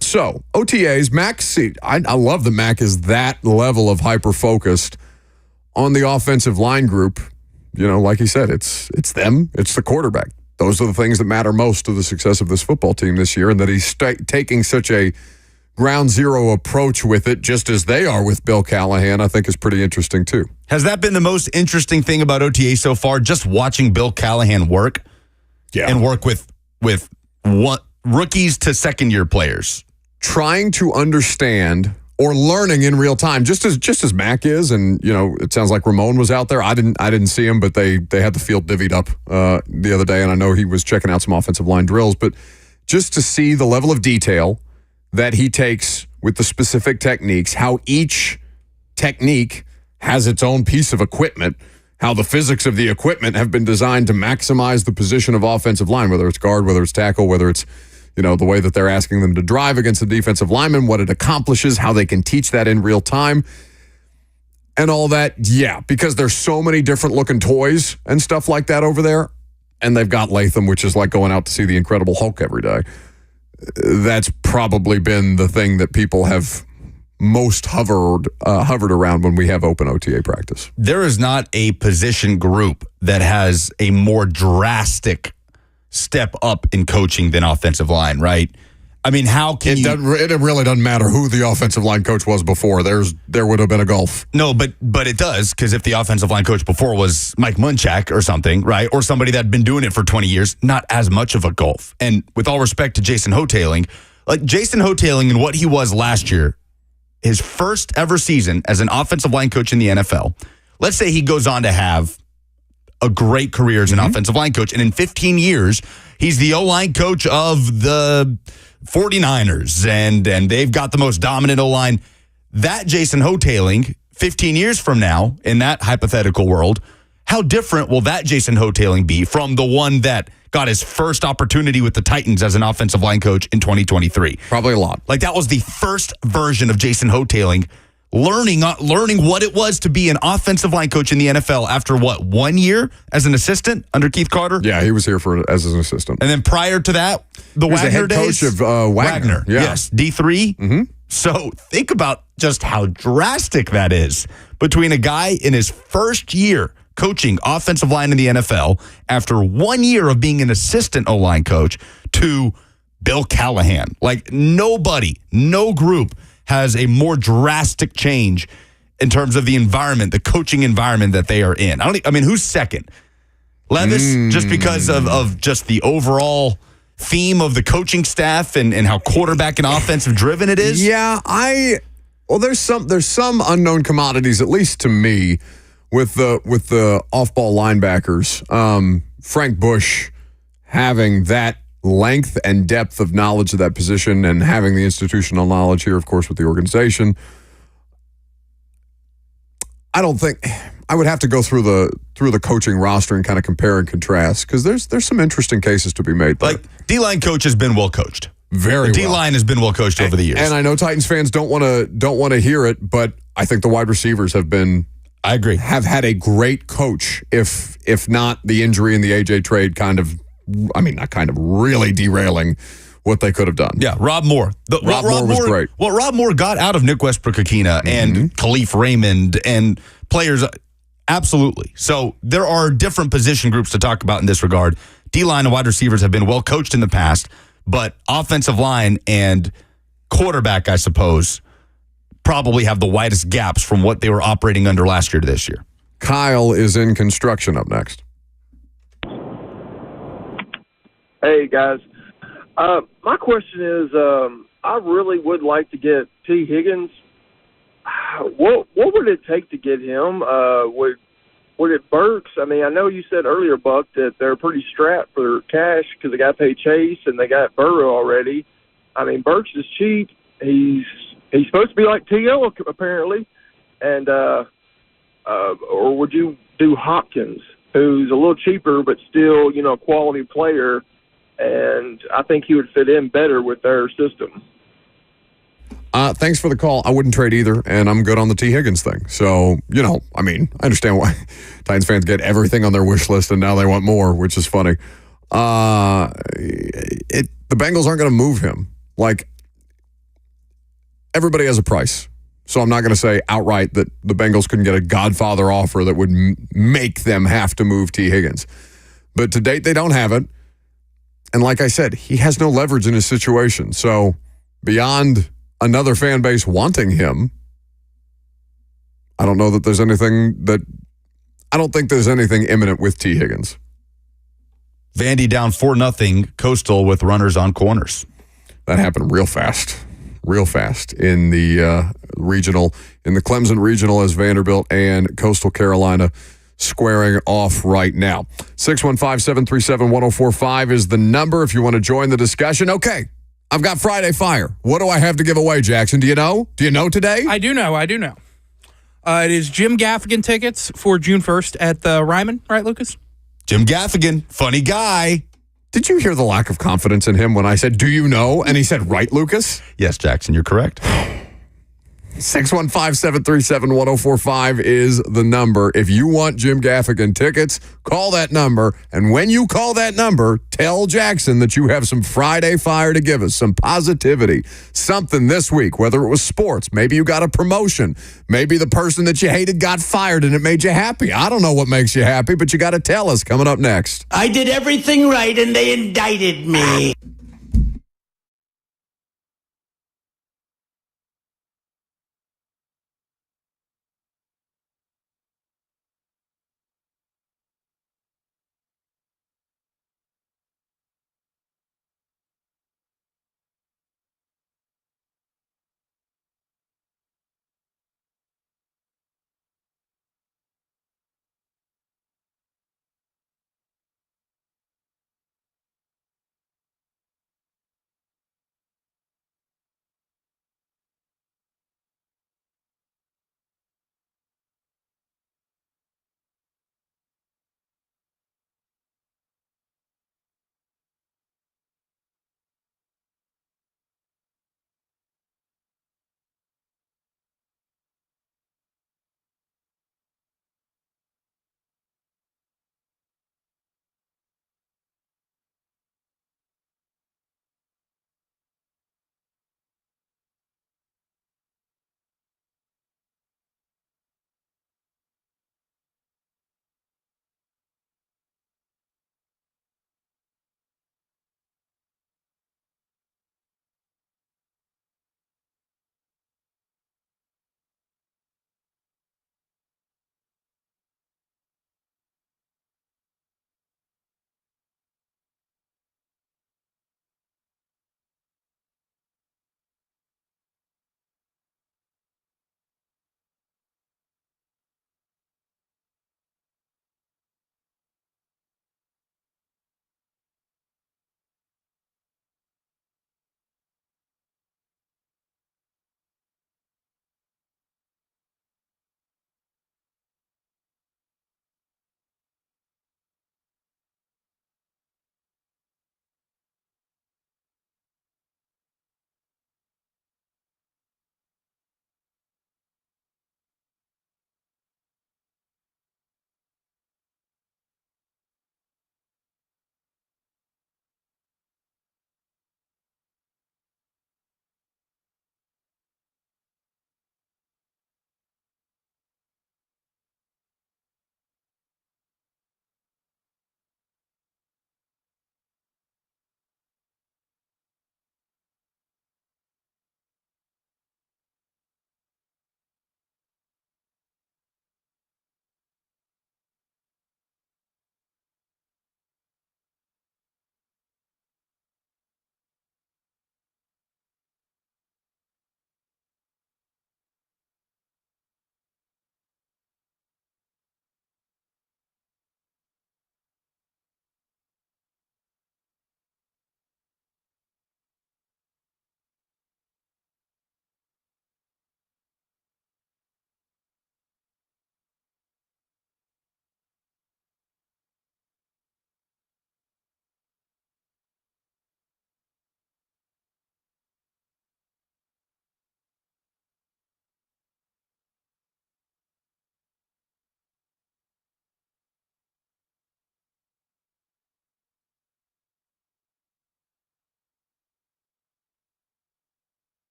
So, OTAs, Mac, I love that Mac is that level of hyper-focused on the offensive line group. You know, like he said, it's them, it's the quarterback. Those are the things that matter most to the success of this football team this year, and that he's taking such a ground zero approach with it, just as they are with Bill Callahan, I think is pretty interesting too. Has that been the most interesting thing about OTA so far? Just watching Bill Callahan work, and work with what rookies to second-year players, trying to understand or learning in real time, just as Mac is, and you know, it sounds like Ramon was out there. I didn't see him, but they had the field divvied up the other day, and I know he was checking out some offensive line drills. But just to see the level of detail that he takes with the specific techniques, how each technique has its own piece of equipment, how the physics of the equipment have been designed to maximize the position of offensive line, whether it's guard, whether it's tackle, whether it's, you know, the way that they're asking them to drive against the defensive lineman, what it accomplishes, how they can teach that in real time, and all that. Yeah, because there's so many different looking toys and stuff like that over there, and they've got Latham, which is like going out to see the Incredible Hulk every day. That's probably been the thing that people have most hovered around when we have open OTA practice. There is not a position group that has a more drastic step up in coaching than offensive line, right? I mean, how can it really doesn't matter who the offensive line coach was before. There would have been a gulf. No, but it does, because if the offensive line coach before was Mike Munchak or something, right, or somebody that had been doing it for 20 years, not as much of a gulf. And with all respect to Jason Hotaling, like Jason Hotaling and what he was last year, his first ever season as an offensive line coach in the NFL, let's say he goes on to have a great career as an offensive line coach, and in 15 years, he's the O-line coach of the 49ers, and they've got the most dominant O-line. That Jason Hotaling, 15 years from now, in that hypothetical world, how different will that Jason Hotaling be from the one that got his first opportunity with the Titans as an offensive line coach in 2023? Probably a lot. Like, that was the first version of Jason Hotaling learning what it was to be an offensive line coach in the NFL after, 1 year as an assistant under Keith Carter? Yeah, he was here as an assistant. And then prior to that, the Wagner days? He was the head coach of Wagner. Yeah. Yes, D3. Mm-hmm. So think about just how drastic that is between a guy in his first year coaching offensive line in the NFL after 1 year of being an assistant O-line coach to Bill Callahan. Like, no group has a more drastic change in terms of the environment, the coaching environment that they are in. I mean, who's second? Levis, just because of just the overall theme of the coaching staff and how quarterback and offensive driven it is? Yeah, there's some unknown commodities, at least to me, with the off-ball linebackers. Frank Bush having that length and depth of knowledge of that position, and having the institutional knowledge here, of course, with the organization. I don't think I would have to go through the coaching roster and kind of compare and contrast, because there's some interesting cases to be made there. Like, D-line coach has been well coached. Very well. D-line has been well coached over the years. And I know Titans fans don't want to hear it, but I think the wide receivers have been, I agree, have had a great coach, if not the injury and the AJ trade really derailing what they could have done. Yeah, Rob Moore. Rob Moore was great. What Rob Moore got out of Nick Westbrook-Akina and Khalif Raymond and players, absolutely. So there are different position groups to talk about in this regard. D-line and wide receivers have been well coached in the past, but offensive line and quarterback, I suppose, probably have the widest gaps from what they were operating under last year to this year. Kyle is in construction up next. Hey, guys. My question is, I really would like to get T. Higgins. What would it take to get him? Would it Burks? I mean, I know you said earlier, Buck, that they're pretty strapped for cash because they got to pay Chase and they got Burrow already. I mean, Burks is cheap. He's supposed to be like T.O. apparently. And or would you do Hopkins, who's a little cheaper but still, a quality player? And I think he would fit in better with their system. Thanks for the call. I wouldn't trade either, and I'm good on the T. Higgins thing. So, I understand why Titans fans get everything on their wish list, and now they want more, which is funny. The Bengals aren't going to move him. Like, everybody has a price. So I'm not going to say outright that the Bengals couldn't get a Godfather offer that would make them have to move T. Higgins. But to date, they don't have it. And like I said, he has no leverage in his situation. So beyond another fan base wanting him, I don't know that there's anything I don't think there's anything imminent with T. Higgins. Vandy down 4-0 Coastal with runners on corners. That happened real fast in the regional, in the Clemson regional, as Vanderbilt and Coastal Carolina squaring off right now. 615-737-1045 is the number if you want to join the discussion. Okay, I've got Friday Fire. What do I have to give away, Jackson? Do you know? Do you know today? I do know. It is Jim Gaffigan tickets for June 1st at the Ryman, right, Lucas? Jim Gaffigan, funny guy. Did you hear the lack of confidence in him when I said, do you know? And he said, right, Lucas? Yes, Jackson, you're correct. 615-737-1045 is the number. If you want Jim Gaffigan tickets, call that number. And when you call that number, tell Jackson that you have some Friday Fire to give us, some positivity, something this week, whether it was sports, maybe you got a promotion, maybe the person that you hated got fired and it made you happy. I don't know what makes you happy, but you got to tell us coming up next. I did everything right and they indicted me.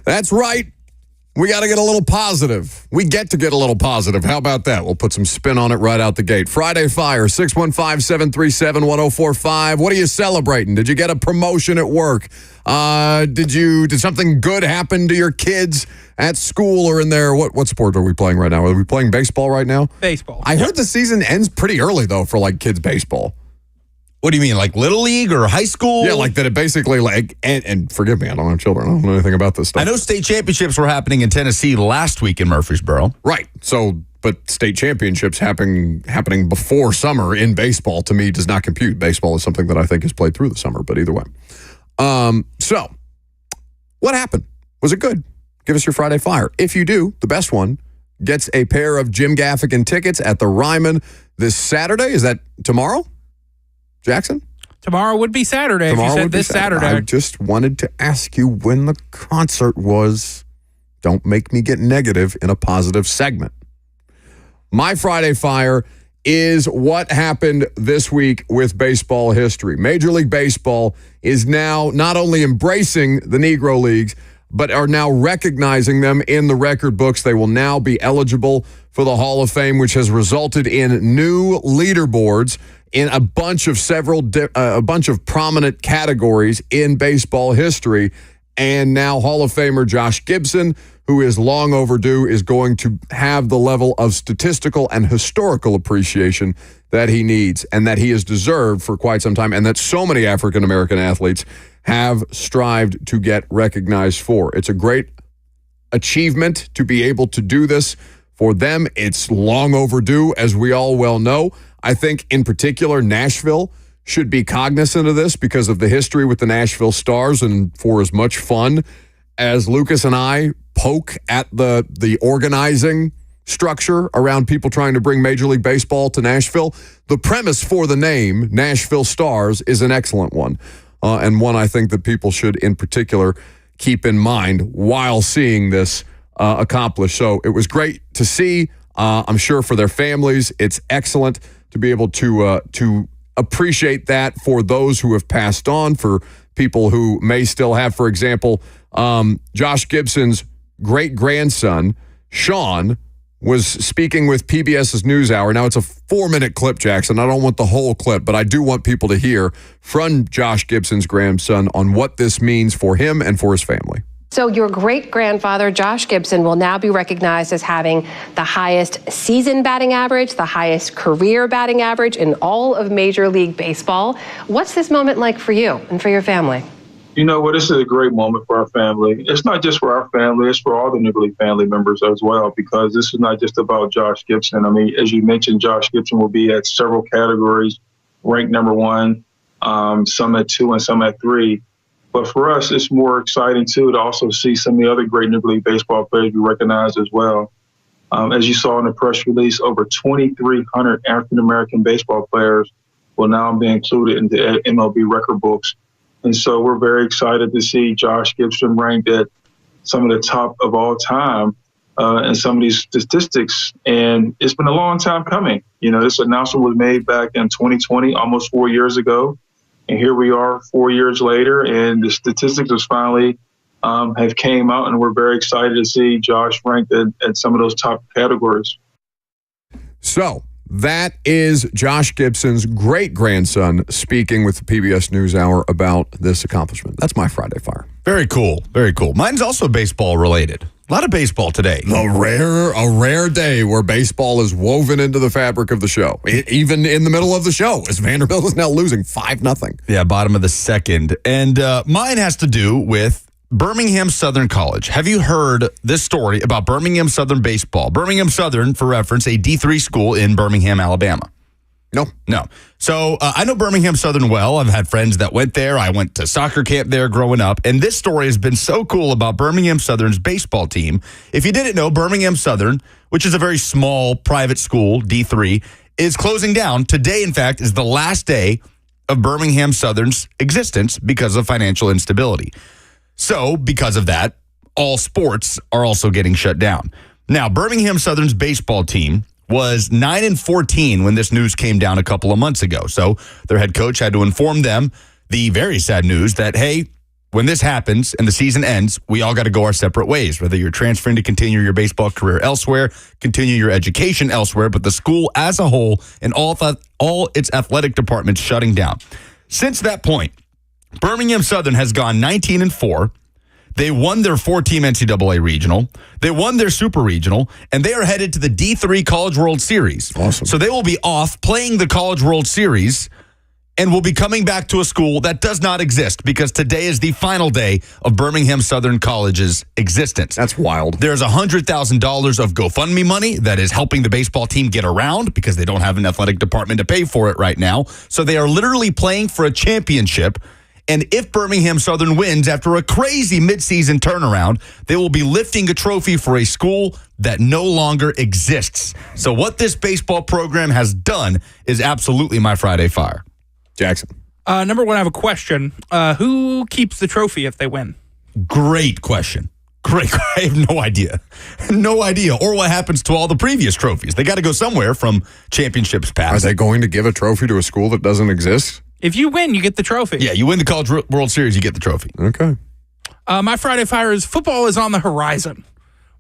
That's right. We got to get a little positive. We get to get a little positive. How about that? We'll put some spin on it right out the gate. Friday Fire, 615-737-1045. What are you celebrating? Did you get a promotion at work? Did something good happen to your kids at school or in there? What sport are we playing right now? Are we playing baseball right now? Baseball. I heard the season ends pretty early, though, for like kids baseball. What do you mean, like Little League or high school? Yeah, like that it basically, like, and forgive me, I don't have children. I don't know anything about this stuff. I know state championships were happening in Tennessee last week in Murfreesboro. Right. So, but state championships happening before summer in baseball, to me, does not compute. Baseball is something that I think is played through the summer, but either way. So, what happened? Was it good? Give us your Friday Fire. If you do, the best one gets a pair of Jim Gaffigan tickets at the Ryman this Saturday. Is that tomorrow? Jackson? Tomorrow would be Saturday if you said this Saturday. I just wanted to ask you when the concert was. Don't make me get negative in a positive segment. My Friday Fire is what happened this week with baseball history. Major League Baseball is now not only embracing the Negro Leagues, but are now recognizing them in the record books. They will now be eligible for the Hall of Fame, which has resulted in new leaderboards in a bunch of prominent categories in baseball history. And now Hall of Famer Josh Gibson, who is long overdue, is going to have the level of statistical and historical appreciation that he needs and that he has deserved for quite some time, and that so many African-American athletes have strived to get recognized for. It's a great achievement to be able to do this for them. It's long overdue, as we all well know. I think, in particular, Nashville should be cognizant of this because of the history with the Nashville Stars, and for as much fun as Lucas and I poke at the organizing structure around people trying to bring Major League Baseball to Nashville, the premise for the name, Nashville Stars, is an excellent one, and one I think that people should, in particular, keep in mind while seeing this accomplished. So it was great to see. I'm sure for their families, it's excellent to be able to appreciate that for those who have passed on, for people who may still have, for example, Josh Gibson's great-grandson, Sean, was speaking with PBS's NewsHour. Now, it's a 4-minute clip, Jackson. I don't want the whole clip, but I do want people to hear from Josh Gibson's grandson on what this means for him and for his family. So your great-grandfather, Josh Gibson, will now be recognized as having the highest season batting average, the highest career batting average in all of Major League Baseball. What's this moment like for you and for your family? You know what? This is a great moment for our family. It's not just for our family. It's for all the Negro League family members as well, because this is not just about Josh Gibson. I mean, as you mentioned, Josh Gibson will be at several categories, ranked number 1, some at 2 and some at 3. But for us, it's more exciting, too, to also see some of the other great Negro League baseball players be recognized as well. As you saw in the press release, over 2,300 African-American baseball players will now be included in the MLB record books. And so we're very excited to see Josh Gibson ranked at some of the top of all time in some of these statistics. And it's been a long time coming. You know, this announcement was made back in 2020, almost 4 years ago. And here we are 4 years later, and the statistics has finally have came out, and we're very excited to see Josh ranked at some of those top categories. So that is Josh Gibson's great-grandson speaking with the PBS NewsHour about this accomplishment. That's my Friday Fire. Very cool. Very cool. Mine's also baseball related. A lot of baseball today. A rare day where baseball is woven into the fabric of the show. Even in the middle of the show, as Vanderbilt is now losing 5-0. Yeah, bottom of the second. And mine has to do with Birmingham Southern College. Have you heard this story about Birmingham Southern baseball? Birmingham Southern, for reference, a D3 school in Birmingham, Alabama. No. So I know Birmingham Southern well. I've had friends that went there. I went to soccer camp there growing up. And this story has been so cool about Birmingham Southern's baseball team. If you didn't know, Birmingham Southern, which is a very small private school, D3, is closing down. Today, in fact, is the last day of Birmingham Southern's existence because of financial instability. So because of that, all sports are also getting shut down. Now, Birmingham Southern's baseball team was 9-14 when this news came down a couple of months ago. So their head coach had to inform them the very sad news that, hey, when this happens and the season ends, we all got to go our separate ways, whether you're transferring to continue your baseball career elsewhere, continue your education elsewhere, but the school as a whole and all its athletic departments shutting down. Since that point, Birmingham Southern has gone 19-4. They won their 4-team NCAA regional. They won their super regional, and they are headed to the D3 College World Series. Awesome. So they will be off playing the College World Series and will be coming back to a school that does not exist because today is the final day of Birmingham Southern College's existence. That's wild. There's $100,000 of GoFundMe money that is helping the baseball team get around because they don't have an athletic department to pay for it right now. So they are literally playing for a championship. And if Birmingham Southern wins after a crazy midseason turnaround, they will be lifting a trophy for a school that no longer exists. So what this baseball program has done is absolutely my Friday Fire. Jackson. Number one, I have a question. Who keeps the trophy if they win? Great question. Great. I have no idea. No idea. Or what happens to all the previous trophies. They got to go somewhere from championships past. Are they going to give a trophy to a school that doesn't exist? If you win, you get the trophy. Yeah, you win the College World Series, you get the trophy. Okay. My Friday Fire is football is on the horizon.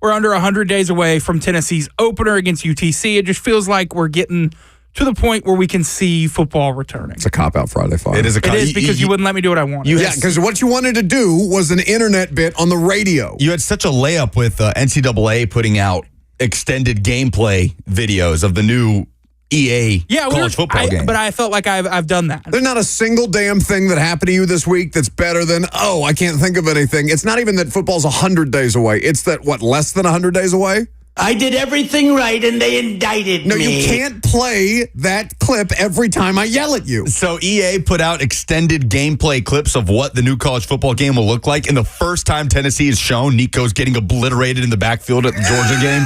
We're under 100 days away from Tennessee's opener against UTC. It just feels like we're getting to the point where we can see football returning. It's a cop-out Friday Fire. It is a cop-out. It is because you wouldn't let me do what I wanted. Yeah, because what you wanted to do was an internet bit on the radio. You had such a layup with NCAA putting out extended gameplay videos of the new EA college football game. But I felt like I've done that. There's not a single damn thing that happened to you this week that's better than, I can't think of anything. It's not even that football's 100 days away. It's that, less than 100 days away? I did everything right and they indicted me. No, you can't play that clip every time I yell at you. So EA put out extended gameplay clips of what the new college football game will look like. And the first time Tennessee is shown, Nico's getting obliterated in the backfield at the Georgia game,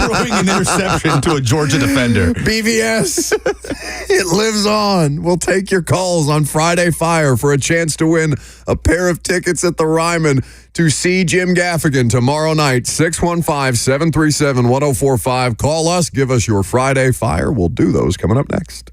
throwing an interception to a Georgia defender. BVS, it lives on. We'll take your calls on Friday Fire for a chance to win a pair of tickets at the Ryman to see Jim Gaffigan tomorrow night, 615-737-1045. Call us, give us your Friday Fire. We'll do those coming up next.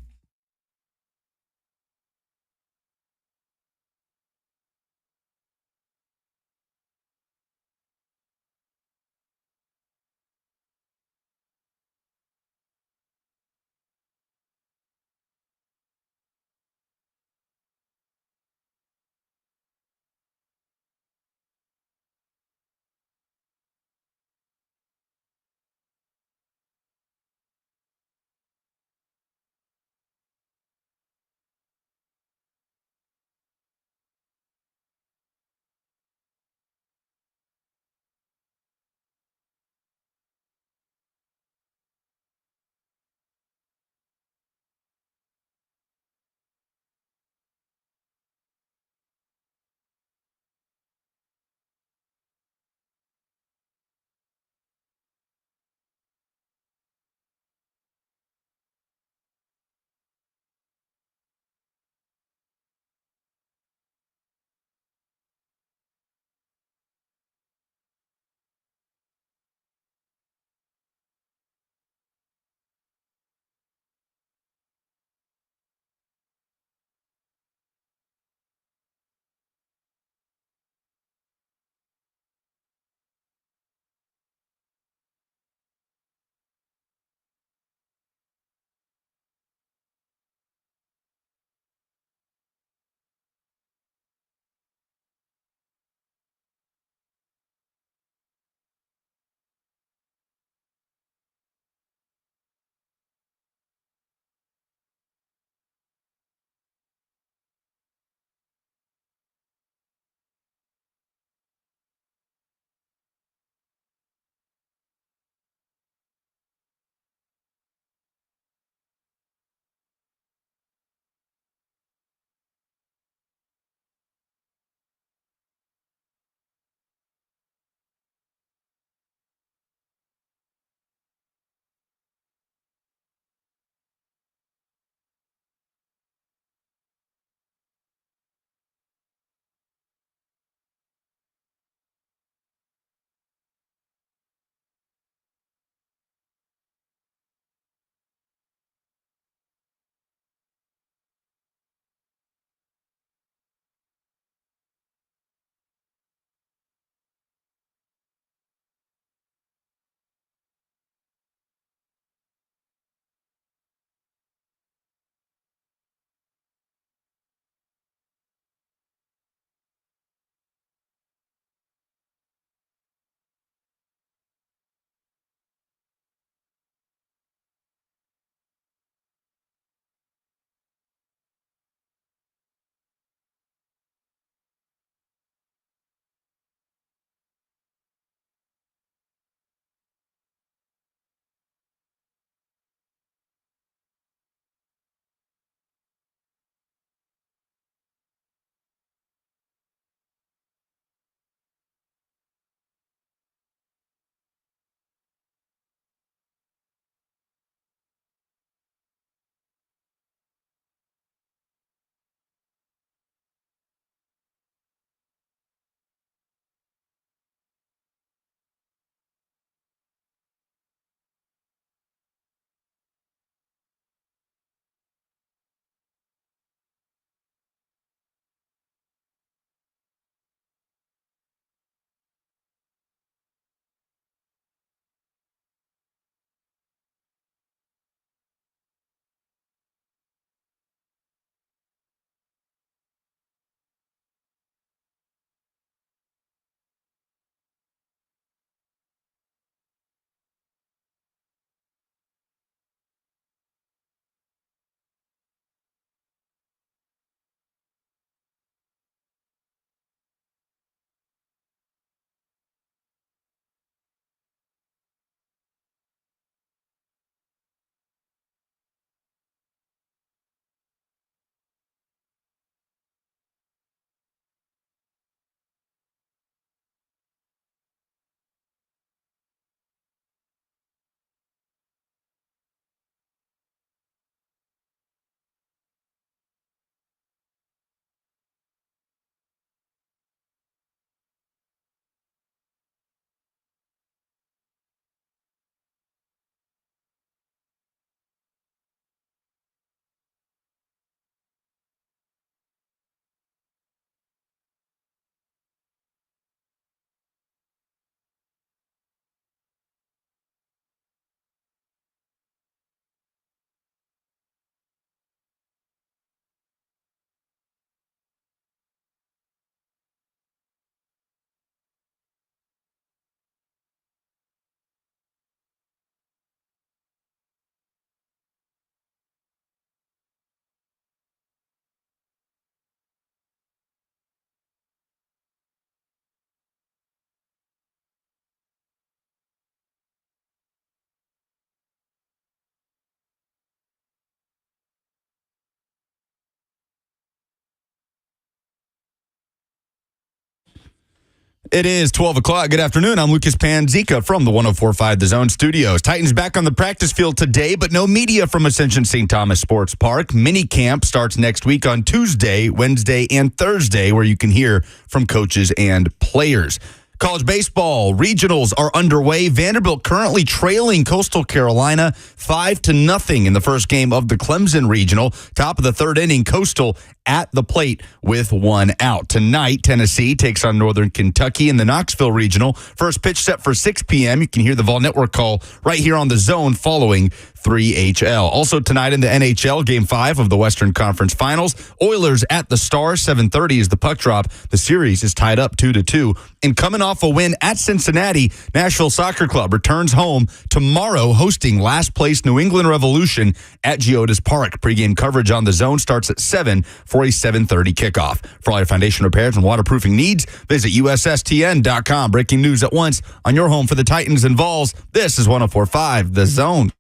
It is 12 o'clock. Good afternoon. I'm Lucas Panzica from the 104.5 The Zone Studios. Titans back on the practice field today, but no media from Ascension St. Thomas Sports Park. Mini camp starts next week on Tuesday, Wednesday, and Thursday, where you can hear from coaches and players. College baseball regionals are underway. Vanderbilt currently trailing Coastal Carolina 5-0 in the first game of the Clemson regional. Top of the third inning, Coastal at the plate with one out. Tonight, Tennessee takes on Northern Kentucky in the Knoxville regional. First pitch set for 6 p.m. You can hear the Vol Network call right here on The Zone following 3HL. Also tonight in the NHL, Game 5 of the Western Conference Finals. Oilers at the Stars, 7:30 is the puck drop. The series is tied up 2-2. And coming off a win at Cincinnati, Nashville Soccer Club returns home tomorrow, hosting last place New England Revolution at Geodis Park. Pre-game coverage on The Zone starts at 7 for a 7:30 kickoff. For all your foundation repairs and waterproofing needs, visit USSTN.com. Breaking news at once on your home for the Titans and Vols. This is 104.5 The Zone.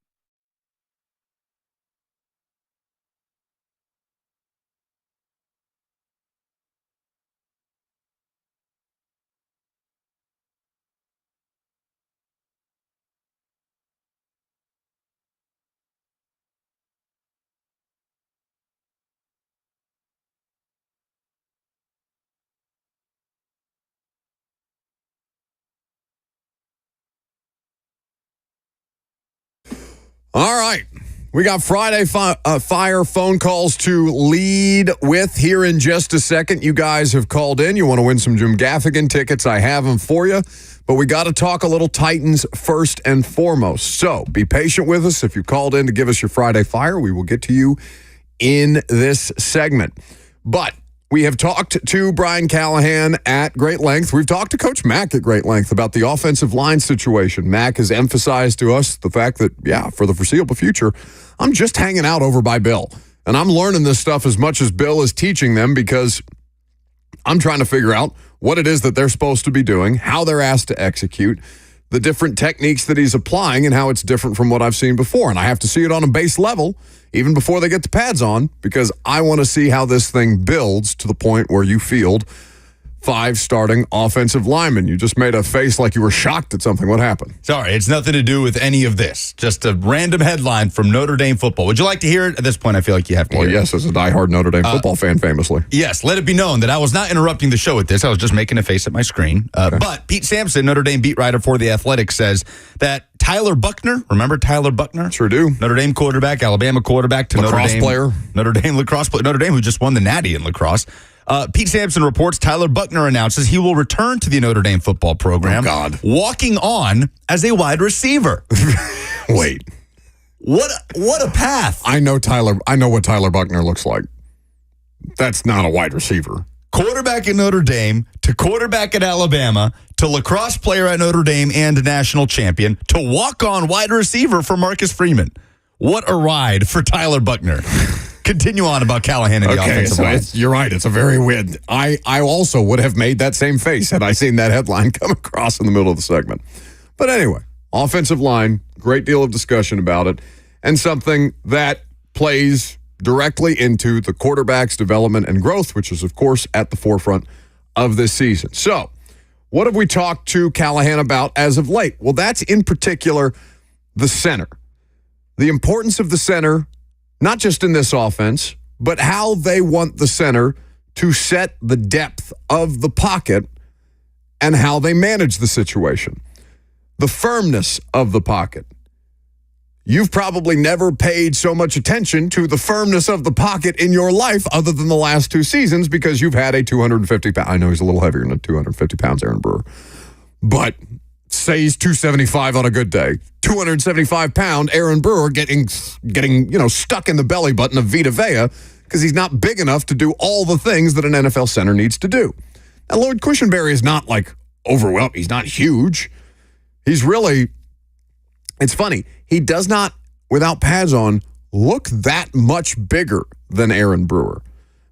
All right. We got Friday Fire phone calls to lead with here in just a second. You guys have called in. You want to win some Jim Gaffigan tickets. I have them for you. But we got to talk a little Titans first and foremost. So be patient with us. If you called in to give us your Friday Fire, we will get to you in this segment. But we have talked to Brian Callahan at great length. We've talked to Coach Mack at great length about the offensive line situation. Mack has emphasized to us the fact that, for the foreseeable future, I'm just hanging out over by Bill. And I'm learning this stuff as much as Bill is teaching them because I'm trying to figure out what it is that they're supposed to be doing, how they're asked to execute, the different techniques that he's applying, and how it's different from what I've seen before. And I have to see it on a base level even before they get the pads on, because I want to see how this thing builds to the point where you field 5 starting offensive linemen. You just made a face like you were shocked at something. What happened? Sorry, it's nothing to do with any of this. Just a random headline from Notre Dame football. Would you like to hear it? At this point, I feel like you have to hear it. Yes, as a diehard Notre Dame football fan, famously. Yes, let it be known that I was not interrupting the show with this. I was just making a face at my screen. Okay. But Pete Sampson, Notre Dame beat writer for The Athletic, says that Tyler Buckner, remember Tyler Buckner? Sure do. Notre Dame quarterback, Alabama quarterback to lacrosse player. Notre Dame lacrosse player. Notre Dame who just won the Natty in lacrosse. Pete Sampson reports Tyler Buckner announces he will return to the Notre Dame football program, walking on as a wide receiver. Wait. What a path. I know what Tyler Buckner looks like. That's not a wide receiver. Quarterback at Notre Dame to quarterback at Alabama to lacrosse player at Notre Dame and national champion to walk-on wide receiver for Marcus Freeman. What a ride for Tyler Buckner. Continue on about Callahan and the offensive line. You're right. It's a very weird. I also would have made that same face had I seen that headline come across in the middle of the segment. But anyway, offensive line, great deal of discussion about it, and something that plays directly into the quarterback's development and growth, which is, of course, at the forefront of this season. So, what have we talked to Callahan about as of late? Well, that's in particular the center. The importance of the center, not just in this offense, but how they want the center to set the depth of the pocket and how they manage the situation. The firmness of the pocket. You've probably never paid so much attention to the firmness of the pocket in your life other than the last 2 seasons because you've had a 250-pound, I know he's a little heavier than 250 pounds, Aaron Brewer, but say he's 275 on a good day. 275-pound Aaron Brewer getting stuck in the belly button of Vita Vea because he's not big enough to do all the things that an NFL center needs to do. Now, Lloyd Cushenberry is not like overwhelmed. He's not huge. He's really, it's funny, he does not, without pads on, look that much bigger than Aaron Brewer.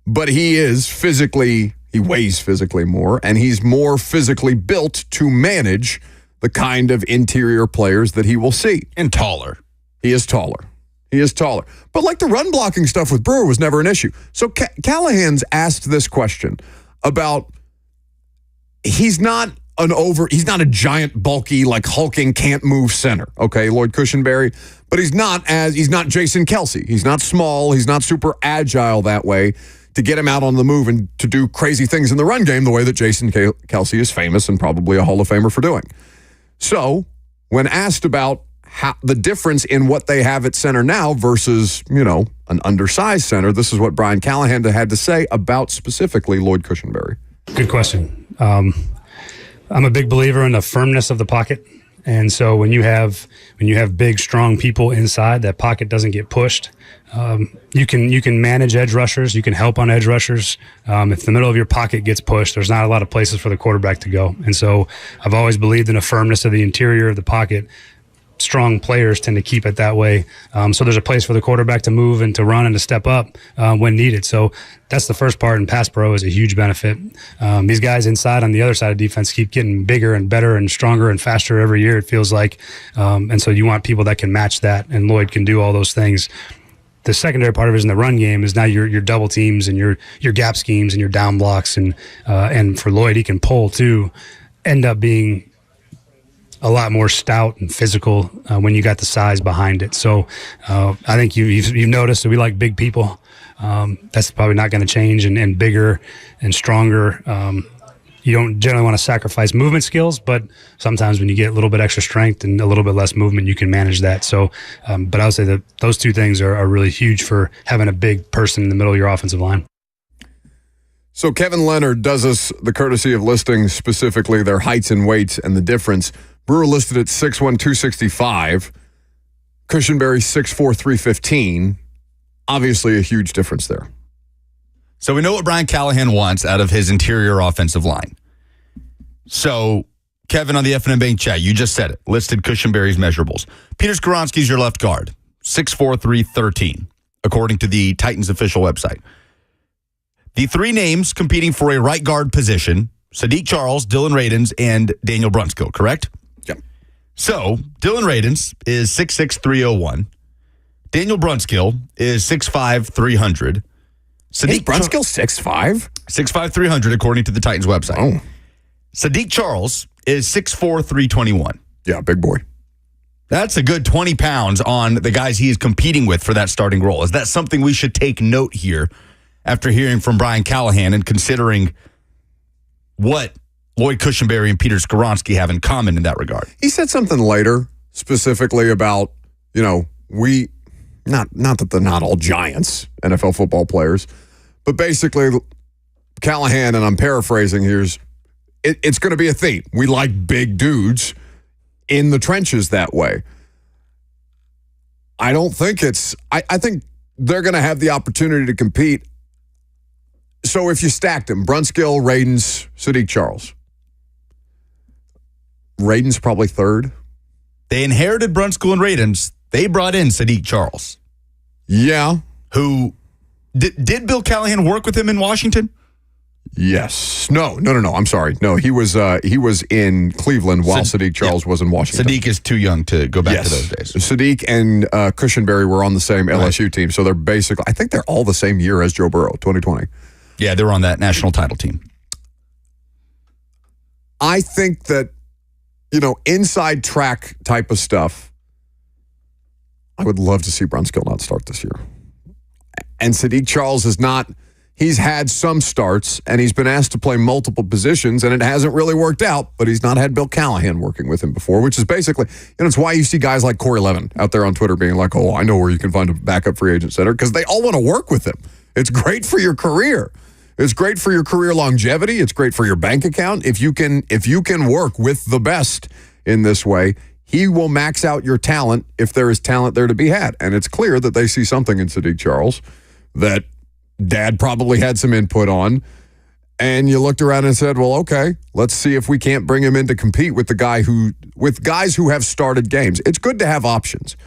But he is physically, he weighs physically more, and he's more physically built to manage the kind of interior players that he will see. And taller. He is taller. But like the run blocking stuff with Brewer was never an issue. So Callahan's asked this question about he's not a giant, bulky, like hulking, can't move center. Okay, Lloyd Cushenberry, but he's not Jason Kelce. He's not small. He's not super agile that way to get him out on the move and to do crazy things in the run game the way that Jason Kelce is famous and probably a Hall of Famer for doing. So when asked about the difference in what they have at center now versus, an undersized center, this is what Brian Callahan had to say about specifically Lloyd Cushenberry. Good question. I'm a big believer in the firmness of the pocket. And so when you have big, strong people inside, that pocket doesn't get pushed. You can manage edge rushers. You can help on edge rushers. If the middle of your pocket gets pushed, there's not a lot of places for the quarterback to go. And so I've always believed in a firmness of the interior of the pocket. Strong players tend to keep it that way. So there's a place for the quarterback to move and to run and to step up when needed. So that's the first part, and pass pro is a huge benefit. These guys inside on the other side of defense keep getting bigger and better and stronger and faster every year, it feels like. And so you want people that can match that, and Lloyd can do all those things. The secondary part of it is in the run game is now your double teams and your gap schemes and your down blocks. And for Lloyd, he can pull too, end up being a lot more stout and physical when you got the size behind it. So I think you've noticed that we like big people. That's probably not going to change, and bigger and stronger. You don't generally want to sacrifice movement skills, but sometimes when you get a little bit extra strength and a little bit less movement, you can manage that. So, but I would say that those two things are really huge for having a big person in the middle of your offensive line. So Kevin Leonard does us the courtesy of listing specifically their heights and weights and the difference. Brewer listed at 6'1", 265. Cushenberry 6'4", 315. Obviously a huge difference there. So we know what Brian Callahan wants out of his interior offensive line. So, Kevin, on the FNM Bank chat, you just said it, listed Cushenberry's measurables. Peter Skoronski's your left guard, 6'4", 313, according to the Titans official website. The three names competing for a right guard position, Sadiq Charles, Dylan Radins, and Daniel Brunskill, correct? Yep. So, Dylan Radins is 6'6", 301. Daniel Brunskill is 6'5", 300. Sadiq Brunskill 6'5"? 6'5", 300, according to the Titans website. Oh. Sadiq Charles is 6'4", 321. Yeah, big boy. That's a good 20 pounds on the guys he is competing with for that starting role. Is that something we should take note here after hearing from Brian Callahan and considering what Lloyd Cushenberry and Peter Skoronski have in common in that regard? He said something later specifically about, not that they're not all giants, NFL football players, but basically Callahan, and I'm paraphrasing here, it's going to be a theme. We like big dudes in the trenches that way. I don't think I think they're going to have the opportunity to compete. So if you stacked them, Brunskill, Radins, Sadiq Charles. Radins probably third. They inherited Brunskill and Radins. They brought in Sadiq Charles. Yeah. Who, did Bill Callahan work with him in Washington? Yes. No. I'm sorry. No, he was in Cleveland while Sadiq Charles was in Washington. Sadiq is too young to go back to those days. Sadiq and Cushenberry were on the same LSU team, so they're basically, I think they're all the same year as Joe Burrow, 2020. Yeah, they were on that national title team. I think that, inside track type of stuff, I would love to see Brunskill not start this year. And Sadiq Charles he's had some starts, and he's been asked to play multiple positions, and it hasn't really worked out, but he's not had Bill Callahan working with him before, which is basically, it's why you see guys like Corey Levin out there on Twitter being like, oh, I know where you can find a backup free agent center, because they all want to work with him. It's great for your career. It's great for your career longevity. It's great for your bank account. If you can work with the best in this way, he will max out your talent if there is talent there to be had. And it's clear that they see something in Sadiq Charles that Dad probably had some input on. And you looked around and said, well, okay, let's see if we can't bring him in to compete with guys who have started games. It's good to have options.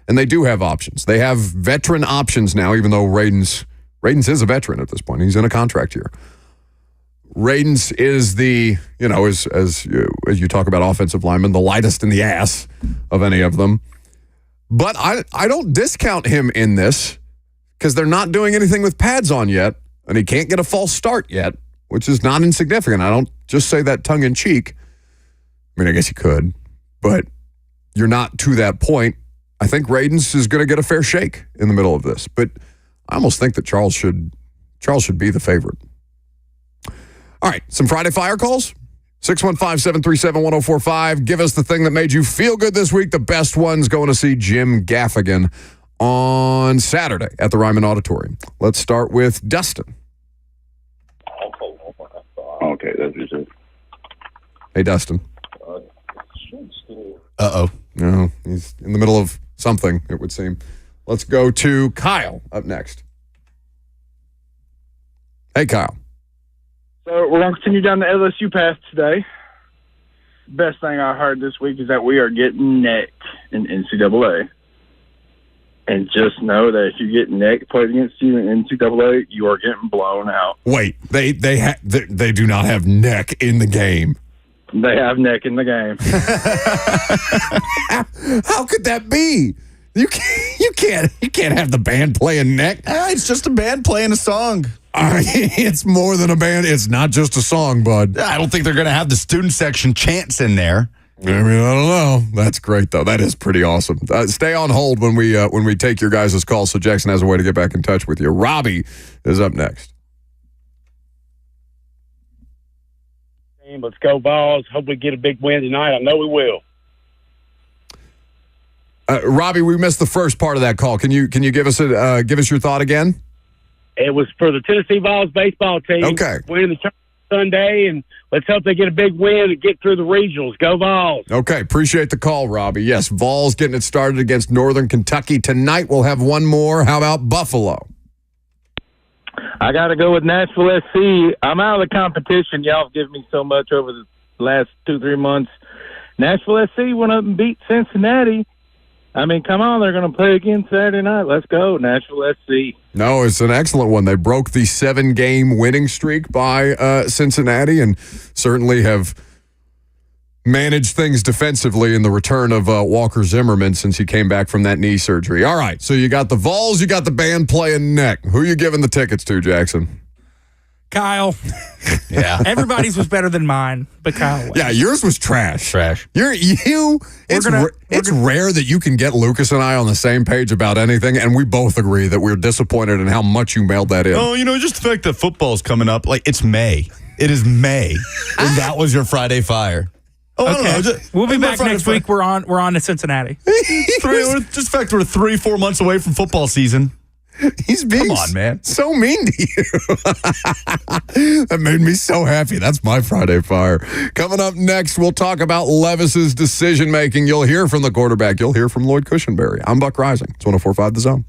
And they do have options. They have veteran options now, even though Radins is a veteran at this point. He's in a contract year. Radins is as you talk about offensive linemen, the lightest in the ass of any of them. But I don't discount him in this because they're not doing anything with pads on yet, and he can't get a false start yet, which is not insignificant. I don't just say that tongue in cheek. I mean, I guess you could, but you're not to that point. I think Radens is going to get a fair shake in the middle of this, but I almost think that Charles should be the favorite. All right, some Friday Fire calls. 615-737-1045. Give us the thing that made you feel good this week. The best one's going to see Jim Gaffigan on Saturday at the Ryman Auditorium. Let's start with Dustin. Okay, that's just it. Hey, Dustin. Uh-oh. No, he's in the middle of something, it would seem. Let's go to Kyle up next. Hey, Kyle. So we're going to continue down the LSU path today. Best thing I heard this week is that we are getting necked in NCAA. And just know that if you get neck played against you in NCAA, you are getting blown out. Wait, they do not have neck in the game. They have neck in the game. How could that be? You can't have the band playing neck. It's just a band playing a song. It's more than a band. It's not just a song, bud. I don't think they're going to have the student section chants in there. I mean, I don't know. That's great, though. That is pretty awesome. Stay on hold when we take your guys' calls so Jackson has a way to get back in touch with you. Robbie is up next. Let's go, Vols. Hope we get a big win tonight. I know we will. Robbie, we missed the first part of that call. Can you give us your thought again? It was for the Tennessee Vols baseball team. Okay. Winning the tournament Sunday, and let's hope they get a big win and get through the regionals. Go Vols. Okay, appreciate the call, Robbie. Yes, Vols getting it started against Northern Kentucky. Tonight we'll have one more. How about Buffalo? I got to go with Nashville SC. I'm out of the competition. Y'all have given me so much over the last 2-3 months. Nashville SC went up and beat Cincinnati. I mean, come on, they're going to play again Saturday night. Let's go, Nashville SC. No, it's an excellent one. They broke the 7-game winning streak by Cincinnati and certainly have managed things defensively in the return of Walker Zimmerman since he came back from that knee surgery. All right, so you got the Vols, you got the band playing neck. Who are you giving the tickets to, Jackson? Kyle. Yeah. Everybody's was better than mine, but Kyle wins. Yeah, yours was trash. Trash. It's rare that you can get Lucas and I on the same page about anything, and we both agree that we're disappointed in how much you mailed that in. Oh, just the fact that football's coming up. Like, it's May. It is May. And that was your Friday Fire. Oh, okay. We'll be back next week. We're on to Cincinnati. Just the fact we're 3-4 months away from football season. He's being Come on, man. So mean to you. That made me so happy. That's my Friday Fire. Coming up next, we'll talk about Levis's decision-making. You'll hear from the quarterback. You'll hear from Lloyd Cushenberry. I'm Buck Rising. It's 104.5 The Zone.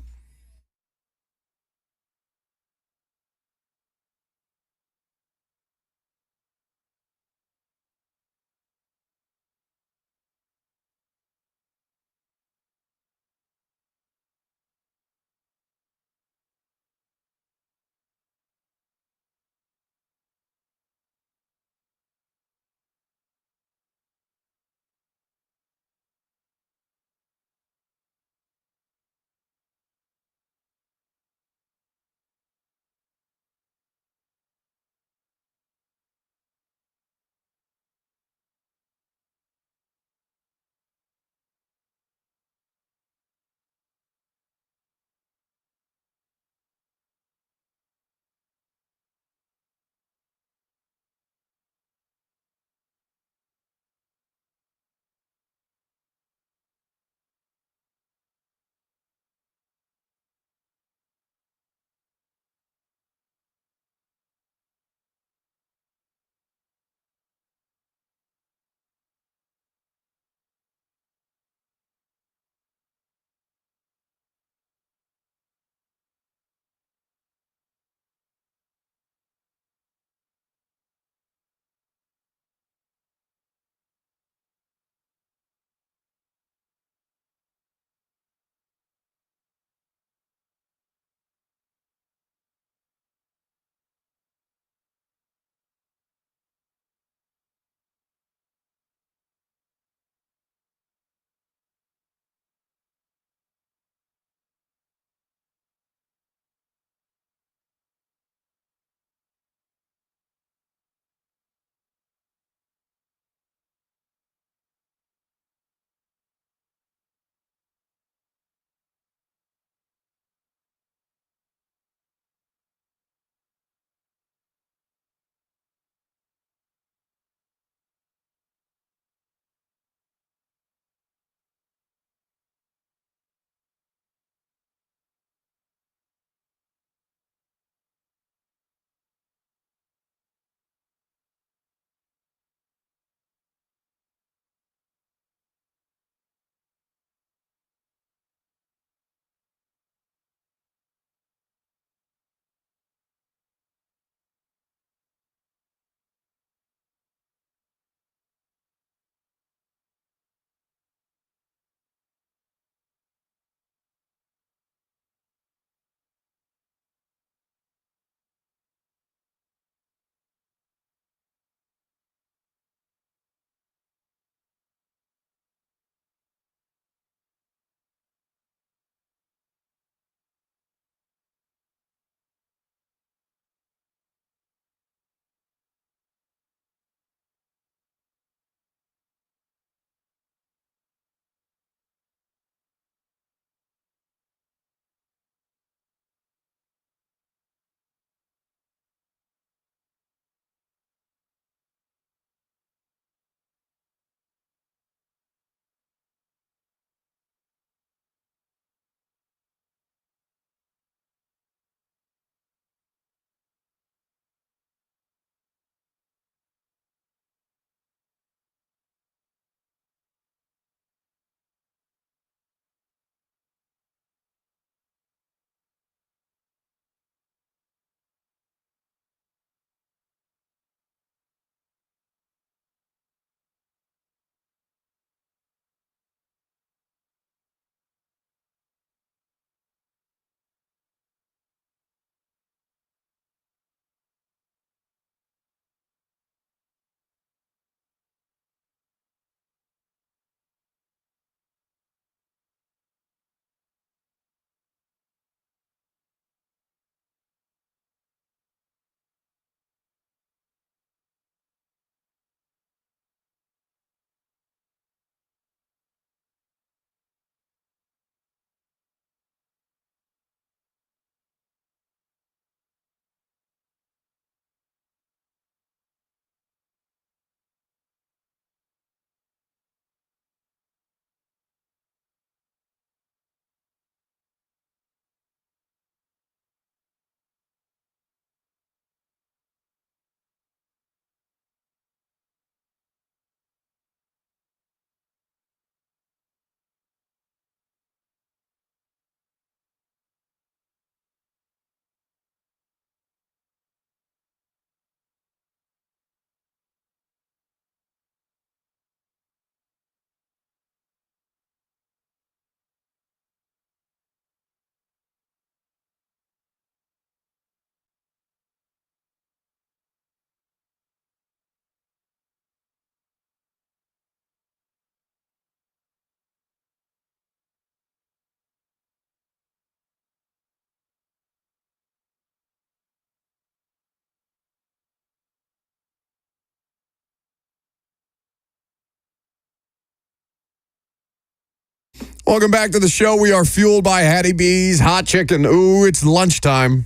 Welcome back to the show. We are fueled by Hattie B's hot chicken. Ooh, it's lunchtime.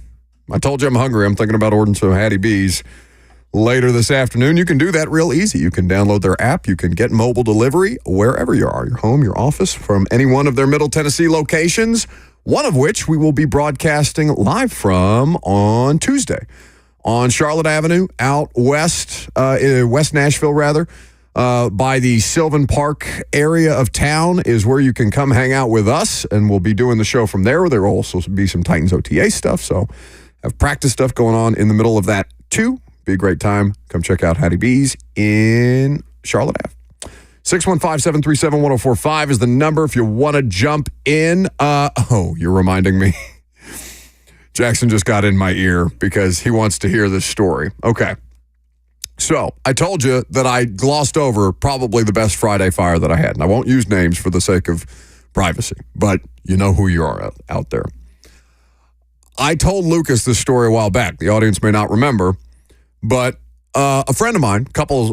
I told you I'm hungry. I'm thinking about ordering some Hattie B's later this afternoon. You can do that real easy. You can download their app. You can get mobile delivery wherever you are, your home, your office, from any one of their Middle Tennessee locations, one of which we will be broadcasting live from on Tuesday on Charlotte Avenue out west, West Nashville, rather. By the Sylvan Park area of town is where you can come hang out with us, and we'll be doing the show from there. There will also be some Titans OTA stuff, so have practice stuff going on in the middle of that too. Be a great time. Come check out Hattie B's in Charlotte Ave. 615-737-1045 is the number if you want to jump in. You're reminding me. Jackson just got in my ear because he wants to hear this story. Okay. So I told you that I glossed over probably the best Friday fire that I had. And I won't use names for the sake of privacy, but you know who you are out there. I told Lucas this story a while back. The audience may not remember, but a friend of mine,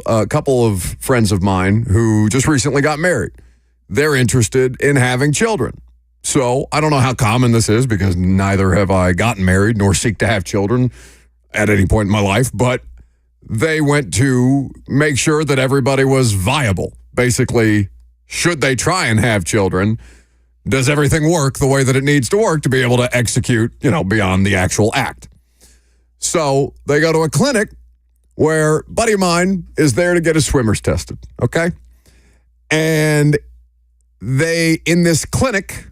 a couple of friends of mine who just recently got married, they're interested in having children. So I don't know how common this is because neither have I gotten married nor seek to have children at any point in my life, but they went to make sure that everybody was viable. Basically, should they try and have children, does everything work the way that it needs to work to be able to execute, beyond the actual act? So they go to a clinic where a buddy of mine is there to get his swimmers tested, okay? And in this clinic,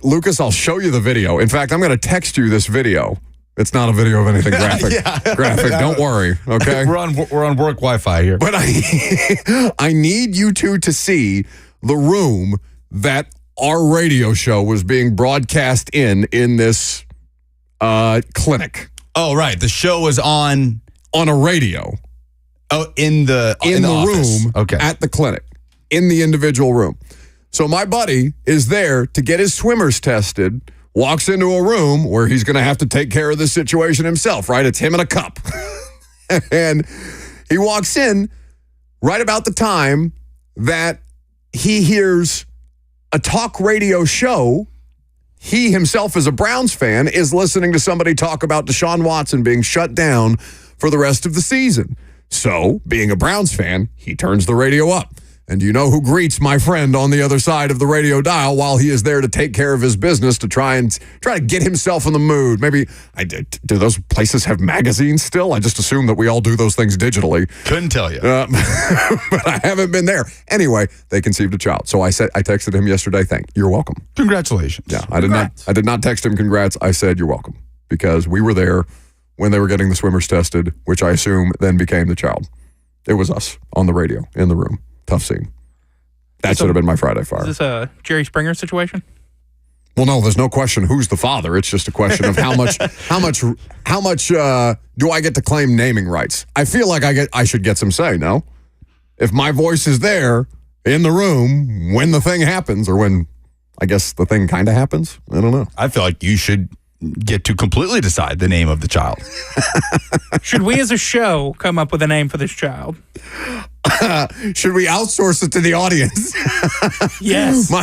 Lucas, I'll show you the video. In fact, I'm going to text you this video. It's not a video of anything graphic. Graphic, don't worry, okay? We're on work Wi-Fi here. But I need you two to see the room that our radio show was being broadcast in this clinic. Oh, right. The show was on a radio. Oh, in the room okay. At the clinic, in the individual room. So my buddy is there to get his swimmers tested, walks into a room where he's going to have to take care of this situation himself, right? It's him and a cup. And he walks in right about the time that he hears a talk radio show. He himself, as a Browns fan, is listening to somebody talk about Deshaun Watson being shut down for the rest of the season. So, being a Browns fan, he turns the radio up. And do you know who greets my friend on the other side of the radio dial while he is there to take care of his business to try to get himself in the mood? Maybe, do those places have magazines still? I just assume that we all do those things digitally. Couldn't tell you. But I haven't been there. Anyway, they conceived a child. So I texted him yesterday, you're welcome. Congratulations. Yeah, I did not text him congrats. I said, you're welcome. Because we were there when they were getting the swimmers tested, which I assume then became the child. It was us on the radio in the room. Tough scene. That should have been my Friday fire. Is this a Jerry Springer situation? Well, no, there's no question who's the father. It's just a question of how much do I get to claim naming rights? I feel like I should get some say, no? If my voice is there in the room when the thing happens, or when I guess the thing kind of happens, I don't know. I feel like you should get to completely decide the name of the child. Should we as a show come up with a name for this child? Should we outsource it to the audience? Yes.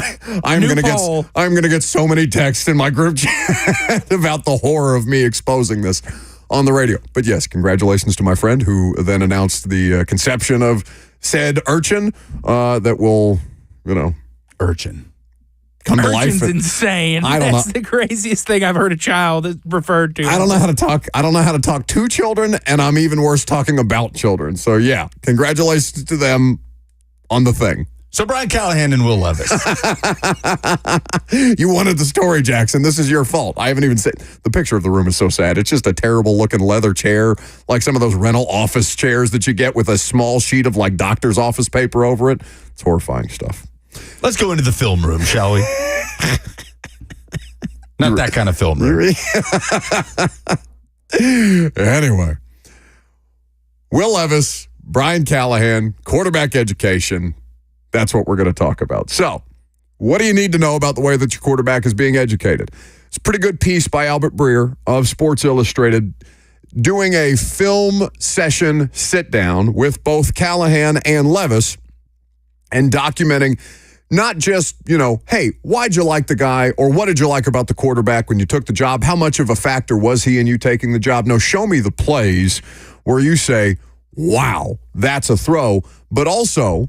I'm gonna get so many texts in my group chat about the horror of me exposing this on the radio. But yes, congratulations to my friend who then announced the conception of said urchin that will, urchin. Come to life. Urchin's insane. That's the craziest thing I've heard a child referred to. I don't know how to talk. I don't know how to talk to children, and I'm even worse talking about children. So yeah, congratulations to them on the thing. So Brian Callahan and Will Levis. You wanted the story, Jackson. This is your fault. I haven't even said the picture of the room is so sad. It's just a terrible looking leather chair, like some of those rental office chairs that you get with a small sheet of like doctor's office paper over it. It's horrifying stuff. Let's go into the film room, shall we? Not that kind of film room. Anyway, Will Levis, Brian Callahan, quarterback education. That's what we're going to talk about. So, what do you need to know about the way that your quarterback is being educated? It's a pretty good piece by Albert Breer of Sports Illustrated doing a film session sit down with both Callahan and Levis and documenting Not just, hey, why'd you like the guy, or what did you like about the quarterback when you took the job? How much of a factor was he in you taking the job? No, show me the plays where you say, wow, that's a throw. But also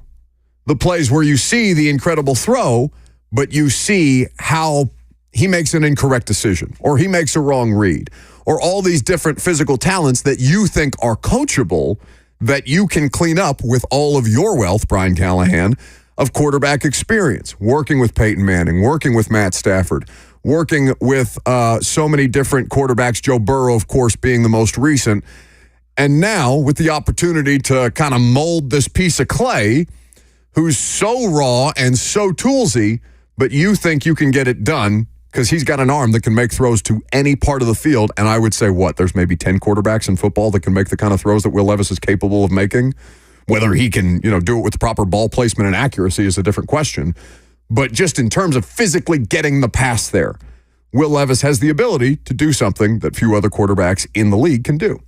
the plays where you see the incredible throw, but you see how he makes an incorrect decision, or he makes a wrong read, or all these different physical talents that you think are coachable that you can clean up with all of your wealth, Brian Callahan, of quarterback experience, working with Peyton Manning, working with Matt Stafford, working with so many different quarterbacks, Joe Burrow, of course, being the most recent. And now with the opportunity to kind of mold this piece of clay who's so raw and so toolsy, but you think you can get it done because he's got an arm that can make throws to any part of the field. And I would say, there's maybe 10 quarterbacks in football that can make the kind of throws that Will Levis is capable of making. Whether he can, do it with the proper ball placement and accuracy is a different question. But just in terms of physically getting the pass there, Will Levis has the ability to do something that few other quarterbacks in the league can do.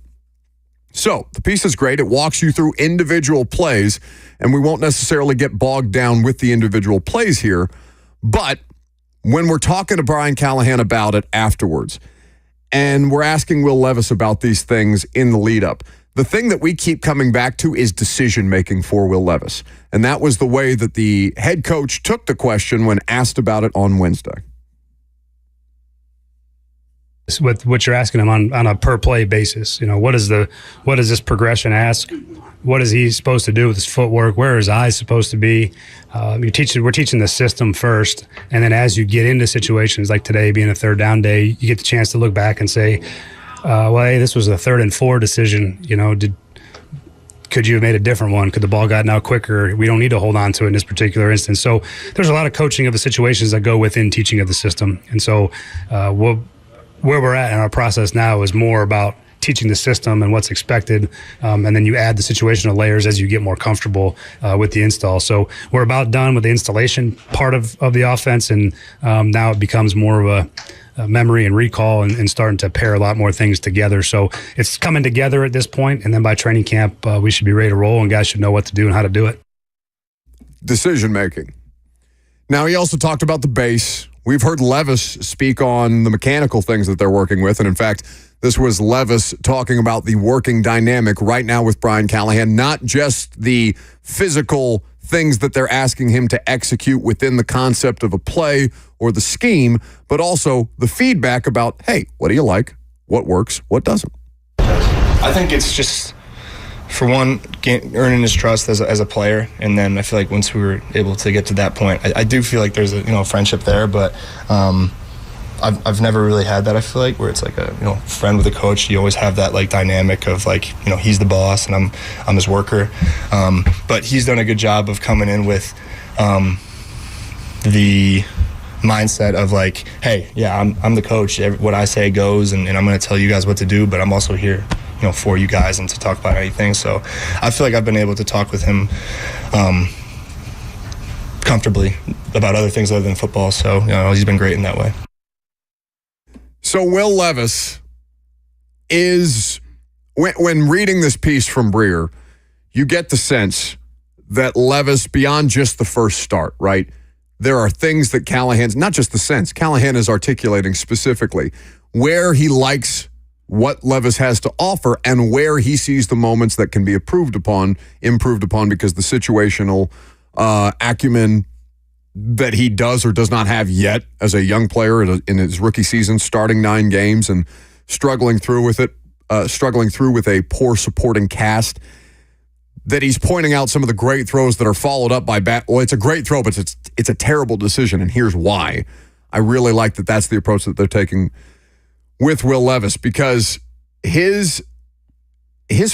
So the piece is great. It walks you through individual plays, and we won't necessarily get bogged down with the individual plays here. But when we're talking to Brian Callahan about it afterwards, and we're asking Will Levis about these things in the lead up, the thing that we keep coming back to is decision-making for Will Levis. And that was the way that the head coach took the question when asked about it on Wednesday. With what you're asking him on a per-play basis, what does this progression ask? What is he supposed to do with his footwork? Where are his eyes supposed to be? We're teaching the system first, and then as you get into situations like today being a third down day, you get the chance to look back and say, hey, this was a 3rd and 4 decision. Could you have made a different one? Could the ball gotten out quicker? We don't need to hold on to it in this particular instance. So there's a lot of coaching of the situations that go within teaching of the system. And so where we're at in our process now is more about teaching the system and what's expected, and then you add the situational layers as you get more comfortable with the install. So we're about done with the installation part of the offense, and now it becomes more of a memory and recall and starting to pair a lot more things together. So it's coming together at this point, and then by training camp, we should be ready to roll, and guys should know what to do and how to do it. Decision-making. Now, he also talked about the base. We've heard Levis speak on the mechanical things that they're working with, and in fact, this was Levis talking about the working dynamic right now with Brian Callahan, not just the physical things that they're asking him to execute within the concept of a play or the scheme, but also the feedback about, hey, what do you like? What works? What doesn't? I think it's just, for one, earning his trust as a player, and then I feel like once we were able to get to that point, I do feel like there's a friendship there, but I've never really had that. I feel like where it's like a friend with a coach. You always have that dynamic of he's the boss and I'm his worker. But he's done a good job of coming in with the mindset of hey, yeah, I'm the coach. What I say goes, and I'm going to tell you guys what to do. But I'm also here, for you guys and to talk about anything. So I feel like I've been able to talk with him comfortably about other things other than football. So he's been great in that way. So Will Levis is, when reading this piece from Breer, you get the sense that Levis, beyond just the first start, right? There are things that Callahan's, not just the sense, Callahan is articulating specifically where he likes what Levis has to offer and where he sees the moments that can be improved upon because the situational acumen that he does or does not have yet as a young player in his rookie season, starting 9 games and struggling through with a poor supporting cast, that he's pointing out some of the great throws that are followed up by it's a great throw, but it's a terrible decision, and here's why. I really like that that's the approach that they're taking with Will Levis, because his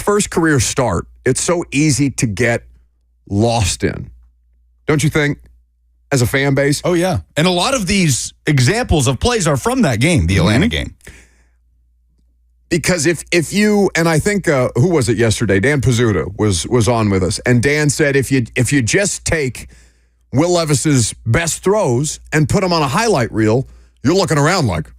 first career start, it's so easy to get lost in. Don't you think? As a fan base? Oh, yeah. And a lot of these examples of plays are from that game, the Atlanta game. Because if you, and I think, who was it yesterday? Dan Pizzuta was on with us. And Dan said, if you just take Will Levis's best throws and put them on a highlight reel, you're looking around like,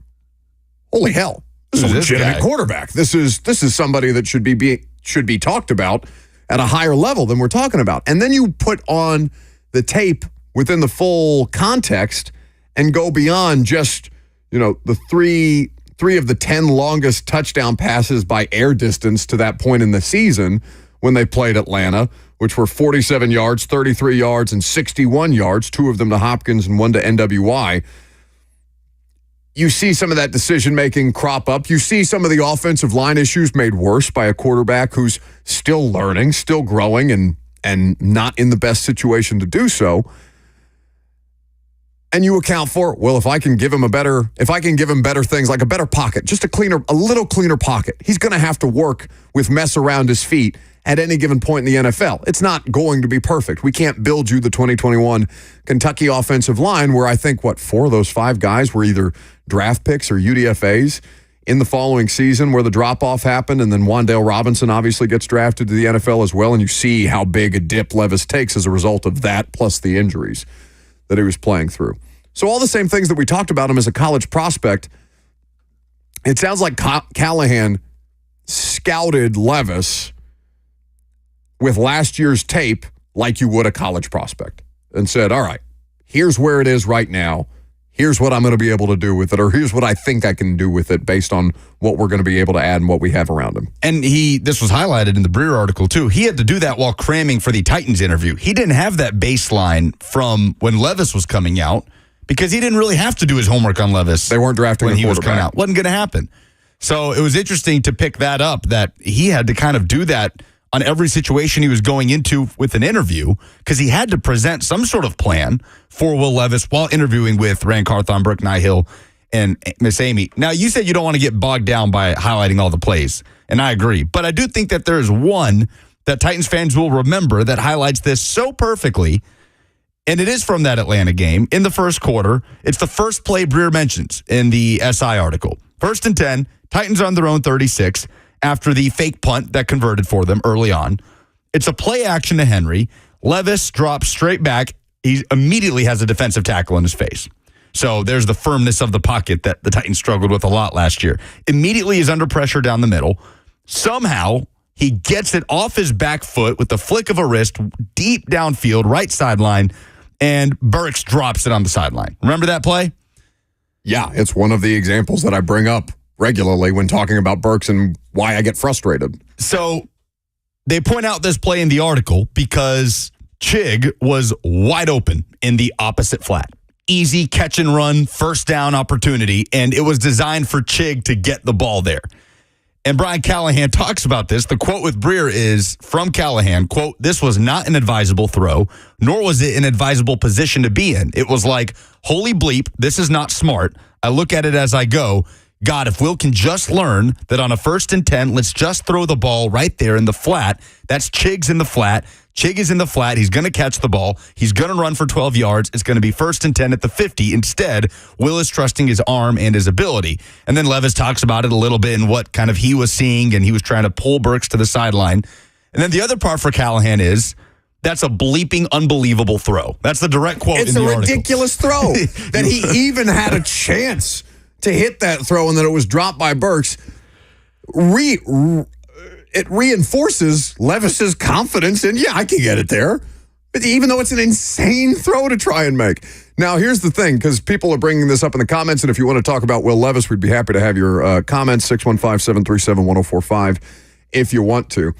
holy hell, this is a legitimate quarterback. This is somebody that should be talked about at a higher level than we're talking about. And then you put on the tape within the full context and go beyond just, the three of the 10 longest touchdown passes by air distance to that point in the season when they played Atlanta, which were 47 yards, 33 yards, and 61 yards, 2 of them to Hopkins and 1 to NWI. You see some of that decision-making crop up. You see some of the offensive line issues made worse by a quarterback who's still learning, still growing, and not in the best situation to do so. And you account for, well, if I can give him better things like a better pocket, just a little cleaner pocket, he's going to have to work with mess around his feet at any given point in the NFL. It's not going to be perfect. We can't build you the 2021 Kentucky offensive line where I think, 4 of those 5 guys were either draft picks or UDFAs in the following season where the drop-off happened, and then Wan'Dale Robinson obviously gets drafted to the NFL as well, and you see how big a dip Levis takes as a result of that, plus the injuries that he was playing through. So all the same things that we talked about him as a college prospect, it sounds like Callahan scouted Levis with last year's tape like you would a college prospect and said, all right, here's where it is right now. Here's what I'm going to be able to do with it, or here's what I think I can do with it based on what we're going to be able to add and what we have around him. And this was highlighted in the Breer article too. He had to do that while cramming for the Titans interview. He didn't have that baseline from when Levis was coming out because he didn't really have to do his homework on Levis. They weren't drafting when a he was quarterback. coming out. Wasn't going to happen. So it was interesting to pick that up, that he had to kind of do that on every situation he was going into with an interview, because he had to present some sort of plan for Will Levis while interviewing with Rand Carthon, Brooke Nihill, and Miss Amy. Now, you said you don't want to get bogged down by highlighting all the plays, and I agree. But I do think that there is one that Titans fans will remember that highlights this so perfectly, and it is from that Atlanta game in the first quarter. It's the first play Breer mentions in the SI article. 1st and 10, Titans on their own 36. After the fake punt that converted for them early on. It's a play action to Henry. Levis drops straight back. He immediately has a defensive tackle in his face. So there's the firmness of the pocket that the Titans struggled with a lot last year. Immediately is under pressure down the middle. Somehow he gets it off his back foot with the flick of a wrist, deep downfield, right sideline, and Burks drops it on the sideline. Remember that play? Yeah, it's one of the examples that I bring up regularly when talking about Burks and why I get frustrated. So they point out this play in the article because Chig was wide open in the opposite flat. Easy catch and run, first down opportunity, and it was designed for Chig to get the ball there. And Brian Callahan talks about this. The quote with Breer is from Callahan, quote, "This was not an advisable throw, nor was it an advisable position to be in. It was like, holy bleep, this is not smart. I look at it as I go. God, if Will can just learn that on a 1st and 10, let's just throw the ball right there in the flat. That's Chig's in the flat. Chig is in the flat. He's going to catch the ball. He's going to run for 12 yards. It's going to be 1st and 10 at the 50. Instead, Will is trusting his arm and his ability." And then Levis talks about it a little bit and what kind of he was seeing, and he was trying to pull Burks to the sideline. And then the other part for Callahan is, that's a bleeping unbelievable throw. That's the direct quote in the article. It's a ridiculous throw that he even had a chance to hit that throw and that it was dropped by Burks. It reinforces Levis's confidence in, I can get it there. But even though it's an insane throw to try and make. Now, here's the thing, because people are bringing this up in the comments, and if you want to talk about Will Levis, we'd be happy to have your comments, 615-737-1045, if you want to.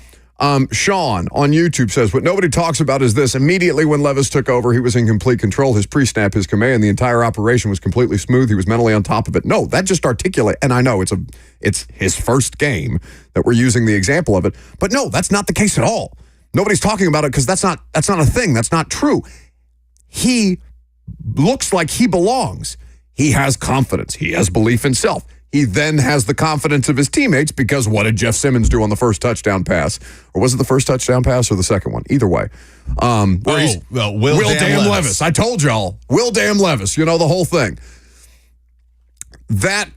Sean on YouTube says, what nobody talks about is this. Immediately when Levis took over, he was in complete control. His pre-snap, his command, the entire operation was completely smooth. He was mentally on top of it. No, that just articulate. And I know it's his first game that we're using the example of it. But no, that's not the case at all. Nobody's talking about it because that's not a thing. That's not true. He looks like he belongs. He has confidence. He has belief in self. He then has the confidence of his teammates because what did Jeff Simmons do on the first touchdown pass? Or was it the first touchdown pass or the second one? Either way. Will Damn Levis. I told y'all. Will Damn Levis. The whole thing. That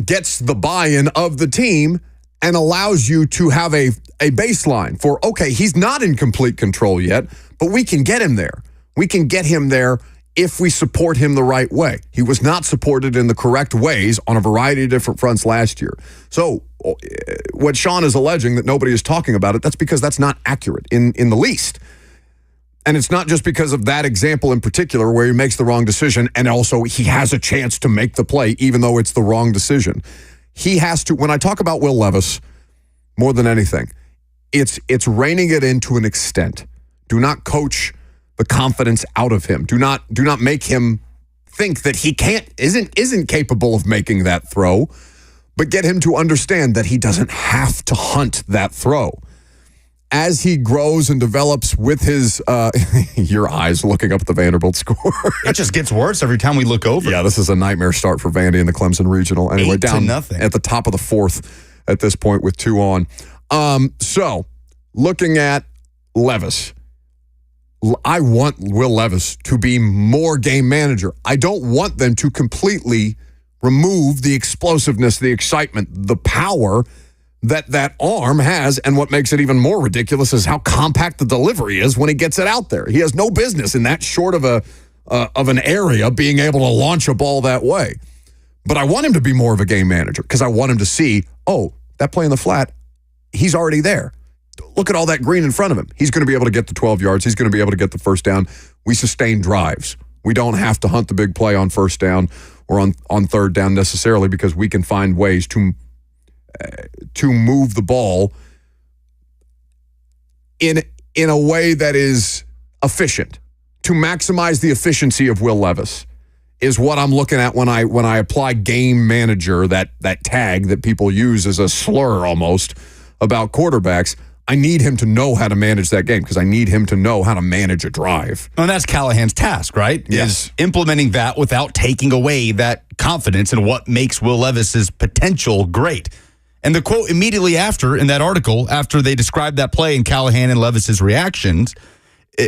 gets the buy-in of the team and allows you to have a baseline for, okay, he's not in complete control yet, but we can get him there. We can get him there if we support him the right way. He was not supported in the correct ways on a variety of different fronts last year. So what Sean is alleging that nobody is talking about it, that's because that's not accurate in the least. And it's not just because of that example in particular where he makes the wrong decision and also he has a chance to make the play even though it's the wrong decision. He has to, when I talk about Will Levis, more than anything, it's reining it in to an extent. Do not coach the confidence out of him. Do not make him think that he isn't capable of making that throw, but get him to understand that he doesn't have to hunt that throw. As he grows and develops with his, your eyes looking up at the Vanderbilt score. It just gets worse every time we look over. Yeah, this is a nightmare start for Vandy in the Clemson Regional. Anyway, 8-0 at the top of the fourth at this point with 2 on. So, looking at Levis, I want Will Levis to be more game manager. I don't want them to completely remove the explosiveness, the excitement, the power that arm has, and what makes it even more ridiculous is how compact the delivery is when he gets it out there. He has no business in that short of an area being able to launch a ball that way. But I want him to be more of a game manager because I want him to see, oh, that play in the flat, he's already there. Look at all that green in front of him. He's going to be able to get the 12 yards. He's going to be able to get the first down. We sustain drives. We don't have to hunt the big play on first down or on third down necessarily because we can find ways to move the ball in a way that is efficient, to maximize the efficiency of Will Levis is what I'm looking at when I apply game manager, that tag that people use as a slur almost about quarterbacks. I need him to know how to manage that game because I need him to know how to manage a drive. And that's Callahan's task, right? Yes. Is implementing that without taking away that confidence in what makes Will Levis's potential great. And the quote immediately after, in that article, after they described that play and Callahan and Levis's reactions,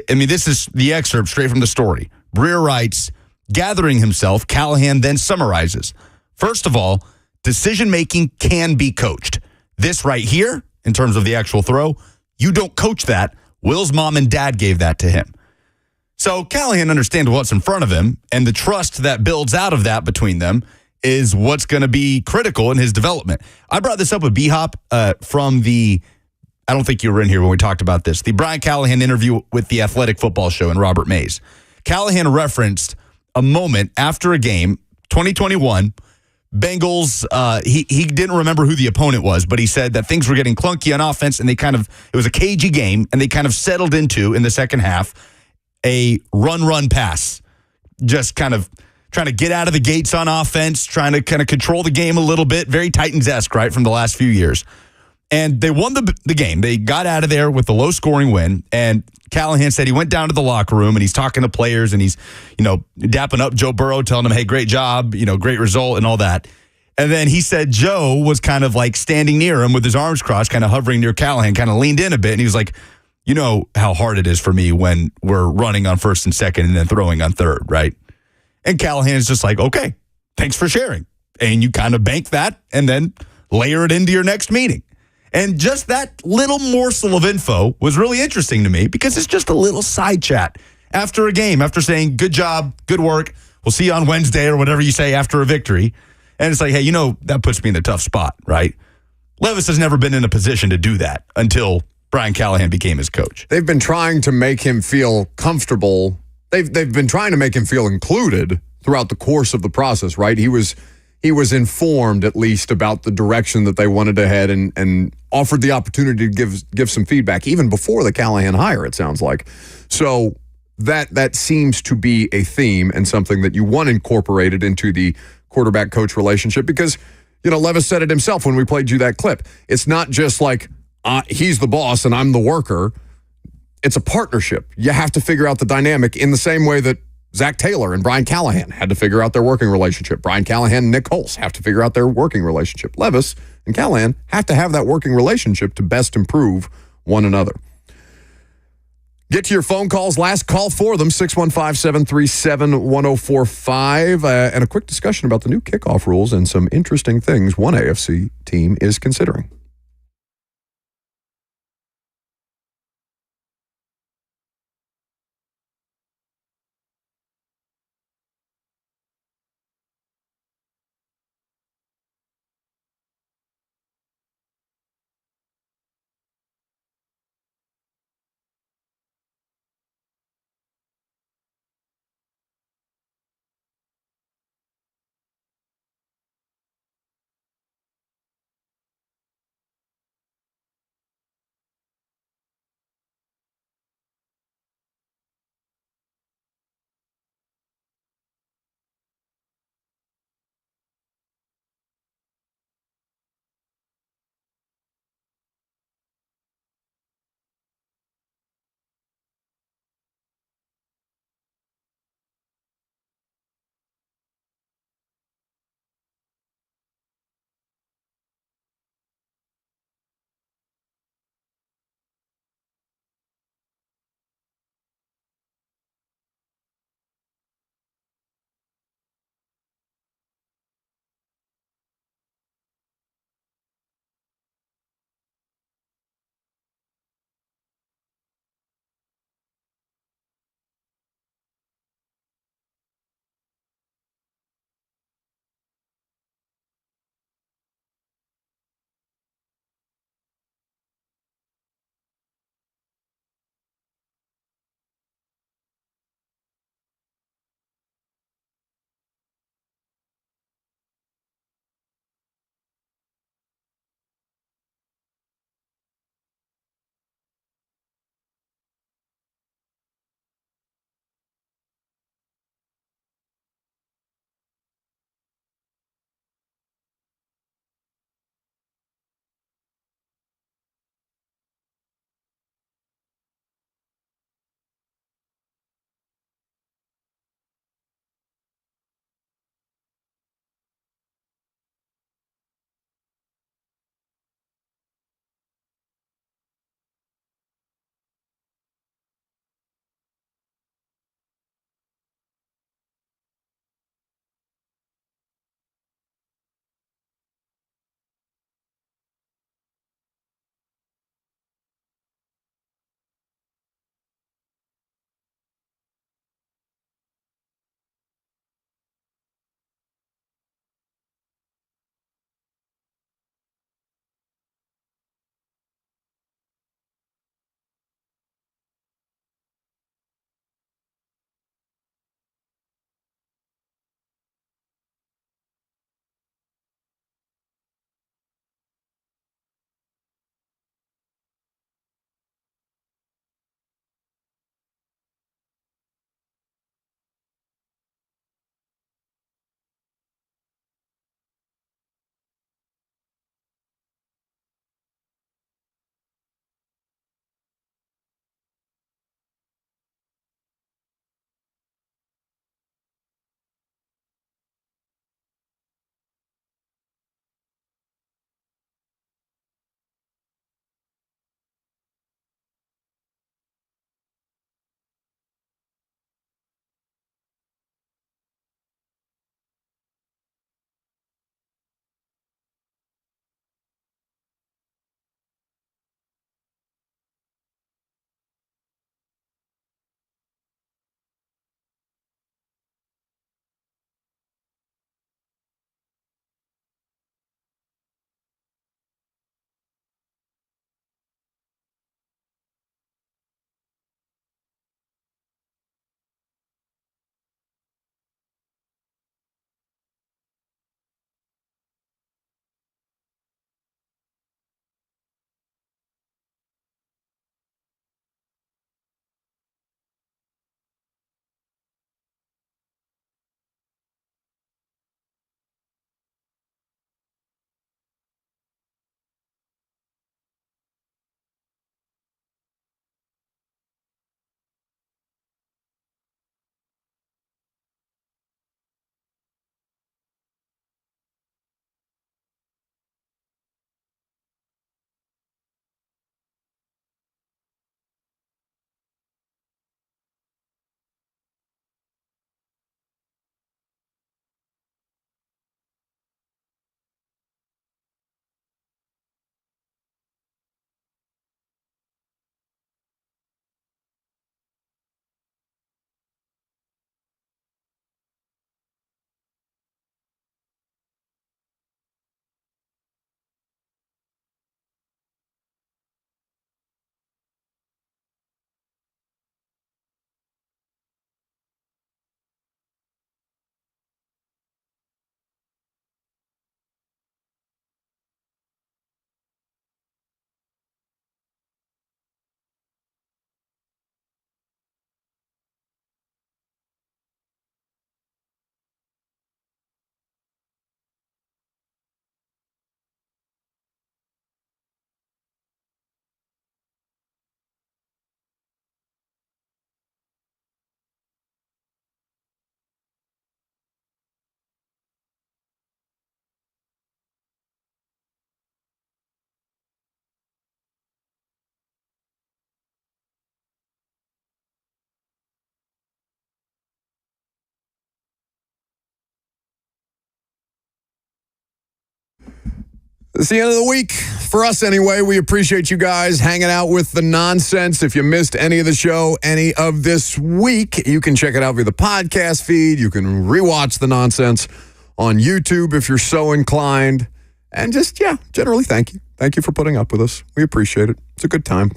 this is the excerpt straight from the story. Breer writes, gathering himself, Callahan then summarizes. First of all, decision-making can be coached. This right here, in terms of the actual throw, you don't coach that. Will's mom and dad gave that to him. So Callahan understands what's in front of him, and the trust that builds out of that between them is what's going to be critical in his development. I brought this up with B-Hop from I don't think you were in here when we talked about this, the Brian Callahan interview with the Athletic Football Show and Robert Mays. Callahan referenced a moment after a game, 2021, Bengals, he didn't remember who the opponent was, but he said that things were getting clunky on offense, and it was a cagey game, and they kind of settled into, in the second half, a run pass. Just kind of trying to get out of the gates on offense, trying to kind of control the game a little bit. Very Titans-esque, right, from the last few years. And they won the game. They got out of there with a low-scoring win. And Callahan said he went down to the locker room and he's talking to players and he's, dapping up Joe Burrow, telling him, hey, great job, great result and all that. And then he said Joe was kind of like standing near him with his arms crossed, kind of hovering near Callahan, kind of leaned in a bit. And he was like, you know how hard it is for me when we're running on first and second and then throwing on third, right? And Callahan's just like, okay, thanks for sharing. And you kind of bank that and then layer it into your next meeting. And just that little morsel of info was really interesting to me because it's just a little side chat after a game, after saying, good job, good work, we'll see you on Wednesday or whatever you say after a victory. And it's like, hey, that puts me in a tough spot, right? Levis has never been in a position to do that until Brian Callahan became his coach. They've been trying to make him feel comfortable. They've been trying to make him feel included throughout the course of the process, right? He was informed at least about the direction that they wanted to head and offered the opportunity to give some feedback even before the Callahan hire, it sounds like. So that seems to be a theme and something that you want incorporated into the quarterback-coach relationship because, Levis said it himself when we played you that clip. It's not just like he's the boss and I'm the worker. It's a partnership. You have to figure out the dynamic in the same way that Zach Taylor and Brian Callahan had to figure out their working relationship. Brian Callahan and Nick Holz have to figure out their working relationship. Levis and Callahan have to have that working relationship to best improve one another. Get to your phone calls. Last call for them, 615-737-1045. And a quick discussion about the new kickoff rules and some interesting things one AFC team is considering. It's the end of the week. For us, anyway, we appreciate you guys hanging out with the nonsense. If you missed any of the show, any of this week, you can check it out via the podcast feed. You can rewatch the nonsense on YouTube if you're so inclined. And just, generally, thank you. Thank you for putting up with us. We appreciate it. It's a good time.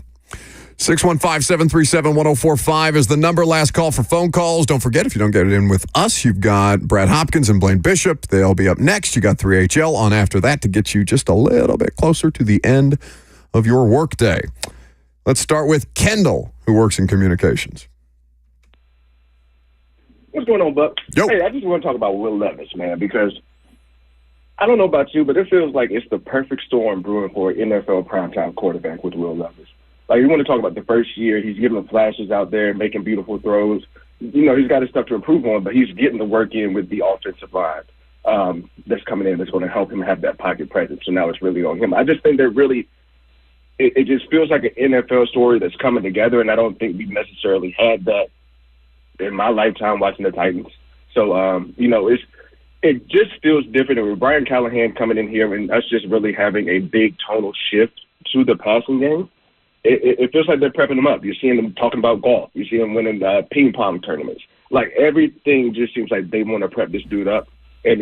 615-737-1045 is the number. Last call for phone calls. Don't forget, if you don't get it in with us, you've got Brad Hopkins and Blaine Bishop. They'll be up next. You got 3HL on after that to get you just a little bit closer to the end of your workday. Let's start with Kendall, who works in communications. What's going on, Buck? Yo. Hey, I just want to talk about Will Levis, man, because I don't know about you, but it feels like it's the perfect storm brewing for an NFL primetime quarterback with Will Levis. Like, you want to talk about the first year, he's giving the flashes out there, making beautiful throws. You know, he's got his stuff to improve on, but he's getting the work in with the offensive line that's coming in that's going to help him have that pocket presence. So now it's really on him. I just think it just feels like an NFL story that's coming together, and I don't think we've necessarily had that in my lifetime watching the Titans. So, it just feels different. And with Brian Callahan coming in here and us just really having a big tonal shift to the passing game, it feels like they're prepping them up. You're seeing them talking about golf. You see them winning ping pong tournaments. Like, everything just seems like they want to prep this dude up. And,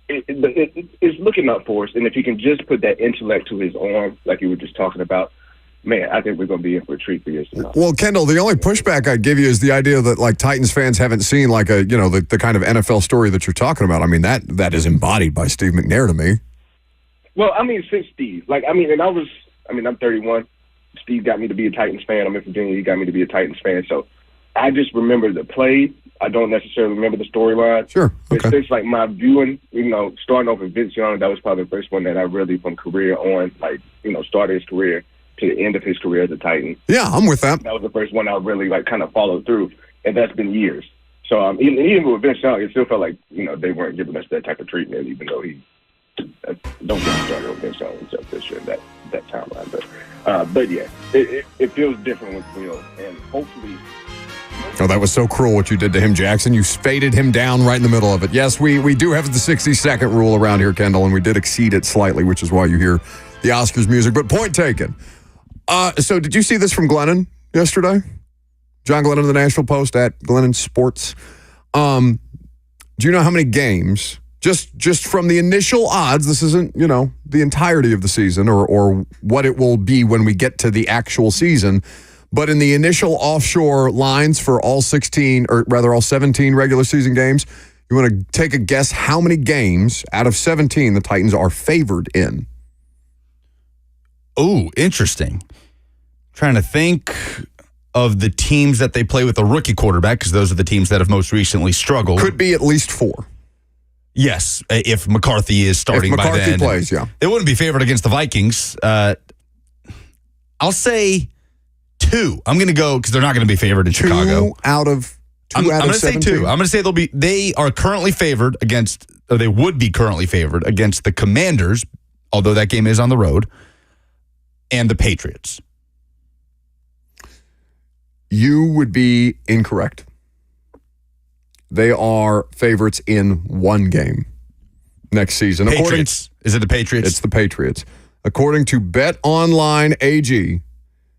it's looking up for us. And if he can just put that intellect to his arm, like you were just talking about, man, I think we're going to be in for a treat for years to come. Well, Kendall, the only pushback I'd give you is the idea that, like, Titans fans haven't seen, like, the kind of NFL story that you're talking about. I mean, that is embodied by Steve McNair to me. Well, I mean, since Steve. I'm 31. Steve got me to be a Titans fan. I'm in Virginia. He got me to be a Titans fan. So I just remember the play. I don't necessarily remember the storyline. Sure. Okay. But since, like, my viewing, starting off with Vince Young, that was probably the first one that I really, from career on, started his career to the end of his career as a Titan. Yeah, I'm with that. That was the first one I really, kind of followed through. And that's been years. So even with Vince Young, it still felt like, they weren't giving us that type of treatment, even though he don't get me started on Vince Young and Jeff Fisher in that timeline. But yeah, it feels different with Will, and hopefully. Oh, that was so cruel what you did to him, Jackson. You faded him down right in the middle of it. Yes, we do have the 60-second rule around here, Kendall, and we did exceed it slightly, which is why you hear the Oscars music. But point taken. So did you see this from Glennon yesterday? John Glennon of the Nashville Post at Glennon Sports. Do you know how many games, just from the initial odds, this isn't, the entirety of the season or what it will be when we get to the actual season, but in the initial offshore lines for all 17 regular season games, you want to take a guess how many games out of 17 the Titans are favored in? Oh, interesting. Trying to think of the teams that they play with a rookie quarterback, because those are the teams that have most recently struggled. Could be at least 4. Yes, if McCarthy is starting by then. If McCarthy plays, yeah. They wouldn't be favored against the Vikings. I'll say 2. I'm going to go, because they're not going to be favored in Chicago. I'm going to say 2. I'm going to say they are currently favored against, or they would be currently favored against the Commanders, although that game is on the road, and the Patriots. You would be incorrect. They are favorites in 1 game next season. Patriots. Is it the Patriots? It's the Patriots. According to BetOnline AG,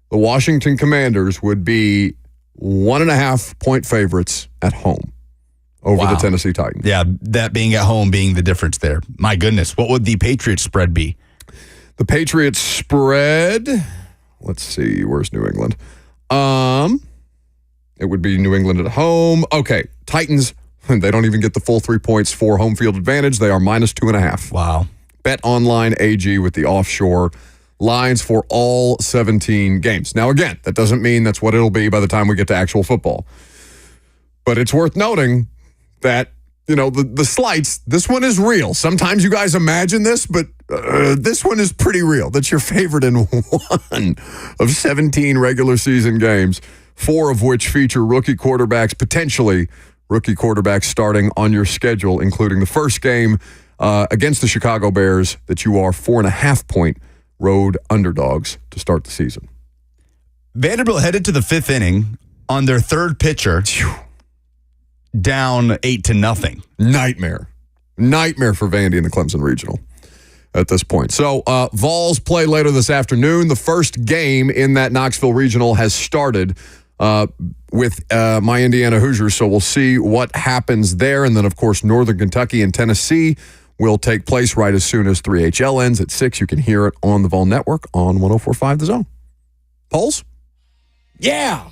the Washington Commanders would be 1.5-point favorites at home over the Tennessee Titans. Yeah, that being at home being the difference there. My goodness, what would the Patriots spread be? The Patriots spread, let's see, where's New England? It would be New England at home. Okay, Titans, they don't even get the full 3 points for home field advantage. They are -2.5. Wow. BetOnline AG with the offshore lines for all 17 games. Now, again, that doesn't mean that's what it'll be by the time we get to actual football. But it's worth noting that, the slights, this one is real. Sometimes you guys imagine this, but this one is pretty real. That's your favorite in 1 of 17 regular season games, 4 of which feature rookie quarterbacks, potentially rookie quarterbacks starting on your schedule, including the first game against the Chicago Bears that you are 4.5-point road underdogs to start the season. Vanderbilt headed to the 5th inning on their third pitcher, down 8-0. Nightmare for Vandy in the Clemson Regional. at this point. So Vols play later this afternoon. The first game in that Knoxville Regional has started with my Indiana Hoosiers, so we'll see what happens there. And then, of course, Northern Kentucky and Tennessee will take place right as soon as 3HL ends at 6. You can hear it on the Vol Network on 104.5 The Zone. Polls? Yeah.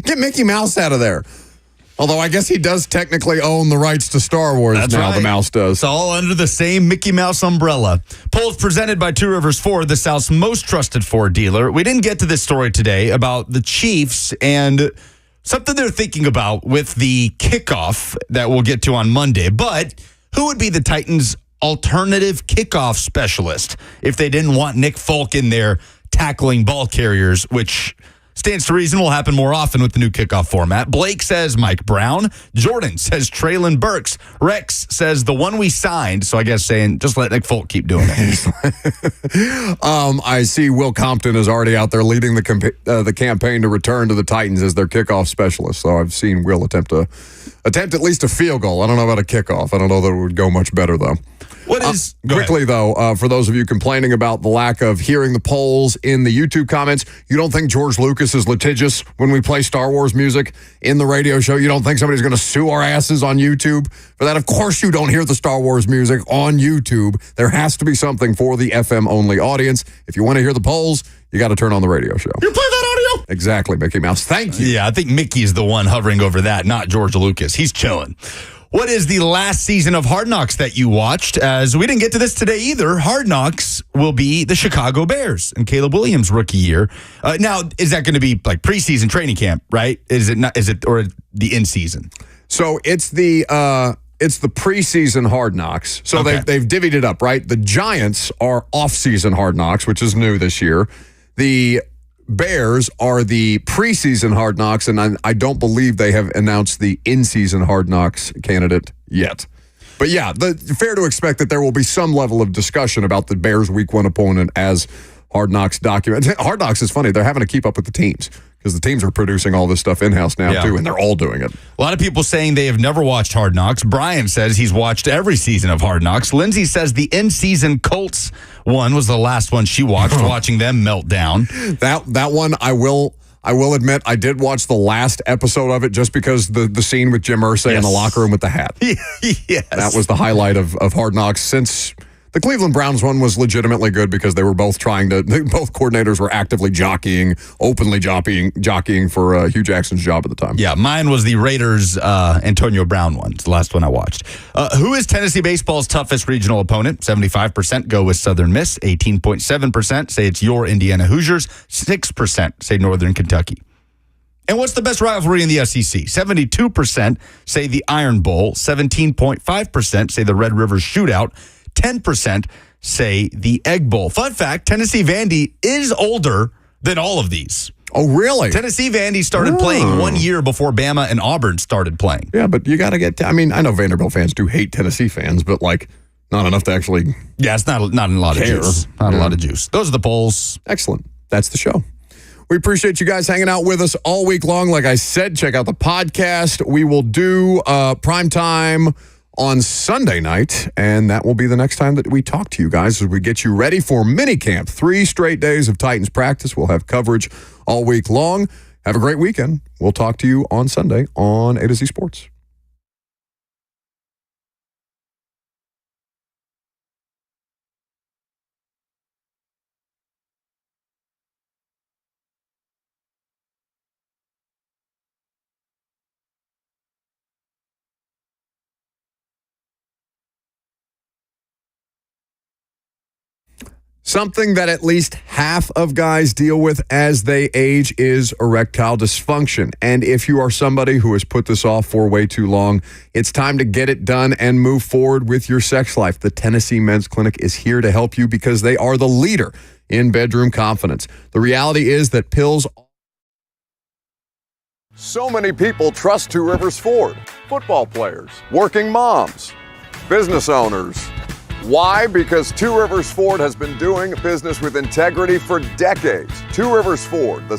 Get Mickey Mouse out of there. Although I guess he does technically own the rights to Star Wars. That's now, right. The mouse does. It's all under the same Mickey Mouse umbrella. Polls presented by Two Rivers Ford, the South's most trusted Ford dealer. We didn't get to this story today about the Chiefs and something they're thinking about with the kickoff that we'll get to on Monday. But who would be the Titans' alternative kickoff specialist if they didn't want Nick Folk in there tackling ball carriers, which stands to reason will happen more often with the new kickoff format. Blake says Mike Brown. Jordan says Traylon Burks. Rex says the one we signed. So I guess saying just let Nick Folk keep doing it. I see Will Compton is already out there leading the campaign to return to the Titans as their kickoff specialist. So I've seen Will attempt at least a field goal. I don't know about a kickoff. I don't know that it would go much better, though. Quickly, though, for those of you complaining about the lack of hearing the polls in the YouTube comments, you don't think George Lucas is litigious when we play Star Wars music in the radio show? You don't think somebody's going to sue our asses on YouTube for that? Of course you don't hear the Star Wars music on YouTube. There has to be something for the FM-only audience. If you want to hear the polls, you got to turn on the radio show. You play that audio? Exactly, Mickey Mouse. Thank you. Yeah, I think Mickey's the one hovering over that, not George Lucas. He's chilling. What is the last season of Hard Knocks that you watched? As we didn't get to this today either, Hard Knocks will be the Chicago Bears and Caleb Williams' rookie year. Now, is that going to be like preseason training camp, right? Is it not? Is it or the in season? So it's the preseason Hard Knocks. So Okay. they've divvied it up, right? The Giants are off-season Hard Knocks, which is new this year. The Bears are the preseason Hard Knocks, and I don't believe they have announced the in-season Hard Knocks candidate yet. But yeah, fair to expect that there will be some level of discussion about the Bears' Week 1 opponent as Hard Knocks documents. Hard Knocks is funny. They're having to keep up with the teams because the teams are producing all this stuff in-house now, too, and they're all doing it. A lot of people saying they have never watched Hard Knocks. Brian says he's watched every season of Hard Knocks. Lindsay says the in-season Colts one was the last one she watched, watching them melt down. That one, I will admit, I did watch the last episode of it just because the scene with Jim Irsay in the locker room with the hat. Yes. That was the highlight of Hard Knocks since the Cleveland Browns one was legitimately good because they were both both coordinators were actively openly jockeying for Hugh Jackson's job at the time. Yeah, mine was the Raiders Antonio Brown one. It's the last one I watched. Who is Tennessee baseball's toughest regional opponent? 75% go with Southern Miss. 18.7% say it's your Indiana Hoosiers. 6% say Northern Kentucky. And what's the best rivalry in the SEC? 72% say the Iron Bowl. 17.5% say the Red River Shootout. 10% say the Egg Bowl. Fun fact, Tennessee Vandy is older than all of these. Oh, really? Tennessee Vandy started playing 1 year before Bama and Auburn started playing. Yeah, but you got to get... I mean, I know Vanderbilt fans do hate Tennessee fans, but like not enough to actually... Yeah, it's not a lot of juice. Not a lot of juice. Those are the polls. Excellent. That's the show. We appreciate you guys hanging out with us all week long. Like I said, check out the podcast. We will do prime time on Sunday night, and that will be the next time that we talk to you guys as we get you ready for minicamp. 3 straight days of Titans practice. We'll have coverage all week long. Have a great weekend. We'll talk to you on Sunday on A to Z Sports. Something that at least half of guys deal with as they age is erectile dysfunction. And if you are somebody who has put this off for way too long, it's time to get it done and move forward with your sex life. The Tennessee Men's Clinic is here to help you because they are the leader in bedroom confidence. The reality is that pills... So many people trust Two Rivers Ford. Football players, working moms, business owners. Why? Because Two Rivers Ford has been doing business with integrity for decades. Two Rivers Ford, the